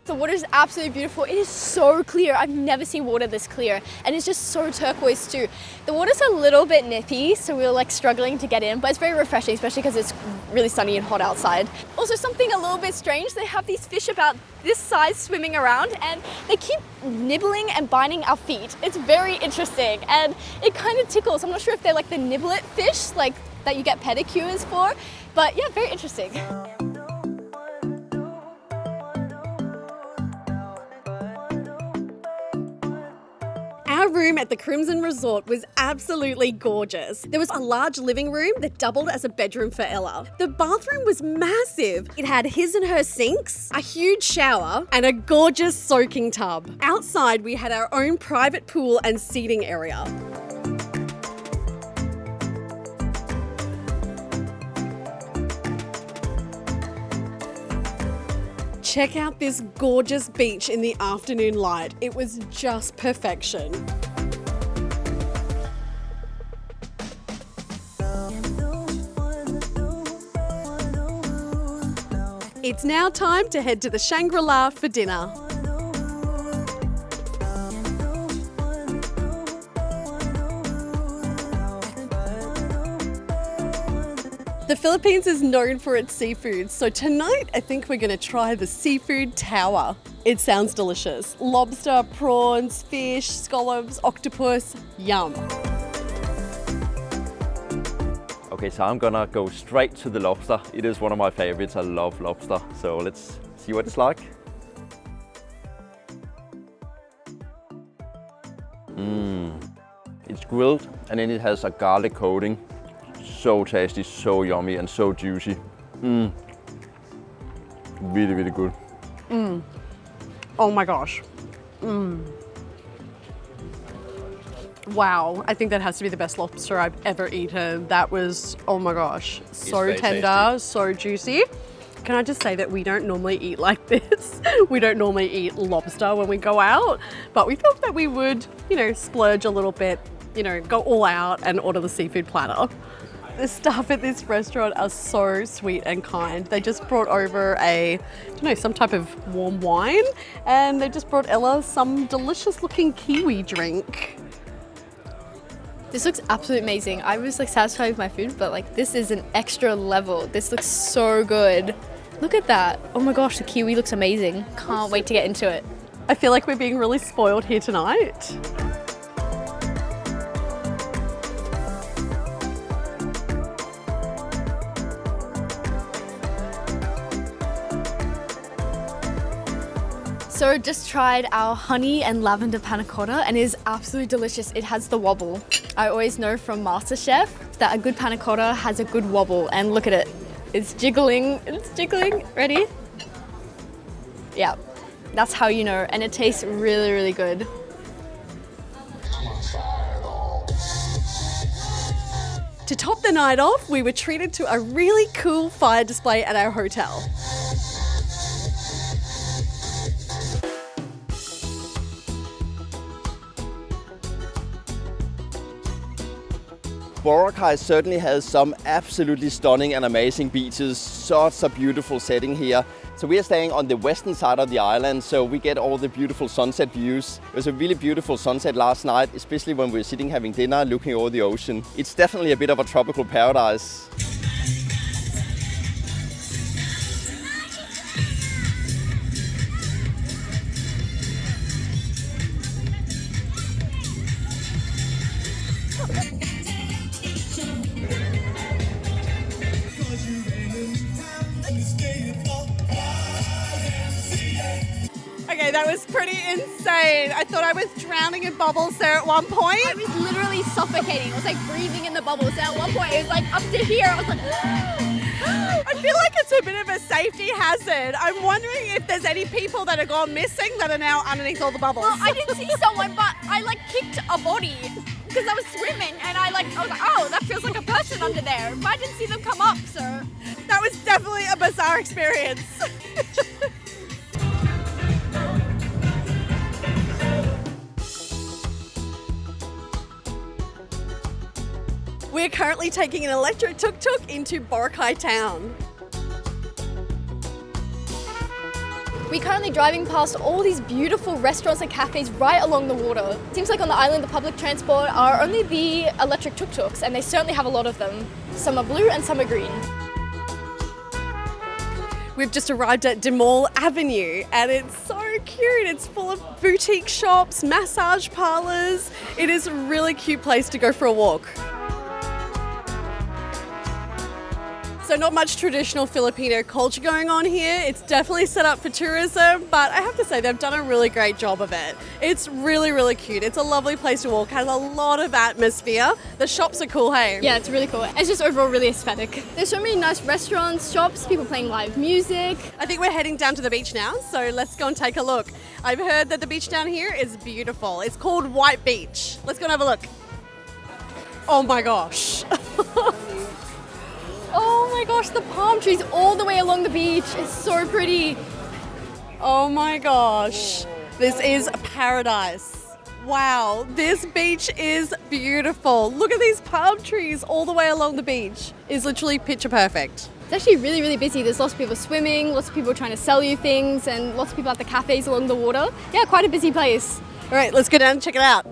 The water is absolutely beautiful. It is so clear. I've never seen water this clear, and it's just so turquoise too. The water's a little bit nippy, so we're like struggling to get in, but it's very refreshing, especially because it's really sunny and hot outside. Also, something a little bit strange, they have these fish about this size swimming around, and they keep nibbling and biting our feet. It's very interesting, and it kind of tickles. I'm not sure if they're like the nibblet fish, like that you get pedicures for, but yeah, very interesting. Our room at the Crimson Resort was absolutely gorgeous. There was a large living room that doubled as a bedroom for Ella. The bathroom was massive. It had his and her sinks, a huge shower, and a gorgeous soaking tub. Outside, we had our own private pool and seating area. Check out this gorgeous beach in the afternoon light. It was just perfection. It's now time to head to the Shangri-La for dinner. The Philippines is known for its seafood, so tonight I think we're going to try the seafood tower. It sounds delicious. Lobster, prawns, fish, scallops, octopus, yum. Okay, so I'm gonna go straight to the lobster. It is one of my favorites. I love lobster. So let's see what it's like. It's grilled and then it has a garlic coating. So tasty, so yummy and so juicy. Really, really good. Oh my gosh. Wow, I think that has to be the best lobster I've ever eaten. That was, oh my gosh, so tender, tasty. So juicy. Can I just say that we don't normally eat like this? We don't normally eat lobster when we go out, but we thought that we would, splurge a little bit, go all out and order the seafood platter. The staff at this restaurant are so sweet and kind. They just brought over some type of warm wine, and they just brought Ella some delicious looking kiwi drink. This looks absolutely amazing. I was satisfied with my food, but this is an extra level. This looks so good. Look at that. Oh my gosh, the kiwi looks amazing. Can't wait to get into it. I feel like we're being really spoiled here tonight. So just tried our honey and lavender panna cotta, and it is absolutely delicious. It has the wobble. I always know from MasterChef that a good panna cotta has a good wobble, and look at it. It's jiggling, Ready? Yeah, that's how you know, and it tastes really, really good. To top the night off, we were treated to a really cool fire display at our hotel. Boracay certainly has some absolutely stunning and amazing beaches. Such a beautiful setting here. So we are staying on the western side of the island, so we get all the beautiful sunset views. It was a really beautiful sunset last night, especially when we were sitting having dinner, looking over the ocean. It's definitely a bit of a tropical paradise. That was pretty insane. I thought I was drowning in bubbles there at one point. I was literally suffocating. I was like breathing in the bubbles. And at one point, it was like up to here. I was like, I feel like it's a bit of a safety hazard. I'm wondering if there's any people that have gone missing that are now underneath all the bubbles. well, I didn't see someone, but I like kicked a body because I was swimming, and I was like, oh, that feels like a person under there. But I didn't see them come up, so that was definitely a bizarre experience. We're currently taking an electric tuk-tuk into Boracay town. we're currently driving past all these beautiful restaurants and cafes right along the water. Seems like on the island the public transport are only the electric tuk-tuks, and they certainly have a lot of them. Some are blue and some are green. We've just arrived at De Mall Avenue and it's so cute. It's full of boutique shops, massage parlours. It is a really cute place to go for a walk. So not much traditional Filipino culture going on here. It's definitely set up for tourism, but I have to say they've done a really great job of it. It's really, really cute. It's a lovely place to walk, has a lot of atmosphere. The shops are cool, hey? Yeah, it's really cool. It's just overall really aesthetic. There's so many nice restaurants, shops, people playing live music. I think we're heading down to the beach now, so let's go and take a look. I've heard that the beach down here is beautiful. It's called White Beach. Let's go and have a look. Oh my gosh. Oh my gosh, the palm trees all the way along the beach. It's so pretty. Oh my gosh. This is paradise. Wow, this beach is beautiful. Look at these palm trees all the way along the beach. It's literally picture perfect. It's actually really, really busy. There's lots of people swimming, lots of people trying to sell you things, and lots of people at the cafes along the water. Yeah, quite a busy place. All right, let's go down and check it out.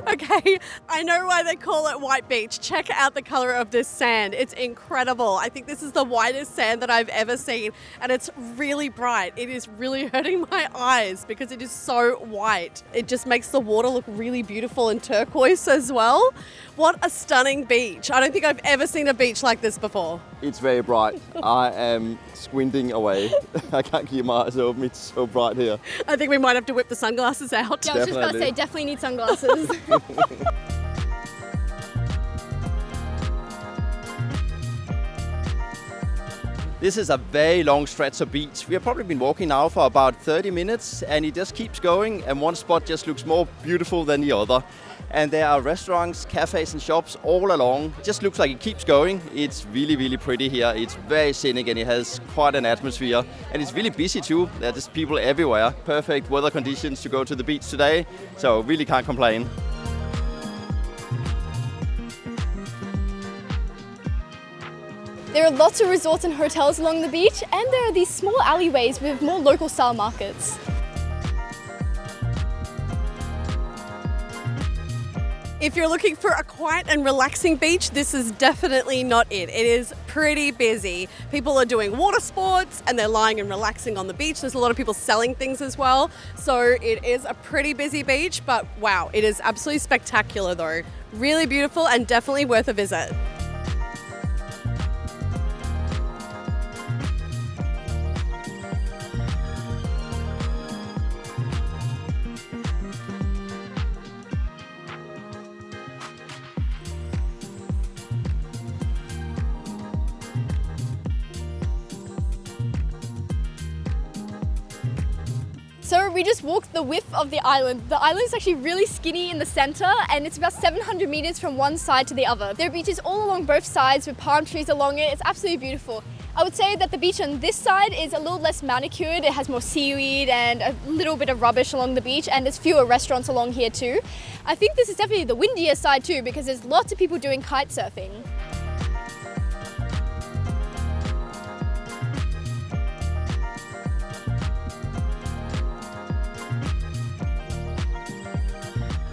Okay, I know why they call it White Beach. Check out the color of this sand. It's incredible. I think this is the whitest sand that I've ever seen, and it's really bright. It is really hurting my eyes because it is so white. It just makes the water look really beautiful and turquoise as well. What a stunning beach. I don't think I've ever seen a beach like this before. It's very bright. I am squinting away. I can't keep my eyes open. It's so bright here. I think we might have to whip the sunglasses out. Yeah, I was just about to say, definitely need sunglasses. This is a very long stretch of beach. We have probably been walking now for about 30 minutes and it just keeps going and one spot just looks more beautiful than the other. And there are restaurants, cafes and shops all along. It just looks like it keeps going. It's really, really pretty here. It's very scenic and it has quite an atmosphere. And it's really busy too. There are just people everywhere. Perfect weather conditions to go to the beach today. So really can't complain. There are lots of resorts and hotels along the beach, and there are these small alleyways with more local style markets. If you're looking for a quiet and relaxing beach, this is definitely not it. It is pretty busy. People are doing water sports and they're lying and relaxing on the beach. There's a lot of people selling things as well. So it is a pretty busy beach, but wow, it is absolutely spectacular though. Really beautiful and definitely worth a visit. So we just walked the width of the island. The island is actually really skinny in the center and it's about 700 meters from one side to the other. There are beaches all along both sides with palm trees along it. It's absolutely beautiful. I would say that the beach on this side is a little less manicured. It has more seaweed and a little bit of rubbish along the beach, and there's fewer restaurants along here too. I think this is definitely the windier side too because there's lots of people doing kite surfing.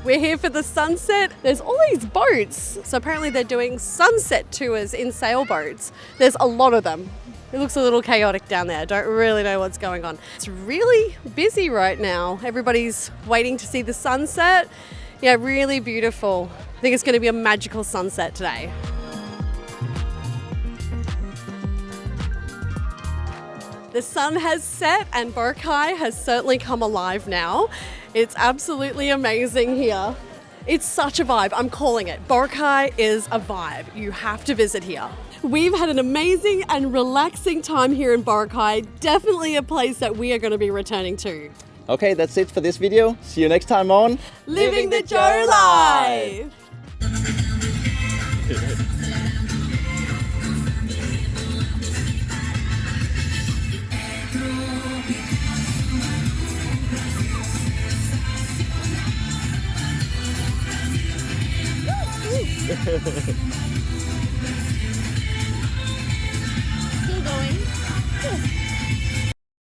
We're here for the sunset. There's all these boats. So apparently they're doing sunset tours in sailboats. There's a lot of them. It looks a little chaotic down there. I don't really know what's going on. It's really busy right now. Everybody's waiting to see the sunset. Yeah, really beautiful. I think it's going to be a magical sunset today. The sun has set and Boracay has certainly come alive now. It's absolutely amazing here. It's such a vibe. I'm calling it. Boracay is a vibe. You have to visit here. We've had an amazing and relaxing time here in Boracay. Definitely a place that we are going to be returning to. Okay, that's it for this video. See you next time on Living the Joe Life. Still going.